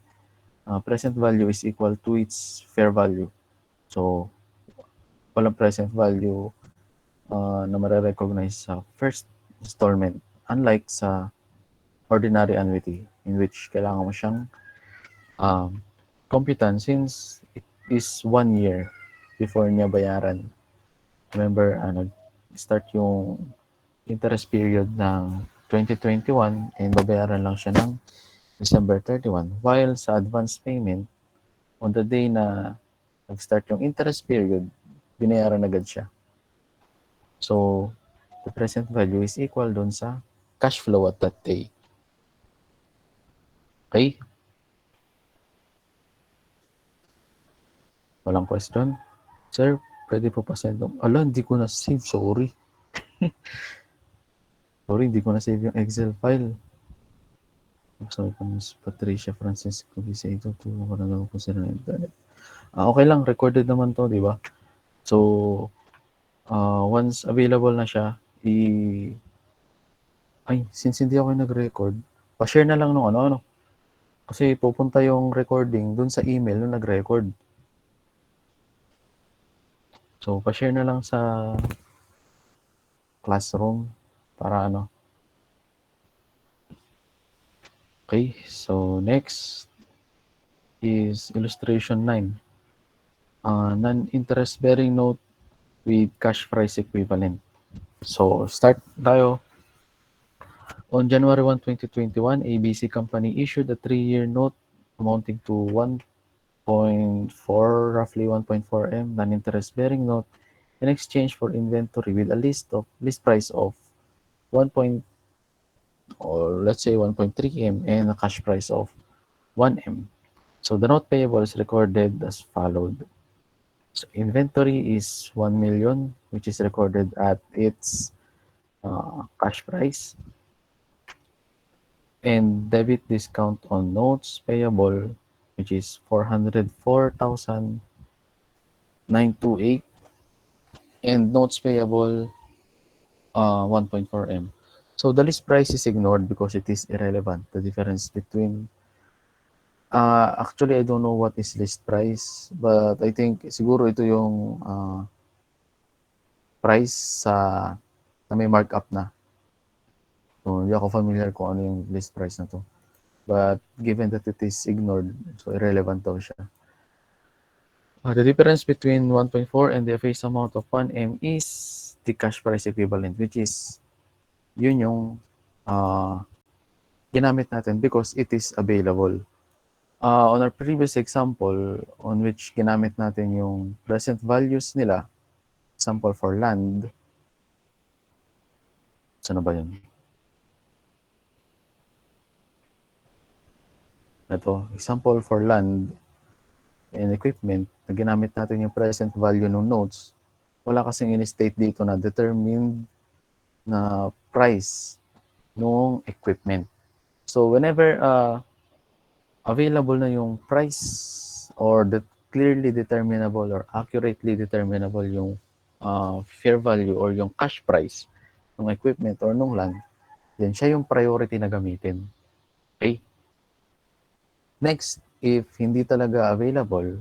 present value is equal to its fair value. So, walang present value na mare-recognize sa first installment. Unlike sa ordinary annuity, in which kailangan mo siyang computan since it is 1 year before niya bayaran. Remember, nag-start yung interest period ng 2021 and babayaran lang siya ng December 31. While sa advance payment, on the day na nag-start yung interest period, binayaran agad siya. So, the present value is equal dun sa cash flow at that day. Okay? Walang question? Sir, pwede po pa-send ng... Ala, hindi ko na-save. Sorry. Sorry, hindi ko na-save yung Excel file. Sorry po, Ms. Patricia Francisco Vicedo. Tulungan ko na lang po sila ng internet. Okay lang, recorded naman to, di ba? So, once available na siya, ay, since hindi ako nag-record, pa-share na lang nung ano. Kasi pupunta yung recording dun sa email nung nag-record. So, pa-share na lang sa classroom para ano. Okay, so next is illustration 9. Non-interest bearing note with cash price equivalent. So, start tayo. On January 1, 2021, ABC Company issued a 3-year note amounting to 1.4, roughly 1.4 M, non-interest bearing note in exchange for inventory with a list price of 1. Or let's say 1.3 M and a cash price of 1 M. So the note payable is recorded as followed. So inventory is 1 million, which is recorded at its cash price. And debit discount on notes payable, which is 404,928. And notes payable, 1.4 M. So the list price is ignored because it is irrelevant. The difference between actually, I don't know what is list price, but I think siguro ito yung price na may markup na. So, hindi ako familiar kung ano yung list price na to. But given that it is ignored, so irrelevant daw siya. The difference between 1.4 and the face amount of 1M is the cash price equivalent, which is yun yung ginamit natin because it is available. On our previous example, on which ginamit natin yung present values nila, example for land, saan na ba yun? Ito, example for land and equipment, na ginamit natin yung present value ng notes, wala kasing in-state dito na determined na price ng equipment. So, whenever available na yung price or clearly determinable or accurately determinable yung fair value or yung cash price ng equipment or ng land, then siya yung priority na gamitin. Okay? Next, if hindi talaga available,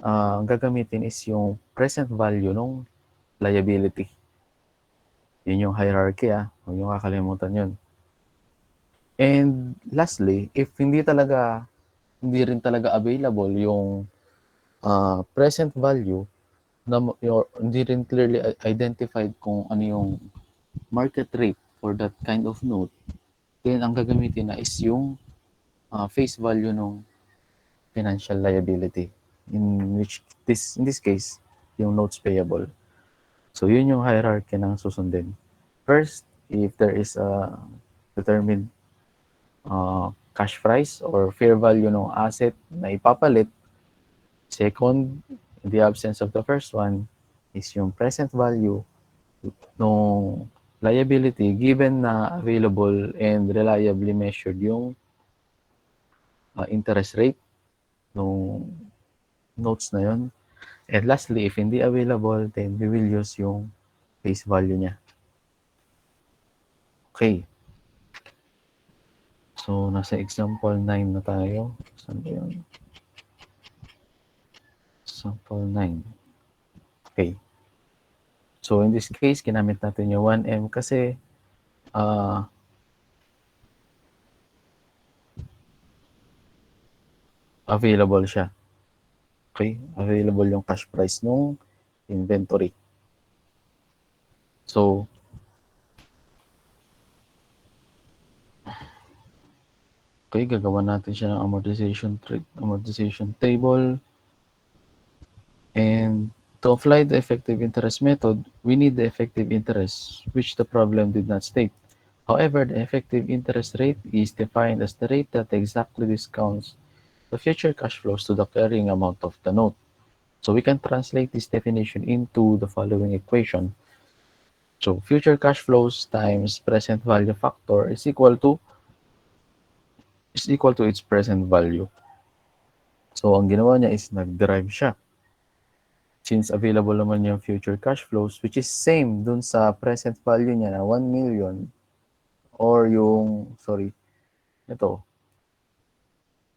ang gagamitin is yung present value ng liability. Yun yung hierarchy, huwag yung kakalimutan yun. And lastly, if hindi rin talaga available yung present value, hindi rin clearly identified kung ano yung market rate for that kind of note, then ang gagamitin na is yung face value ng financial liability, in this case, yung notes payable. So, yun yung hierarchy ng susundin. First, if there is a determined cash price or fair value ng asset na ipapalit. Second, in the absence of the first one, is yung present value ng liability given na available and reliably measured yung interest rate ng notes na yun. And lastly, if hindi available, then we will use yung face value niya. Okay. So, nasa example 9 na tayo. Saan ba yun? Example 9. Okay. So, in this case, ginamit natin yung 1M kasi available siya. Okay? Available yung cash price nung inventory. So, okay, gagawa natin siya ng amortization table. And to apply the effective interest method, we need the effective interest, which the problem did not state. However, the effective interest rate is defined as the rate that exactly discounts the future cash flows to the carrying amount of the note. So we can translate this definition into the following equation. So future cash flows times present value factor is equal to its present value. So ang ginawa niya is nag-derive siya. Since available naman yung future cash flows, which is same dun sa present value niya na 1 million, or ito,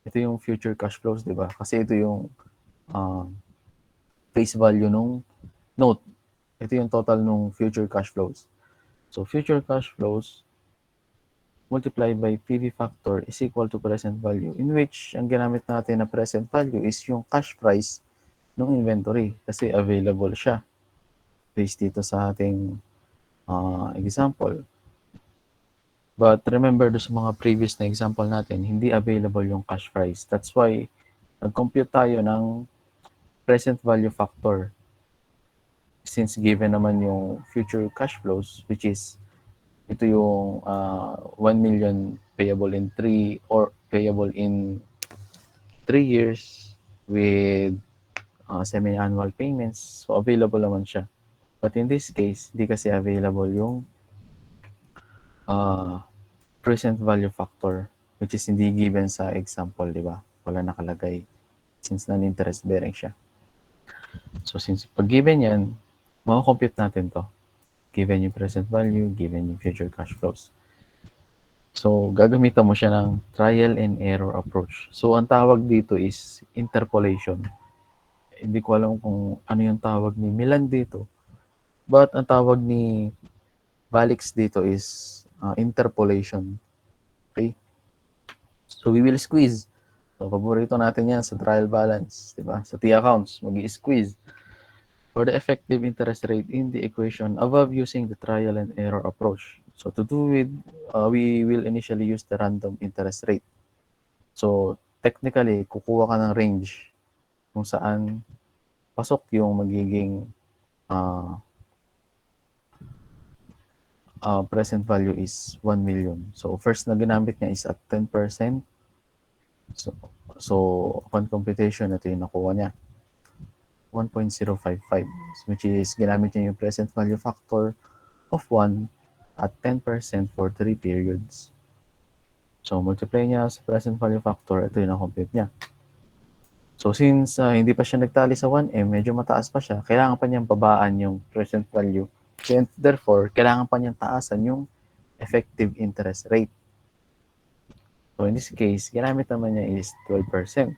ito yung future cash flows, di ba? Kasi ito yung uh, face value nung note. Ito yung total nung future cash flows. So future cash flows multiplied by PV factor is equal to present value, in which ang ginamit natin na present value is yung cash price ng inventory kasi available siya based dito sa ating example. But remember, do sa mga previous na example natin, hindi available yung cash price. That's why nag-compute tayo ng present value factor since given naman yung future cash flows, which is ito yung 1 million payable in 3 or payable in 3 years with semi-annual payments. So available naman siya. But in this case, hindi kasi available yung uh, present value factor, which is hindi given sa example, di ba? Wala nakalagay since non-interest bearing siya. So since pag given yan, makakompute natin to. Given yung present value, given yung future cash flows. So gagamitan mo siya ng trial and error approach. So ang tawag dito is interpolation. Hindi ko alam kung ano yung tawag ni Milan dito. But ang tawag ni Valix dito is interpolation. Okay? So we will squeeze. So paborito natin yan sa trial balance, di ba? Sa T-accounts, mag-i-squeeze for the effective interest rate in the equation above using the trial and error approach. So to do with, we will initially use the random interest rate. So technically, kukuha ka ng range kung saan pasok yung magiging present value is 1 million. So first na ginamit niya is at 10%. So upon computation, ito yung nakuha niya. 1.055, which is ginamit niya yung present value factor of 1 at 10% for 3 periods. So multiply niya sa present value factor, ito yung na-compute niya. So since hindi pa siya nagtali sa 1M, medyo mataas pa siya, kailangan pa niyang babaan yung present value. And therefore, kailangan pa niyang taasan yung effective interest rate. So in this case, ginamit naman niya is 12%.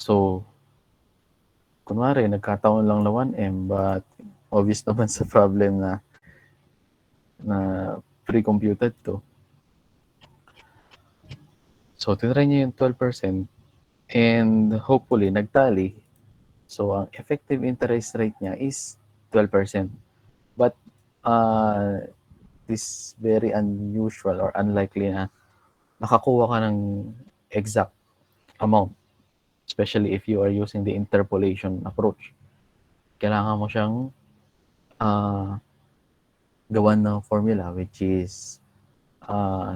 So, kunwari, nagkataon lang na 1M, but obvious naman sa problem na pre-computed to. So, tinry niya yung 12% and hopefully, nagtali. So, ang effective interest rate niya is 12%. But, this very unusual or unlikely na nakakuha ka ng exact amount, especially if you are using the interpolation approach. Kailangan mo siyang gawan ng formula, which is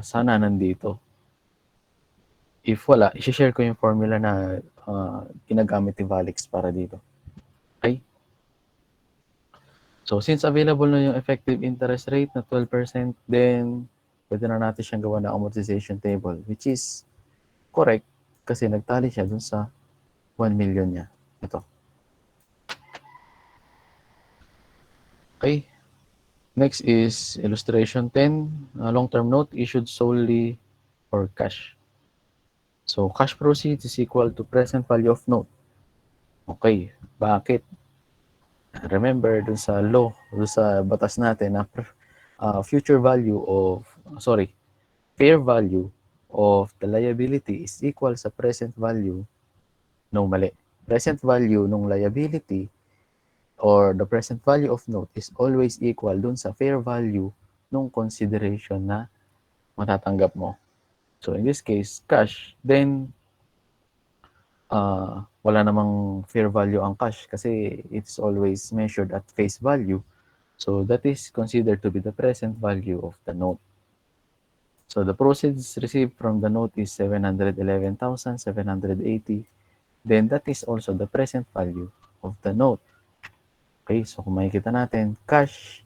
sana nandito. If wala, i-share ko yung formula na ginagamit ni Valix para dito. Okay? So, since available na yung effective interest rate na 12%, then pwede na natin siyang gawa ng amortization table, which is correct kasi nagtali siya dun sa 1 million niya. Ito. Okay. Next is illustration 10, long-term note issued solely for cash. So, cash proceeds is equal to present value of note. Okay, bakit? Remember, dun sa law, dun sa batas natin na fair value of the liability is equal sa present value. No, mali. present value ng liability or the present value of note is always equal dun sa fair value nung consideration na matatanggap mo. So in this case, cash, then wala namang fair value ang cash kasi it's always measured at face value. So that is considered to be the present value of the note. So the proceeds received from the note is 711,780. Then that is also the present value of the note. Okay, so kung makikita natin, cash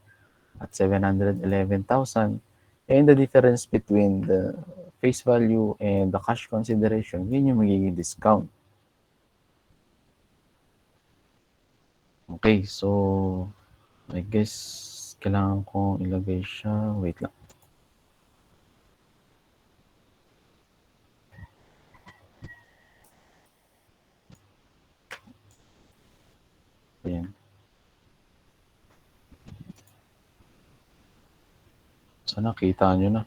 at 711,000 and the difference between the face value and the cash consideration, yun yung magiging discount. Okay, so I guess kailangan kong ilagay siya. Wait lang. Ayan. Sana kita nyo na.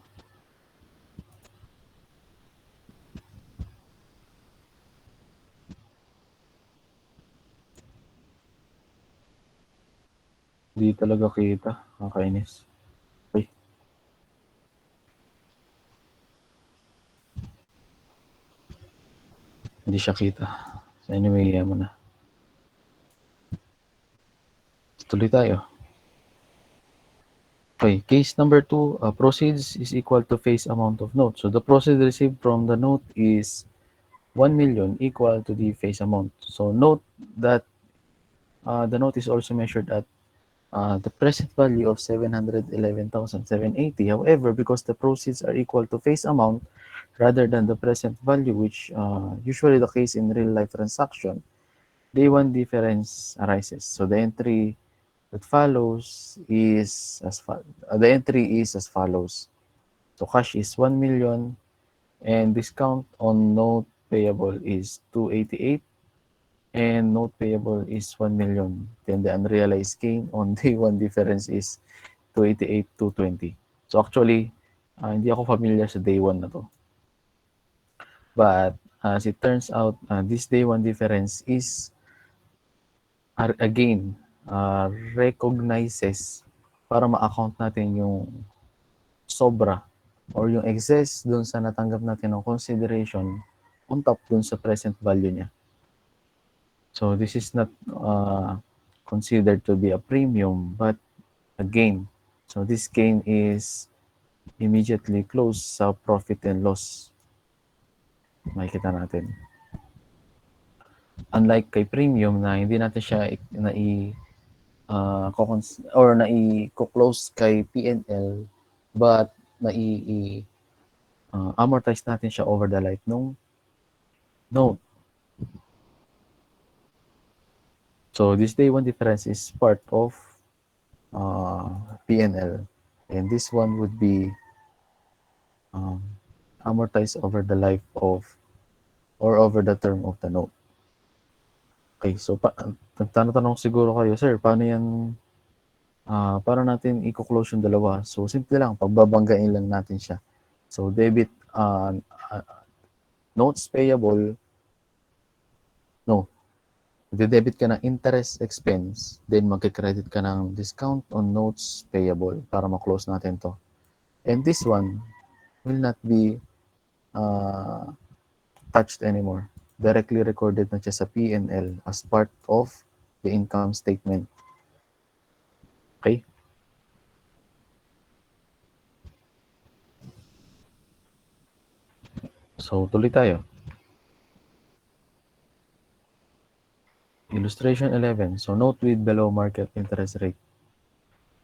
Hindi talaga kita. Kakainis. Ay. Hindi siya kita. So anyway, mo na. Tuloy tayo. Okay, case number 2, proceeds is equal to face amount of note. So the proceeds received from the note is 1 million equal to the face amount. So note that the note is also measured at the present value of 711,780. However, because the proceeds are equal to face amount rather than the present value, which usually the case in real life transaction, day one difference arises. So the entry that follows is the entry is as follows. So cash is 1 million and discount on note payable is 288 and note payable is 1 million. Then the unrealized gain on day one difference is 288, 220. So actually, hindi ako familiar sa day one na to. But as it turns out, this day one difference is again recognizes para ma-account natin yung sobra or yung excess dun sa natanggap natin ng consideration on top dun sa present value niya. So this is not considered to be a premium but a gain. So this gain is immediately close sa profit and loss. Makikita natin. Unlike kay premium na hindi natin siya or nai-close kay P&L but amortize natin siya over the life nung note. So this day one difference is part of P&L and this one would be amortized over the life of or over the term of the note. Okay, so nagtanong siguro kayo, sir, paano yan, para natin i-close yung dalawa? So simple lang, pagbabanggain lang natin siya. So debit, notes payable, no, debit ka ng interest expense, then magka-credit ka ng discount on notes payable para ma-close natin to. And this one will not be touched anymore. Directly recorded na siya sa P&L as part of the income statement. Okay? So, tuloy tayo. Illustration 11. So, note with below market interest rate.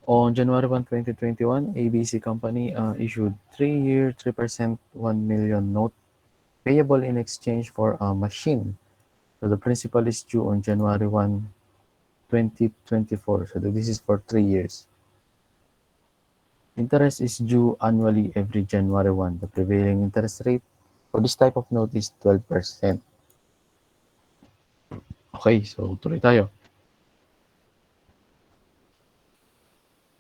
On January 1, 2021, ABC Company issued 3-year 3% 1 million note payable in exchange for a machine. So, the principal is due on January 1, 2024. So, this is for 3 years. Interest is due annually every January 1. The prevailing interest rate for this type of note is 12%. Okay, so tuloy tayo.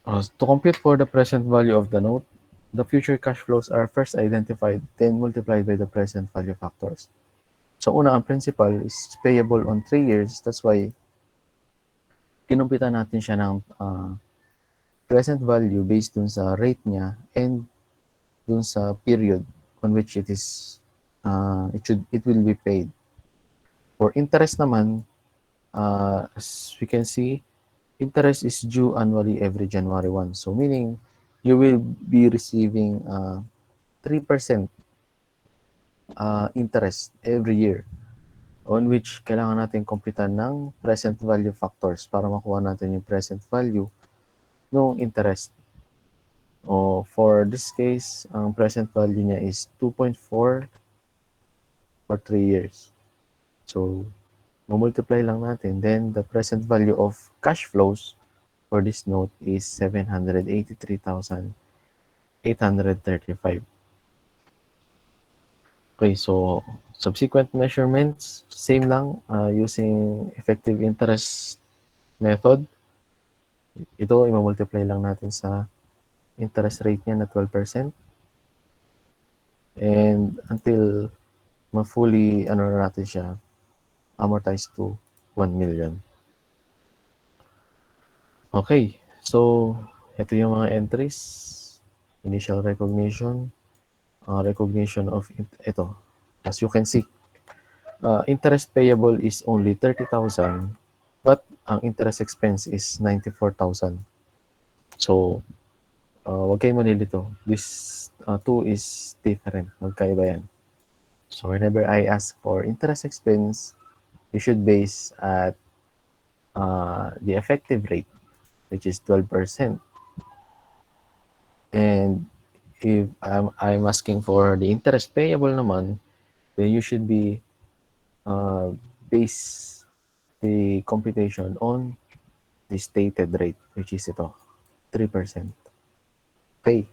To compute for the present value of the note, the future cash flows are first identified, then multiplied by the present value factors. So una, ang principal is payable on 3 years. That's why kinumpitan natin siya ng present value based dun sa rate niya and dun sa period on which it will be paid. For interest naman, as we can see, interest is due annually every January 1. So meaning you will be receiving 3% interest every year, on which kailangan natin kumpitan ng present value factors para makuha natin yung present value ng interest. O for this case, ang present value niya is 2.4 for 3 years. So, multiply lang natin. Then, the present value of cash flows for this note is 783,835. Okay, so subsequent measurements, same lang, using effective interest method. Ito, i-multiply lang natin sa interest rate niya na 12%. And until ma-fully, ano na natin siya, amortize to 1 million. Okay, so ito yung mga entries. Initial recognition, recognition of ito. As you can see, interest payable is only 30,000, but ang interest expense is 94,000. So, wag kayong malilito. This two is different. Magkaiba yan. So, whenever I ask for interest expense, you should base at the effective rate, which is 12%. And if I'm asking for the interest payable naman, then you should be base the computation on the stated rate, which is ito, 3%. Okay.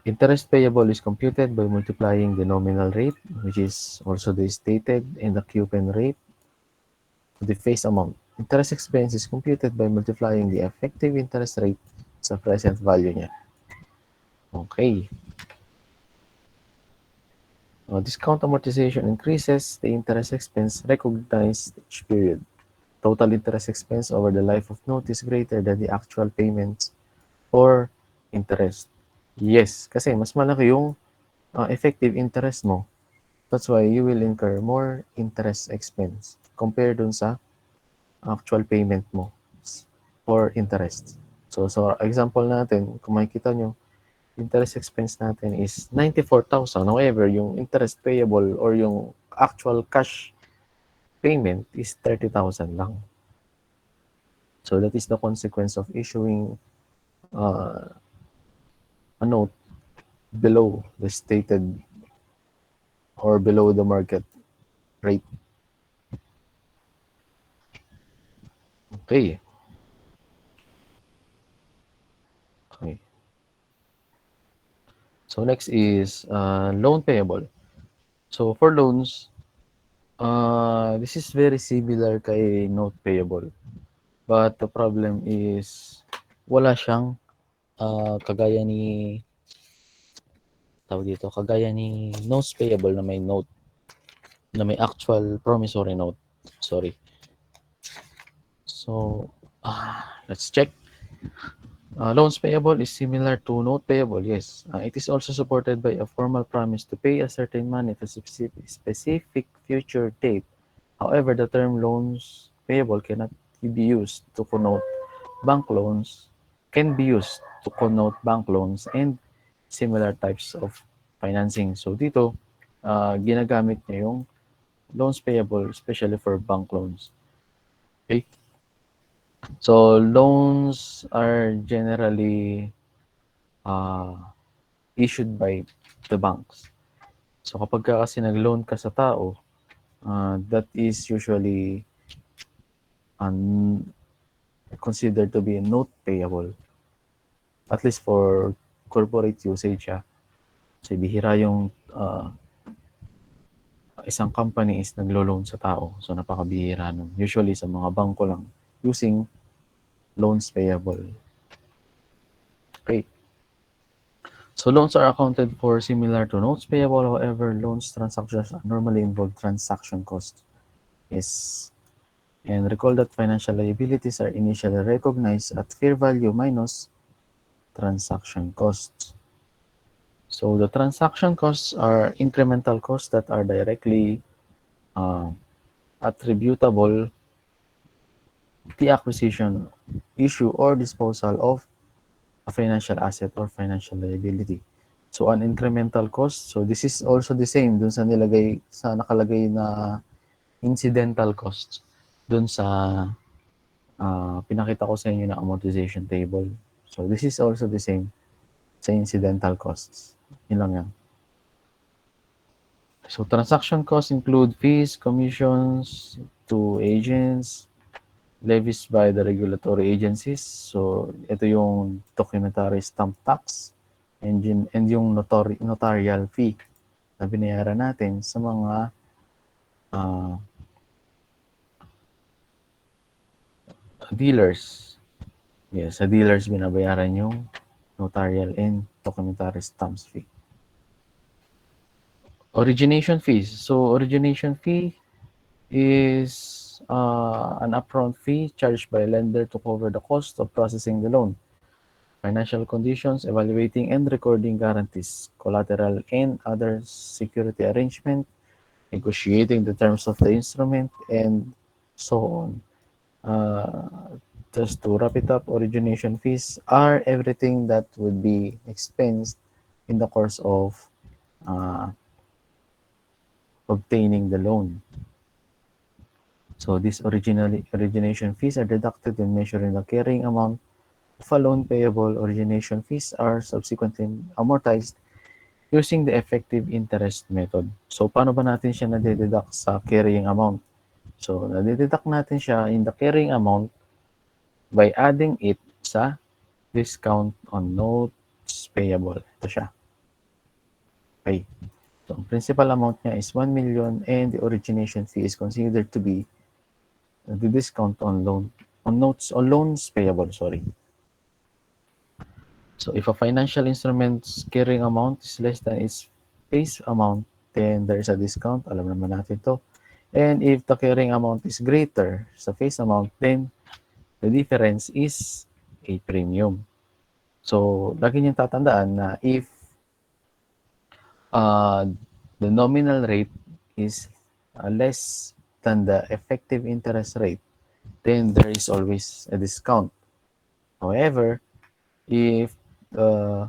Interest payable is computed by multiplying the nominal rate, which is also the stated, and the coupon rate to the face amount. Interest expense is computed by multiplying the effective interest rate sa present value niya. Okay. Discount amortization increases the interest expense recognized each period. Total interest expense over the life of note is greater than the actual payments or interest. Yes, kasi mas malaki yung effective interest mo. That's why you will incur more interest expense compared dun sa actual payment mo for interest. So example natin, kung makikita nyo, interest expense natin is 94,000. However, yung interest payable or yung actual cash payment is 30,000 lang. So that is the consequence of issuing a note below the stated or below the market rate. Okay. Okay. So next is loan payable. So for loans, this is very similar kay note payable. But the problem is wala siyang kagaya ni kagaya ni notes payable na may note na may actual promissory note. Sorry. So let's check. Loans payable is similar to note payable, yes. It is also supported by a formal promise to pay a certain money to specific future date. However, the term loans payable cannot be used to connote bank loans, can be used to connote bank loans and similar types of financing. So dito, ginagamit niya yung loans payable, especially for bank loans. Okay? So loans are generally issued by the banks. So kapag kasi nag-loan ka sa tao, that is usually considered to be a note payable. At least for corporate usage. Kasi bihira yung isang company is naglo-loan sa tao. So napakabihira nun. Usually sa mga bangko lang using loans payable. Okay. So loans are accounted for similar to notes payable. However, loans transactions normally involve transaction costs. Yes. And recall that financial liabilities are initially recognized at fair value minus transaction costs. So the transaction costs are incremental costs that are directly uh, attributable to the acquisition, issue, or disposal of a financial asset or financial liability. So an incremental cost, so this is also the same dun sa nakalagay na incidental costs dun sa pinakita ko sa inyo na amortization table. So this is also the same sa incidental costs. Yun lang yan. So transaction costs include fees, commissions to agents, levies by the regulatory agencies. So ito yung documentary stamp tax and yung notarial fee na binayaran natin sa mga uh, dealers. Yes, sa dealers binabayaran yung notarial and documentary stamps fee. Origination fees. So origination fee is an upfront fee charged by a lender to cover the cost of processing the loan, financial conditions, evaluating and recording guarantees, collateral and other security arrangement, negotiating the terms of the instrument, and so on. Just to wrap it up, origination fees are everything that would be expensed in the course of uh, obtaining the loan. So these origination fees are deducted when measuring the carrying amount of a loan payable. Origination fees are subsequently amortized using the effective interest method. So paano ba natin siya nade-deduct sa carrying amount? So nade-deduct natin siya in the carrying amount by adding it sa discount on notes payable. Ito siya. Okay. So ang principal amount niya is 1 million and the origination fee is considered to be the discount on loans payable, sorry. So if a financial instrument's carrying amount is less than its face amount, then there is a discount. Alam naman natin to. And if the carrying amount is greater sa face amount, then the difference is a premium. So, lagi niyong tatandaan na if uh, the nominal rate is less than the effective interest rate, then there is always a discount. However, if uh,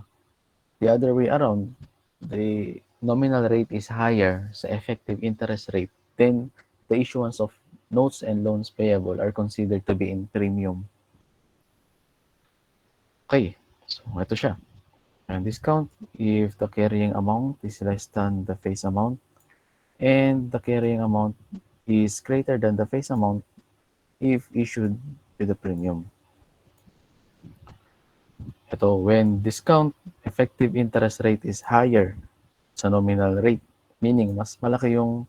the other way around, the nominal rate is higher sa effective interest rate, then the issuance of notes and loans payable are considered to be in premium. Okay, so ito siya. Ang discount if the carrying amount is less than the face amount and the carrying amount is greater than the face amount if issued with a premium. Ito, when discount effective interest rate is higher sa nominal rate, meaning mas malaki yung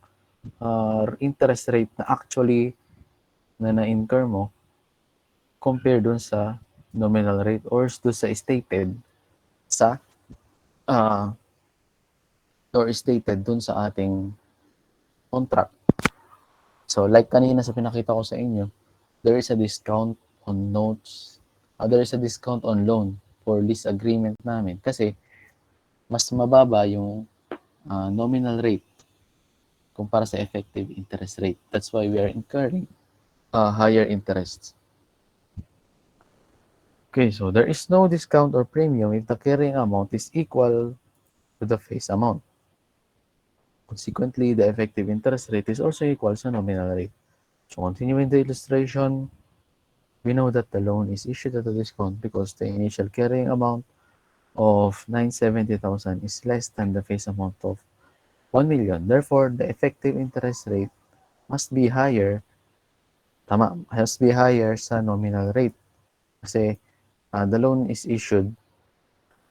interest rate na actually na-incur mo compare dun sa nominal rate or dun sa stated sa uh, or stated dun sa ating contract. So like kanina sa pinakita ko sa inyo, there is a discount on notes, there is a discount on loan for lease agreement namin kasi mas mababa yung nominal rate kumpara sa effective interest rate. That's why we are incurring higher interests. Okay, so there is no discount or premium if the carrying amount is equal to the face amount. Consequently, the effective interest rate is also equal sa nominal rate. So continuing the illustration, we know that the loan is issued at a discount because the initial carrying amount of 970,000 is less than the face amount of 1 million. Therefore, the effective interest rate must be higher, must be higher sa nominal rate kasi the loan is issued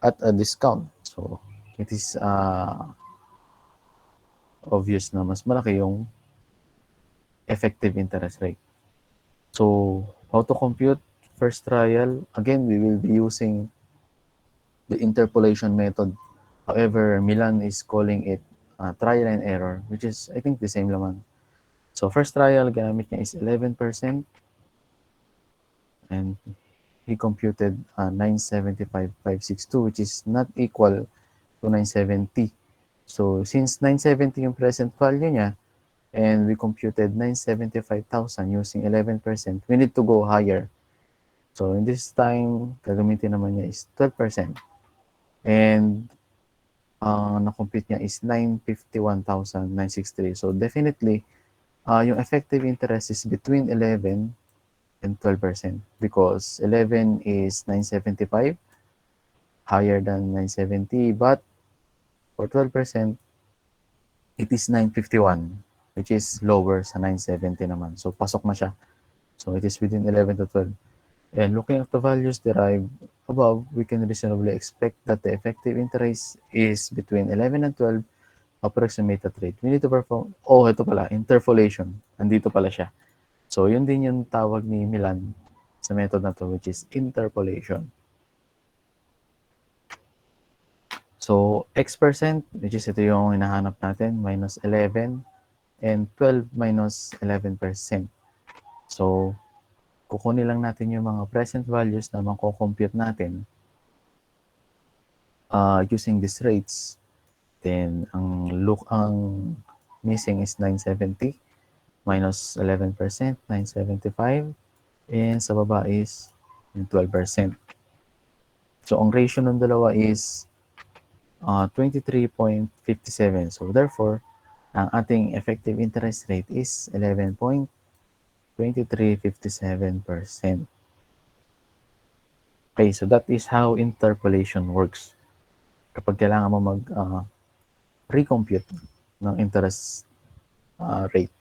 at a discount. So, it is obvious na mas malaki yung effective interest rate. So, how to compute first trial? Again, we will be using the interpolation method. However, Milan is calling it trial and error, which is, I think, the same naman. So, first trial, gamit niya is 11%, and he computed 975,562, which is not equal to 970. So, since 970 yung present value niya, and we computed 975,000 using 11%, we need to go higher. So, in this time, gagamitin naman niya is 12%. And ang na-compute niya is 951,963. So, definitely, yung effective interest is between 11 and 12% because 11 is 975, higher than 970, but for 12%, it is 951, which is lower sa 970 naman. So, pasok na siya. So, it is within 11 to 12. And looking at the values derived above, we can reasonably expect that the effective interest is between 11 and 12 approximate at rate. We need to perform, ito pala, interpolation. Andito pala siya. So, yun din yung tawag ni Milan sa method na to, which is interpolation. So, X%, which is ito yung hinahanap natin, minus 11, and 12 minus 11%. So, kukunin lang natin yung mga present values na mako-compute natin using these rates. Then, ang missing is 970 minus 11%, 975. And sa baba is 12%. So, ang ratio ng dalawa is 23.57. So, therefore, ang ating effective interest rate is 11.2357%. Okay, so that is how interpolation works. Kapag kailangan mo recompute ng interest rate.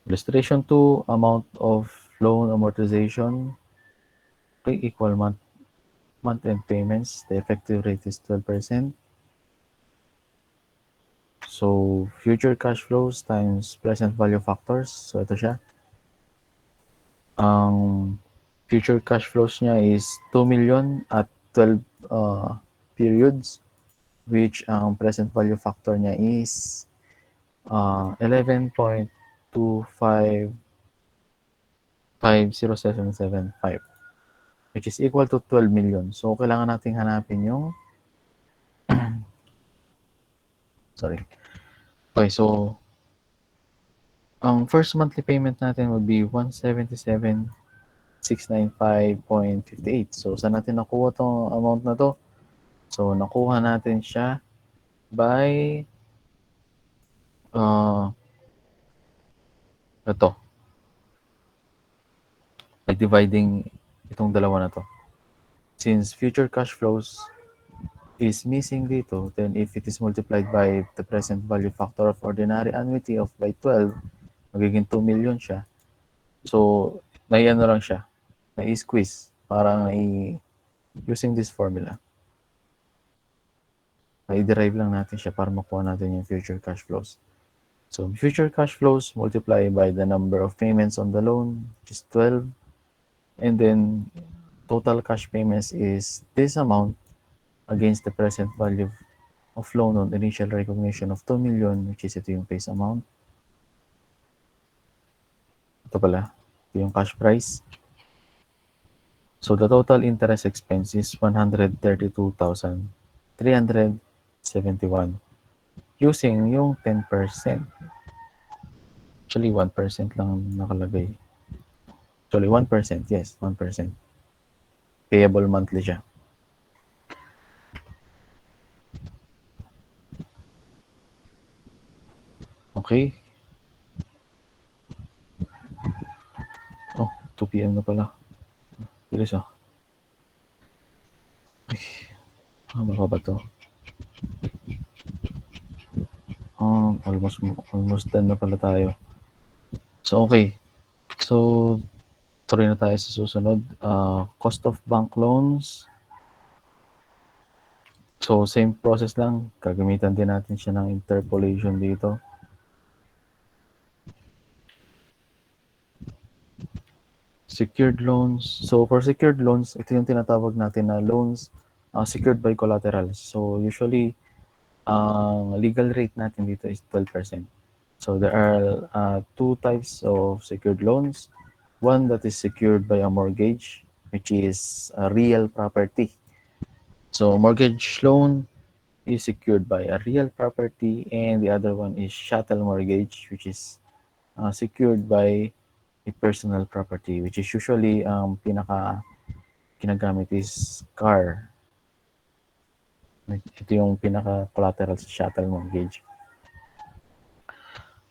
Illustration 2, amount of loan amortization. Okay, equal month-end payments. The effective rate is 12%. So, future cash flows times present value factors. So, ito siya. Ang future cash flows niya is 2 million at 12 periods, which ang present value factor niya is 11.2550775, which is equal to 12 million. So, kailangan nating hanapin yung sorry. Okay, so ang first monthly payment natin would be 177,695.58. So, saan natin nakuha tong amount na to? So, nakuha natin siya by ito, by dividing itong dalawa na to. Since future cash flows is missing dito, then if it is multiplied by the present value factor of ordinary annuity of by 12, magiging 2 million siya. So, naiyan na lang siya. Nai-squeeze. Parang using this formula. I-derive lang natin siya para makuha natin yung future cash flows. So, future cash flows multiply by the number of payments on the loan, which is 12. And then, total cash payments is this amount against the present value of loan on initial recognition of 2 million, which is ito yung face amount. Ito pala, ito yung cash price. So, the total interest expense is 132,371 using yung 10%. Actually, 1% lang nakalagay. Actually, 1%. Yes, 1%. Payable monthly siya. Okay. Oh, 2 p.m. na pala. Bilis ah. Ay, baka ba to? Almost done na pala tayo. So, okay. So, tuloy na tayo sa susunod. Cost of bank loans. So, same process lang. Gagamitan din natin siya ng interpolation dito. Secured loans. So, for secured loans, ito yung tinatawag natin na loans secured by collaterals. So, usually, ang legal rate natin dito is 12%. So, there are two types of secured loans. One that is secured by a mortgage, which is a real property. So, mortgage loan is secured by a real property, and the other one is chattel mortgage, which is secured by a personal property, which is usually pinaka ginagamit is car. Ito yung pinaka collateral sa chattel mortgage.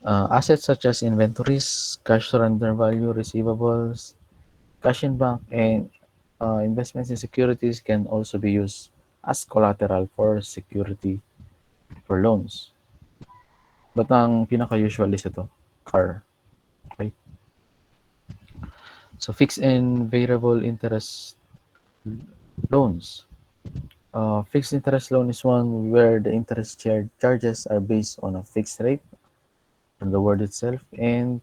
Assets such as inventories, cash surrender value, receivables, cash in bank, and investments in securities can also be used as collateral for security for loans. But ang pinaka-usual is ito, car. Okay? So, fixed and variable interest loans. Fixed interest loan is one where the interest charges are based on a fixed rate from the word itself, and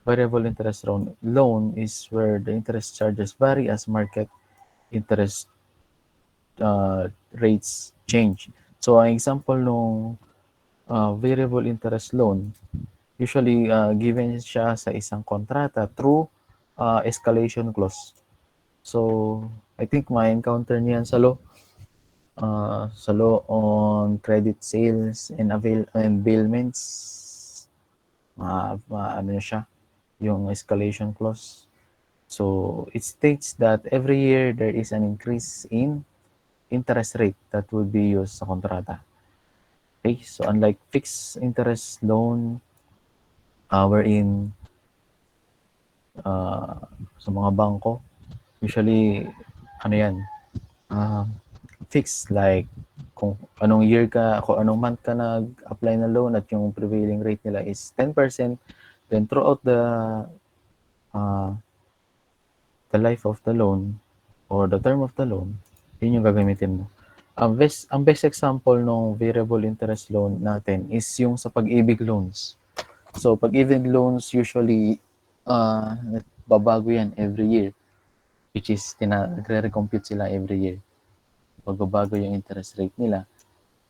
variable interest loan is where the interest charges vary as market interest rates change. So, ang example nung variable interest loan, usually given siya sa isang kontrata through escalation clause. So, I think ma-encounter niyan sa law on credit sales and avail and bailments. Ano siya, yung escalation clause. So, it states that every year there is an increase in interest rate that would be used sa kontrata. Okay, so unlike fixed interest loan, wherein uh, sa mga bangko, usually, ano yan, uh, fixed, like kung anong year ka, kung anong month ka nag-apply na loan at yung prevailing rate nila is 10%, then throughout uh, the life of the loan or the term of the loan, yun yung gagamitin mo. Ang best example ng variable interest loan natin is yung sa pag-ibig loans. So, pag-ibig loans usually babago yan every year, which is nagre-recompute sila every year. Pagbabago yung interest rate nila,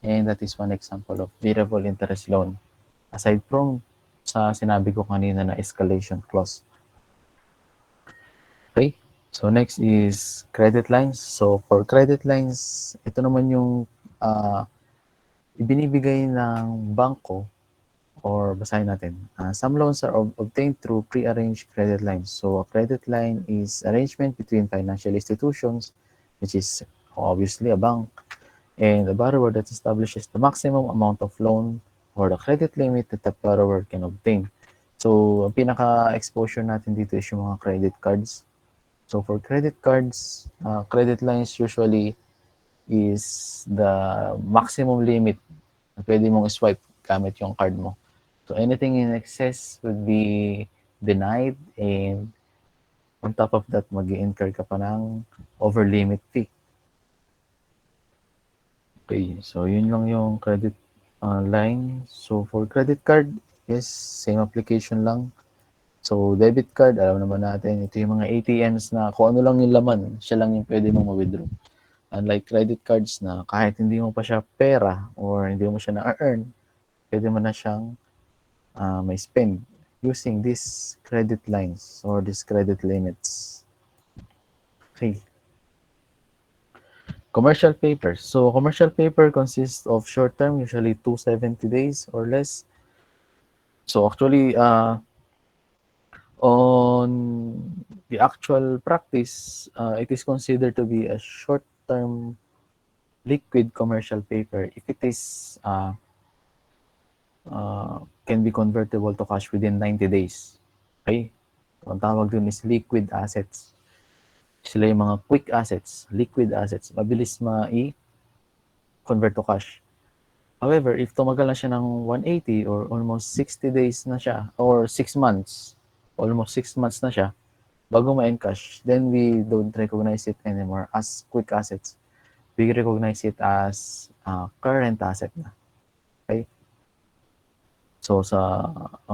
and that is one example of variable interest loan. Aside from sa sinabi ko kanina na escalation clause. Okay? So, next is credit lines. So, for credit lines, ito naman yung ibinibigay ng bangko or basahin natin. Some loans are obtained through pre-arranged credit lines. So, a credit line is arrangement between financial institutions, which is obviously a bank, and the borrower that establishes the maximum amount of loan or the credit limit that the borrower can obtain. So, ang pinaka-exposure natin dito is yung mga credit cards. So, for credit cards, credit lines usually is the maximum limit na pwede mong swipe gamit yung card mo. So, anything in excess would be denied, and on top of that, mag-i-incur ka pa ng over-limit fee. Okay, so yun lang yung credit line. So, for credit card, yes, same application lang. So, debit card, alam naman natin, ito yung mga ATMs na kung ano lang yung laman, siya lang yung pwede mong ma-withdraw. Unlike credit cards na kahit hindi mo pa siya pera or hindi mo siya na-earn, pwede mo na siyang may spend using these credit lines or these credit limits. Okay. Commercial paper. So, commercial paper consists of short term, usually 270 days or less. So, actually, on the actual practice, it is considered to be a short term liquid commercial paper if it is can be convertible to cash within 90 days. Okay? So, ang tawag dun is liquid assets. Sila yung mga quick assets, liquid assets. Mabilis ma-convert to cash. However, if tumagal na siya ng 180 or almost 60 days na siya, or 6 months, almost 6 months na siya, bago ma-encash, then we don't recognize it anymore as quick assets. We recognize it as current asset na. Okay? So, sa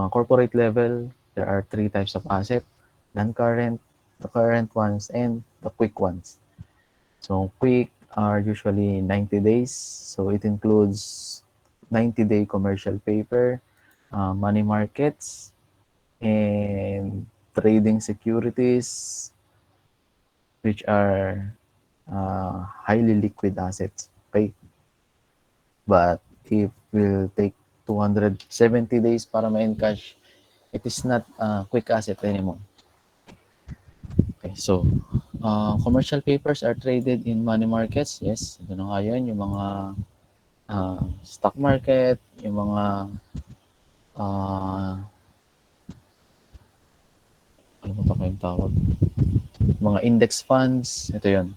corporate level, there are 3 types of asset: non-current, the current ones, and the quick ones. So quick are usually 90 days. So it includes 90-day commercial paper, money markets, and trading securities, which are highly liquid assets. Okay, but if we'll take 270 days para ma-encash, it is not quick asset anymore. Okay, so commercial papers are traded in money markets. Yes, ito na nga yun, yung mga stock market, yung mga ano ba pa kayong tawag? Mga index funds, ito yun,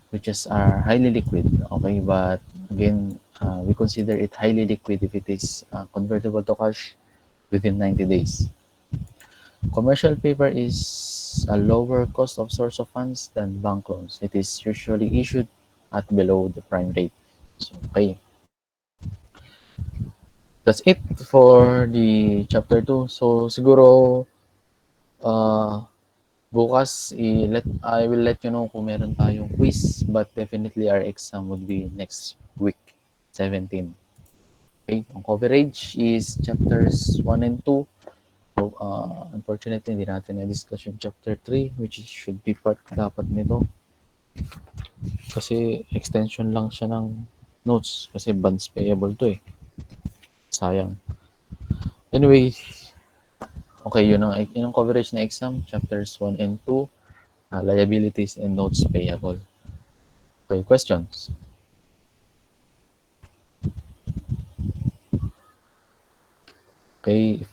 which is are highly liquid. Okay, but again, we consider it highly liquid if it is convertible to cash within 90 days. Commercial paper is a lower cost of source of funds than bank loans. It is usually issued at below the prime rate. So, okay. That's it for the chapter 2. So, siguro, bukas, I will let you know kung meron tayong quiz, but definitely our exam would be next week, 17. Okay, ang coverage is chapters 1 and 2. So, unfortunately, hindi natin na-discuss yung chapter 3, which should be part dapat nito. Kasi extension lang siya ng notes. Kasi bonds payable to eh. Sayang. Anyway, okay, yun ang coverage na exam. Chapters 1 and 2, liabilities and notes payable. Okay, questions? Okay, if